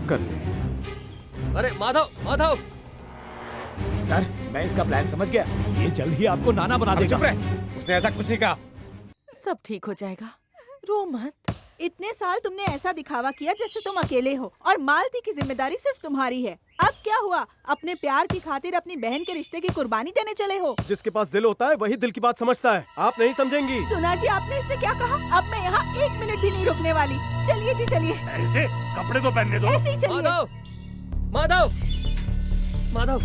कर ले। अरे माधव, माधव। सर, मैं इसका प्लान समझ गया। ये जल्द ही आपको नाना बना देगा। चुप रहे, उसने ऐसा कुछ नहीं कहा। सब ठीक हो जाएगा, रो मत। इतने साल तुमने ऐसा दिखावा किया जैसे तुम अकेले हो और मालती की जिम्मेदारी सिर्फ तुम्हारी है। अब क्या हुआ? अपने प्यार की खातिर अपनी बहन के रिश्ते की कुर्बानी देने चले हो। जिसके पास दिल होता है वही दिल की बात समझता है। आप नहीं समझेंगी। सुना जी, आपने इससे क्या कहा? अब मैं यहाँ 1 मिनट भी नहीं रुकने वाली। चलिए जी, चलिए। ऐसे कपड़े तो पहनने दो। ऐसे ही चलिए। माधव, माधव, माधव,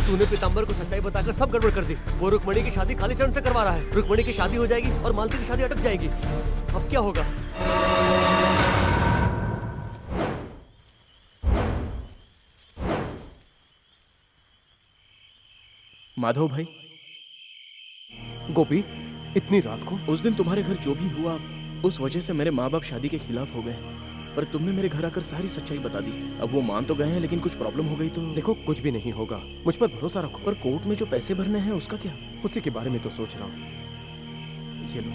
तूने पीताम्बर को सच्चाई बताकर सब गड़बड़ कर दी। वो रुक्मणी की शादी खाली चरण से करवा रहा है। रुक्मणी की शादी हो जाएगी और मालती की शादी अटक जाएगी। अब क्या होगा? माधव भाई, गोपी, इतनी रात को? उस दिन तुम्हारे घर जो भी हुआ, उस वजह से मेरे माँ बाप शादी के खिलाफ हो गए, पर तुमने मेरे घर आकर सारी सच्चाई बता दी। अब वो मान तो गए हैं, लेकिन कुछ प्रॉब्लम हो गई तो। देखो, कुछ भी नहीं होगा, मुझ पर भरोसा रखो। पर कोर्ट में जो पैसे भरने हैं उसका क्या? उसी के बारे में तो सोच रहा हूँ। ये लो।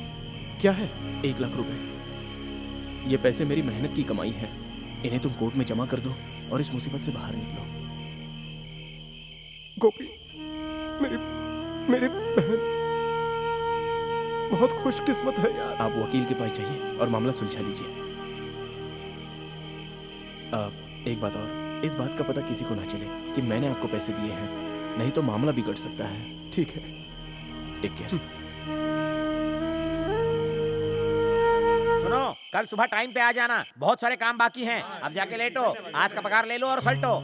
क्या है? 1 लाख रुपए। ये पैसे मेरी मेहनत की कमाई है। इन्हें तुम कोर्ट में जमा कर दो और इस मुसीबत से बाहर निकलो। गोपी, मेरी बहन बहुत खुशकिस्मत है यार। आप वकील के पास जाइए और मामला सुलझा लीजिए। एक बात और, इस बात का पता किसी को ना चले कि मैंने आपको पैसे दिए हैं, नहीं तो मामला बिगड़ सकता है। ठीक है, टेक केयर। सुनो, कल सुबह टाइम पे आ जाना, बहुत सारे काम बाकी हैं। अब जाके लेटो, आज का पगार ले लो और सल्टो।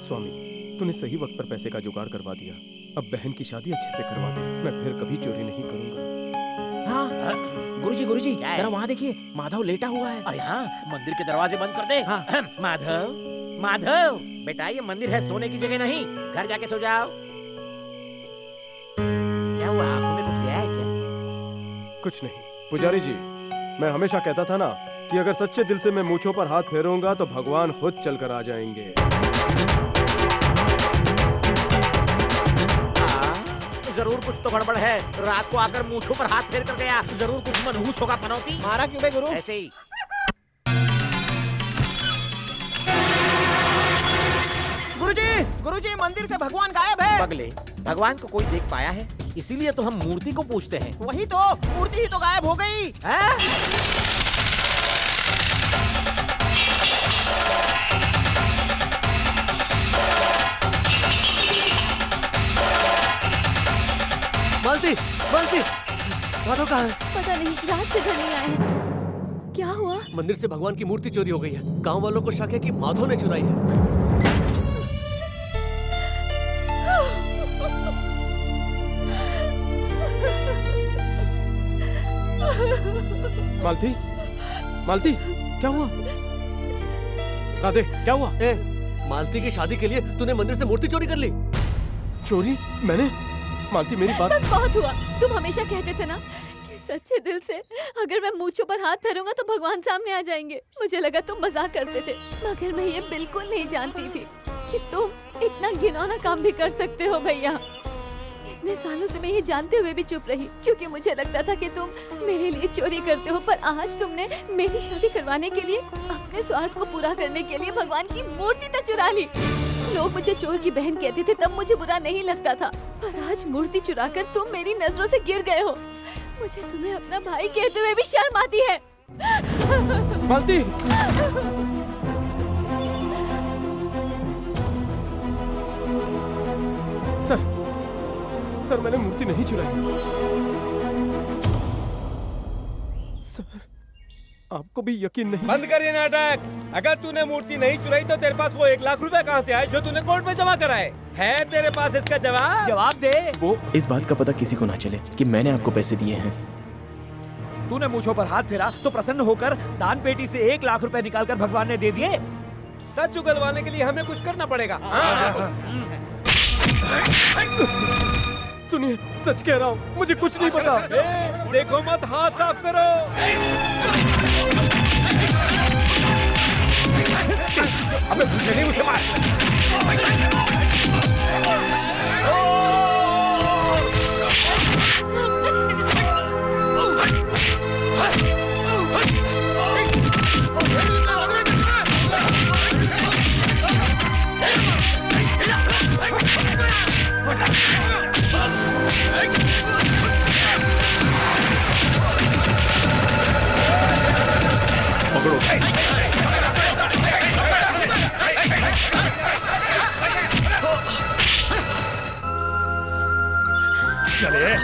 स्वामी, तूने सही वक्त पर पैसे का जुगाड़ करवा दिया। अब बहन की शादी अच्छे से करवा दे, मैं फिर कभी चोरी नहीं करूंगा। हाँ, गुरुजी, जरा वहाँ देखिए, माधव लेटा हुआ है। अरे हाँ, मंदिर के दरवाजे बंद कर दे। हाँ। माधव, बेटा ये मंदिर है, सोने की जगह नहीं। घर जाके सो जाओ। क्या हुआ, आंखों में कुछ गया है क्या? कुछ नहीं पुजारी जी, मैं हमेशा कहता था ना कि अगर सच्चे दिल से मैं मूंछों पर हाथ फेरूंगा तो भगवान खुद चलकर आ जाएंगे। जरूर कुछ तो गड़बड़ है। रात को आकर मूंछों पर हाथ फेर कर गया, जरूर कुछ मनहूस होगा। पनौती मारा क्यों बे गुरु? ऐसे ही। गुरुजी, मंदिर से भगवान गायब है। पगले, भगवान को कोई देख पाया है? इसीलिए तो हम मूर्ति को पूछते हैं। वही तो, मूर्ति ही तो गायब हो गई है। मालती, मालती, माधव कहाँ है? पता नहीं, रात से घर नहीं आए हैं। क्या हुआ? मंदिर से भगवान की मूर्ति चोरी हो गई है। गांव वालों को शक है कि माधव ने चुराई है। मालती, मालती, क्या हुआ? राधे, क्या हुआ? मालती की शादी के लिए तूने मंदिर से मूर्ति चोरी कर ली। चोरी? मैंने? मालती, मेरी बात। बस बहुत हुआ। तुम हमेशा कहते थे ना कि सच्चे दिल से अगर मैं मूंछों पर हाथ फेरूंगा तो भगवान सामने आ जाएंगे। मुझे लगा तुम मजाक करते थे, मगर मैं ये बिल्कुल नहीं जानती थी कि तुम इतना घिनौना काम भी कर सकते हो भैया। इतने सालों से मैं ये जानते हुए भी चुप रही, क्योंकि मुझे लगता था कि तुम मेरे लिए चोरी करते हो, पर आज तुमने मेरी शादी करवाने के लिए, अपने स्वार्थ को पूरा करने के लिए भगवान की मूर्ति तक चुरा ली। लोग मुझे चोर की बहन कहते थे, तब मुझे बुरा नहीं लगता था, पर आज मूर्ति चुराकर तुम मेरी नजरों से गिर गए हो। मुझे तुम्हें अपना भाई कहते हुए भी शर्म आती है। मालती, सर, मैंने मूर्ति नहीं चुराई। सर, आपको भी यकीन नहीं? बंद कर ये नाटक। अगर तूने मूर्ति नहीं चुराई तो तेरे पास वो 1 लाख रुपए कहाँ से आए जो तूने कोर्ट में जमा कराए? है तेरे पास इसका जवाब? जवाब दे। वो इस बात का पता किसी को ना चले कि मैंने आपको पैसे दिए हैं। तूने मूंछों पर हाथ फेरा तो प्रसन्न होकर दान पेटी से 1 लाख रुपए निकालकर भगवान ने दे दिए। सच उगलवाने के लिए हमें कुछ करना पड़ेगा। सुनिए, सच कह रहा हूँ, मुझे कुछ नहीं पता। देखो मत, हाथ साफ करो। अबे मुझे नहीं, उसे मार। पकड़ो। चले।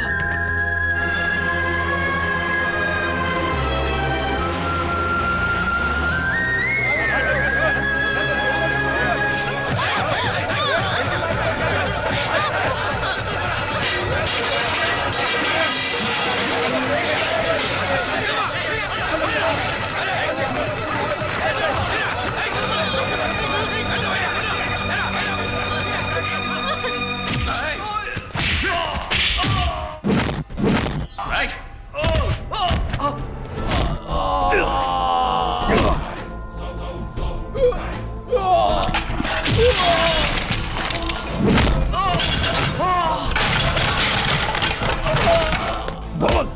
बोल,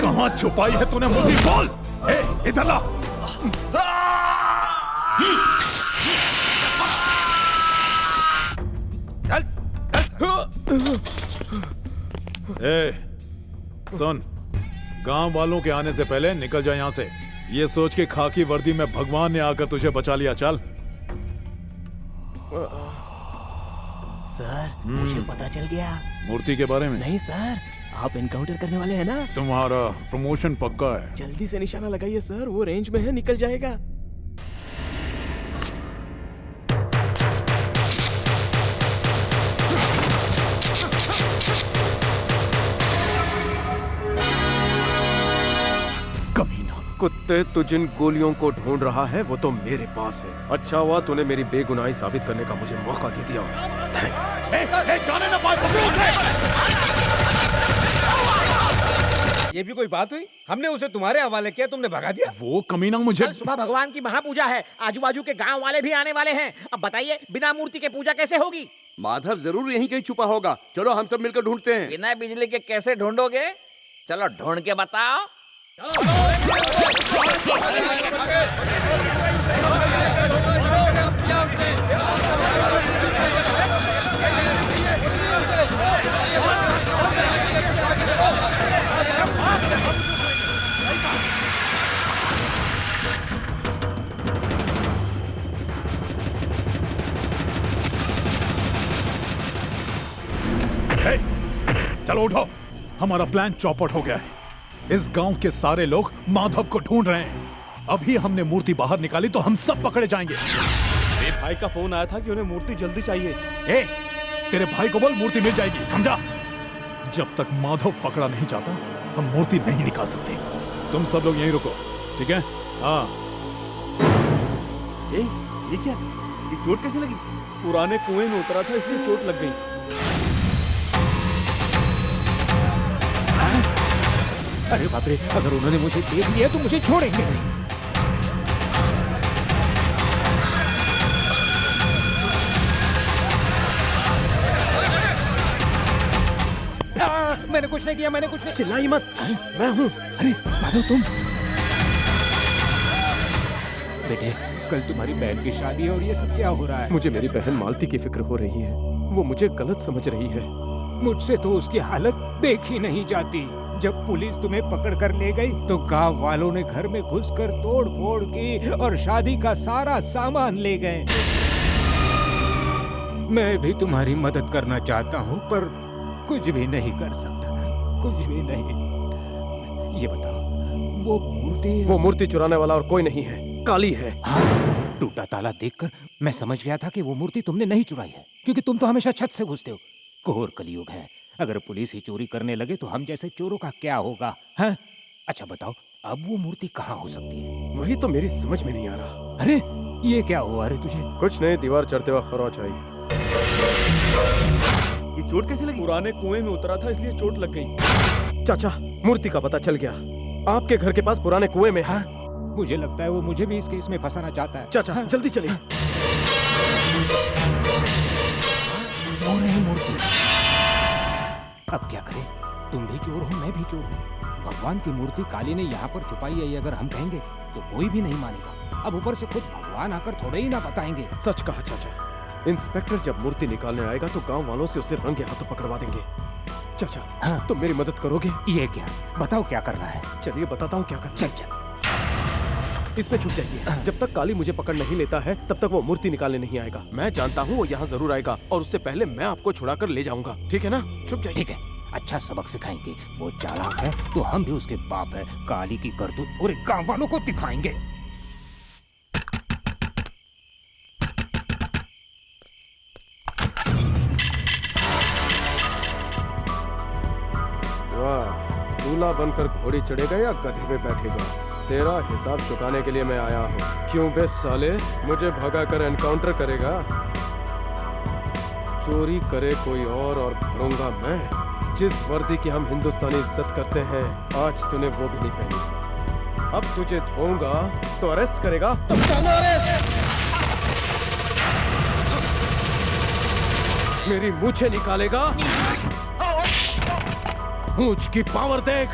कहाँ छुपाई है तूने मूर्ति? बोल। इधर ला। सुन, गांव वालों के आने से पहले निकल जा यहाँ से। ये सोच के खाकी वर्दी में भगवान ने आकर तुझे बचा लिया। चल। सर, मुझे पता चल गया। मूर्ति के बारे में? नहीं सर, आप एनकाउंटर करने वाले हैं ना? तुम्हारा प्रमोशन पक्का है। जल्दी से निशाना लगाइए सर, वो रेंज में है, निकल जाएगा। कुत्ते, तू जिन गोलियों को ढूंढ रहा है वो तो मेरे पास है। अच्छा हुआ तूने मेरी बेगुनाही साबित करने का मुझे मौका दे दिया। थैंक्स। जाने ना पाए, पकड़ो उसे। ये भी कोई बात हुई? हमने उसे तुम्हारे हवाले किया, तुमने भगा दिया। वो कमीना मुझे। कल सुबह भगवान की महापूजा है, आजू बाजू के गांव वाले भी आने वाले हैं। अब बताइए, बिना मूर्ति के पूजा कैसे होगी? माधव जरूर यहीं कहीं छुपा होगा। चलो हम सब मिलकर ढूंढते हैं। बिना बिजली के कैसे ढूंढोगे? चलो ढूंढ के बताओ। चलो उठो। हमारा प्लान चौपट हो गया है। इस गांव के सारे लोग माधव को ढूंढ रहे हैं। अभी हमने मूर्ति बाहर निकाली तो हम सब पकड़े जाएंगे। मेरे भाई का फोन आया था कि उन्हें मूर्ति जल्दी चाहिए। ए, तेरे भाई को बोल मूर्ति मिल जाएगी, समझा? जब तक माधव पकड़ा नहीं जाता हम मूर्ति नहीं निकाल सकते। तुम सब लोग यहीं रुको, ठीक है? हाँ। ये क्या? ये चोट कैसे लगी? पुराने कुएं में उतरा था इसलिए चोट लग गई। अरे बाप रे, अगर उन्होंने मुझे देख लिया तो मुझे छोड़ेंगे नहीं। मैंने कुछ नहीं किया, मैंने कुछ नहीं। चिल्लाई मत, मैं हूँ। अरे माधव तुम? बेटे, कल तुम्हारी बहन की शादी है और ये सब क्या हो रहा है? मुझे मेरी बहन मालती की फिक्र हो रही है। वो मुझे गलत समझ रही है। मुझसे तो उसकी हालत देखी नहीं जाती। जब पुलिस तुम्हें पकड़ कर ले गई तो गांव वालों ने घर में घुसकर तोड़ फोड़ की और शादी का सारा सामान ले गए। मैं भी तुम्हारी मदद करना चाहता हूँ पर कुछ भी नहीं कर सकता, कुछ भी नहीं। ये बताओ, वो मूर्ति चुराने वाला और कोई नहीं है, काली है। हाँ, टूटा ताला देखकर मैं समझ गया था कि वो मूर्ति तुमने नहीं चुराई है, क्योंकि तुम तो हमेशा छत से घुसते हो। घोर कलयुग है, अगर पुलिस ही चोरी करने लगे तो हम जैसे चोरों का क्या होगा? हैं? अच्छा बताओ, अब वो मूर्ति कहाँ हो सकती है? वही तो मेरी समझ में नहीं आ रहा। अरे ये क्या हुआ? अरे तुझे कुछ नहीं, दीवार चढ़ते वक्त खरोंच आई। ये चोट कैसे लगी? पुराने कुएं में उतरा था इसलिए चोट लग गई। चाचा, मूर्ति का पता चल गया। आपके घर के पास पुराने कुएं में। हाँ, मुझे लगता है वो मुझे भी इस केस में फंसाना चाहता है। चाचा, जल्दी चलिए। वो रही मूर्ति। अब क्या करें? तुम भी चोर हो, मैं भी चोर हूँ। भगवान की मूर्ति काली ने यहाँ पर छुपाई है, अगर हम कहेंगे तो कोई भी नहीं मानेगा। अब ऊपर से खुद भगवान आकर थोड़े ही ना बताएंगे। सच कहा चाचा। इंस्पेक्टर जब मूर्ति निकालने आएगा तो गांव वालों से उसे रंगे हाथों पकड़वा देंगे। चाचा, हाँ, तुम मेरी मदद करोगे? ये क्या? बताओ क्या करना है। चलिए बताता हूँ क्या करना। चल चल। इसमें छुप जाइए। जब तक काली मुझे पकड़ नहीं लेता है तब तक वो मूर्ति निकालने नहीं आएगा। मैं जानता हूँ वो यहाँ जरूर आएगा और उससे पहले मैं आपको छुड़ा कर ले जाऊंगा। ठीक है ना? छुप जाइए। ठीक है, अच्छा सबक सिखाएंगे। वो चालाक है तो हम भी उसके बाप है। काली की करतूत पूरे गांव वालों को दिखाएंगे। वाह, दूल्हा बनकर घोड़ी चढ़ेगा या गधे पे बैठेगा? तेरा हिसाब चुकाने के लिए मैं आया हूँ। क्यों बे साले, मुझे भगाकर एनकाउंटर करेगा? चोरी करे कोई और भरूंगा मैं। जिस वर्दी की हम हिंदुस्तानी इज्जत करते हैं, आज तूने वो भी नहीं पहनी। अब तुझे धोऊंगा तो अरेस्ट करेगा तो पहला अरेस्ट। मेरी मूछें निकालेगा, मूछ की पावर देख।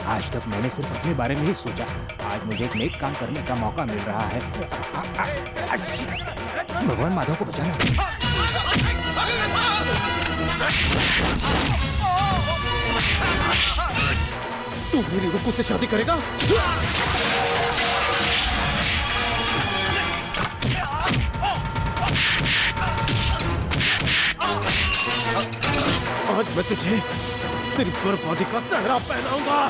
आज तक मैंने सिर्फ अपने बारे में ही सोचा, आज मुझे एक नेक काम करने का मौका मिल रहा है। भगवान माधव को बचाना। तू मेरी रुकू से शादी करेगा? आज मैं तुझे तेरी बर्बादी का सहरा पहनाऊंगा।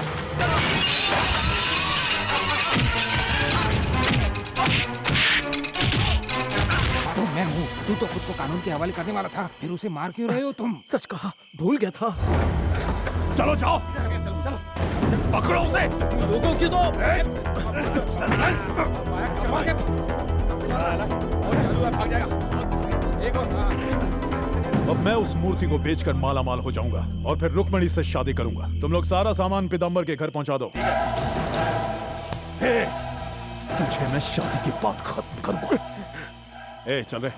तो मैं हूँ, तू तो खुद को कानून के हवाले करने वाला था, फिर उसे मार क्यों रहे हो तुम? सच कहा, भूल गया था। चलो जाओ, चलो पकड़ो उसे। लोगों की तो अब मैं उस मूर्ति को बेचकर माला माल हो जाऊंगा और फिर रुक्मणी से शादी करूंगा। तुम लोग सारा सामान पीताम्बर के घर पहुंचा दो। हे, तुझे मैं शादी की बात खत्म करूंगा। ए, चल रहे।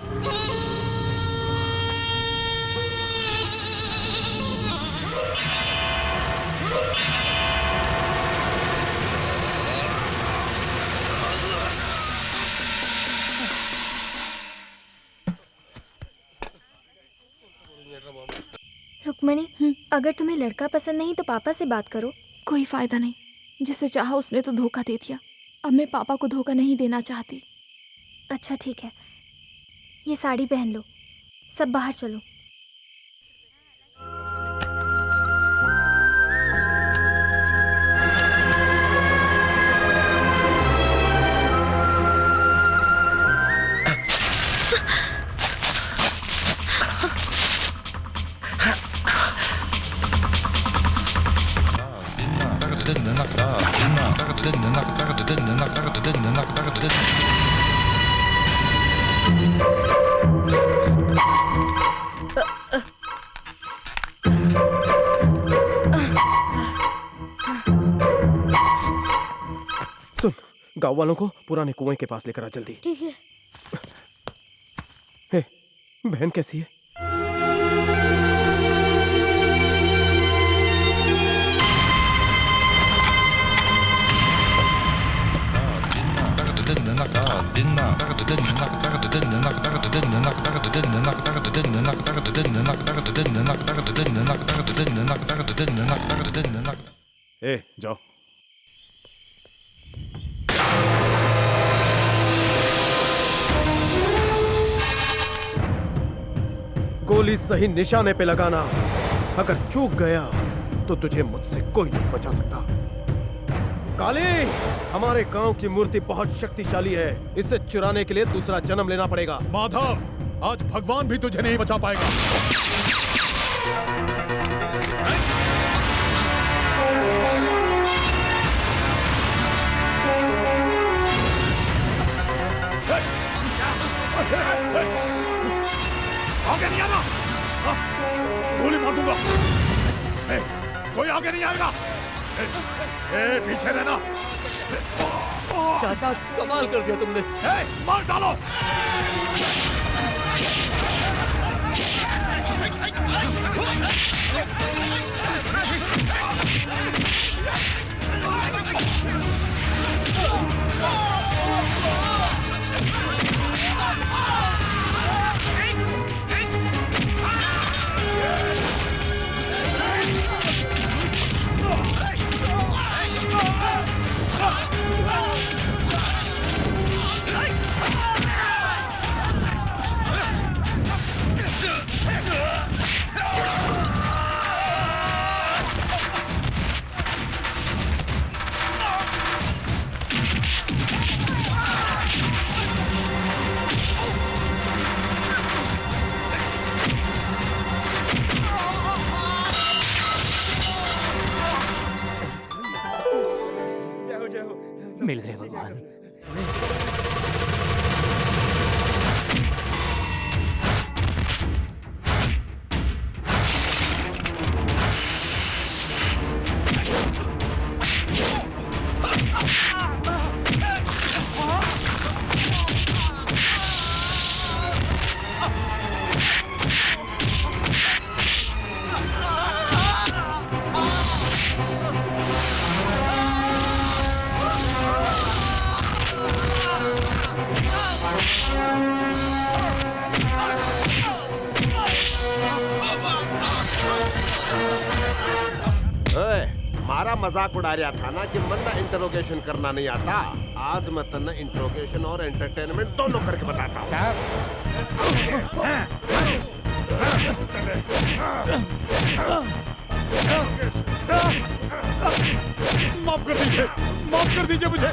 रुक्मणी, अगर तुम्हें लड़का पसंद नहीं तो पापा से बात करो। कोई फायदा नहीं, जिसे चाहा उसने तो धोखा दे दिया। अब मैं पापा को धोखा नहीं देना चाहती। अच्छा ठीक है, ये साड़ी पहन लो, सब बाहर चलो। सुन, गांव वालों को पुराने कुएं के पास लेकर आ जल्दी। ठीक है। हे, बहन कैसी है? ए, जाओ। गोली सही निशाने पे लगाना। अगर चूक गया तो तुझे मुझसे कोई नहीं बचा सकता। काली, हमारे गांव की मूर्ति बहुत शक्तिशाली है। इसे चुराने के लिए दूसरा जन्म लेना पड़ेगा। माधव, आज भगवान भी तुझे नहीं बचा पाएगा। आगे नहीं आना, गोली मार दूंगा। कोई आगे नहीं आएगा। पीछे रहना। चाचा, कमाल कर दिया तुमने। मार डालो। मिल गए भगवान। मारा मजाक उड़ा रहा था ना कि मन्ना इंटरोगेशन करना नहीं आता। आज मैं तन्ना इंटरोगेशन और एंटरटेनमेंट दोनों करके बताता हूँ। माफ कर दीजिए मुझे।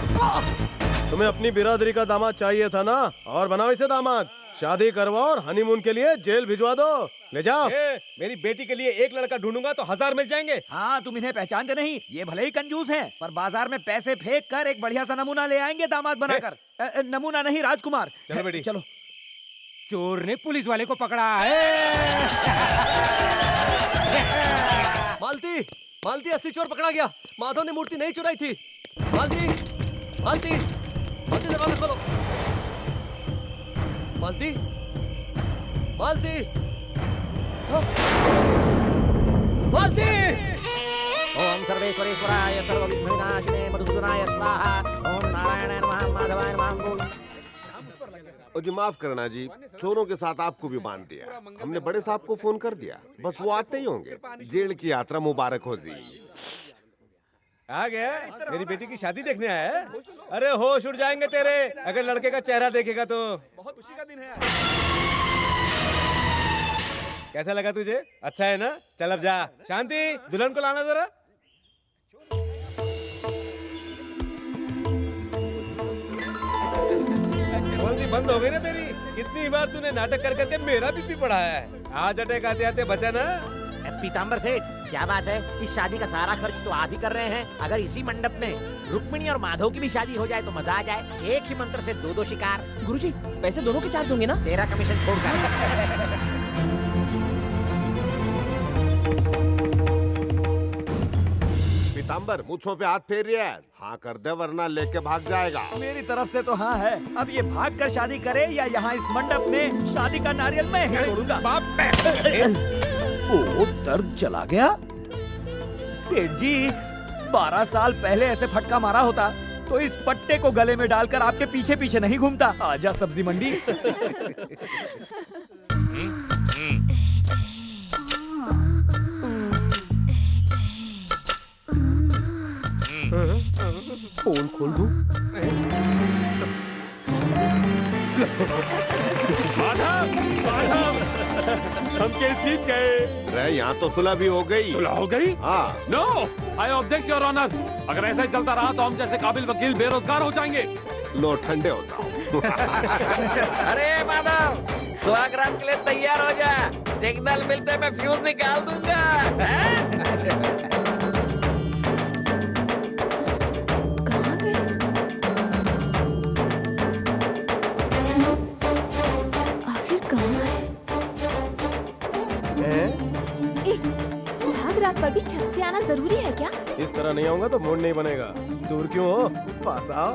तुम्हें अपनी बिरादरी का दामाद चाहिए था ना, और बनाओ इसे दामाद। शादी करवाओ और हनीमून के लिए जेल भिजवा दो। ले जाओ। मेरी बेटी के लिए एक लड़का ढूंढूंगा तो 1000 मिल जाएंगे। हाँ, तुम इन्हें पहचानते नहीं, ये भले ही कंजूस हैं, पर बाजार में पैसे फेंक कर एक बढ़िया सा नमूना ले आएंगे दामाद बनाकर। नमूना नहीं, राजकुमार। चलो बेटी, चलो। चोर ने पुलिस वाले को पकड़ा है। मालती, मालती, असली चोर पकड़ा गया। माधव ने मूर्ति नहीं चुराई थी। मालती, मालती, मालती, दरवाजा खोलो। मालती, मालती, मालती। ओम सर्वेश्वरेश्वराय सर्वविघ्नविनाशिने मधुसूदनाय स्वाहा। ओम नारायणाय नमः माधवाय नमः। जी माफ करना जी, चोरों के साथ आपको भी बांध दिया। हमने बड़े साहब को फोन कर दिया, बस वो आते ही होंगे। जेल की यात्रा मुबारक हो जी। आ गया? मेरी बेटी की शादी देखने आया है? अरे होश उड़ जाएंगे तेरे अगर लड़के का चेहरा देखेगा तो। बहुत खुशी का दिन है। कैसा लगा तुझे? अच्छा है ना? चल अब जा। शांति, दुल्हन को लाना जरा। जल्दी बंद हो गई ना तेरी। कितनी बार तूने नाटक कर करके मेरा बीपी बढ़ाया है। आज अटैक आते आते बचा ना। पीताम्बर सेठ, क्या बात है? इस शादी का सारा खर्च तो आप ही कर रहे हैं। अगर इसी मंडप में रुक्मिणी और माधव की भी शादी हो जाए तो मजा आ जाए। एक ही मंत्र से दो शिकार। गुरुजी, पैसे दोनों के चार्ज होंगे ना? तेरा कमीशन छोड़कर। पीताम्बर, मूंछों पे हाथ फेर रहा है। हाँ कर दे वरना लेके भाग जाएगा। मेरी तरफ से तो हाँ है। अब ये भाग कर शादी करे या यहाँ इस मंडप में शादी का नारियल मैं ही तोड़ूंगा। ओ, दर्द चला गया। सेठ जी, 12 साल पहले ऐसे फटका मारा होता तो इस पट्टे को गले में डालकर आपके पीछे पीछे नहीं घूमता। आजा सब्जी मंडी। फोन खोल दूं? हम केस जीत गए। अरे यहाँ तो सुलह भी हो गई। सुलह हो गई? हाँ। No, I object your honour. अगर ऐसा ही चलता रहा तो हम जैसे काबिल वकील बेरोजगार हो जाएंगे। लो ठंडे हो जाओ। अरे माधव, सुहागरात के लिए तैयार हो जा। सिग्नल मिलते मैं फ्यूज निकाल दूंगा। पर भी छत से आना जरूरी है क्या? इस तरह नहीं आऊंगा तो मूड नहीं बनेगा। दूर क्यों हो? पास आओ।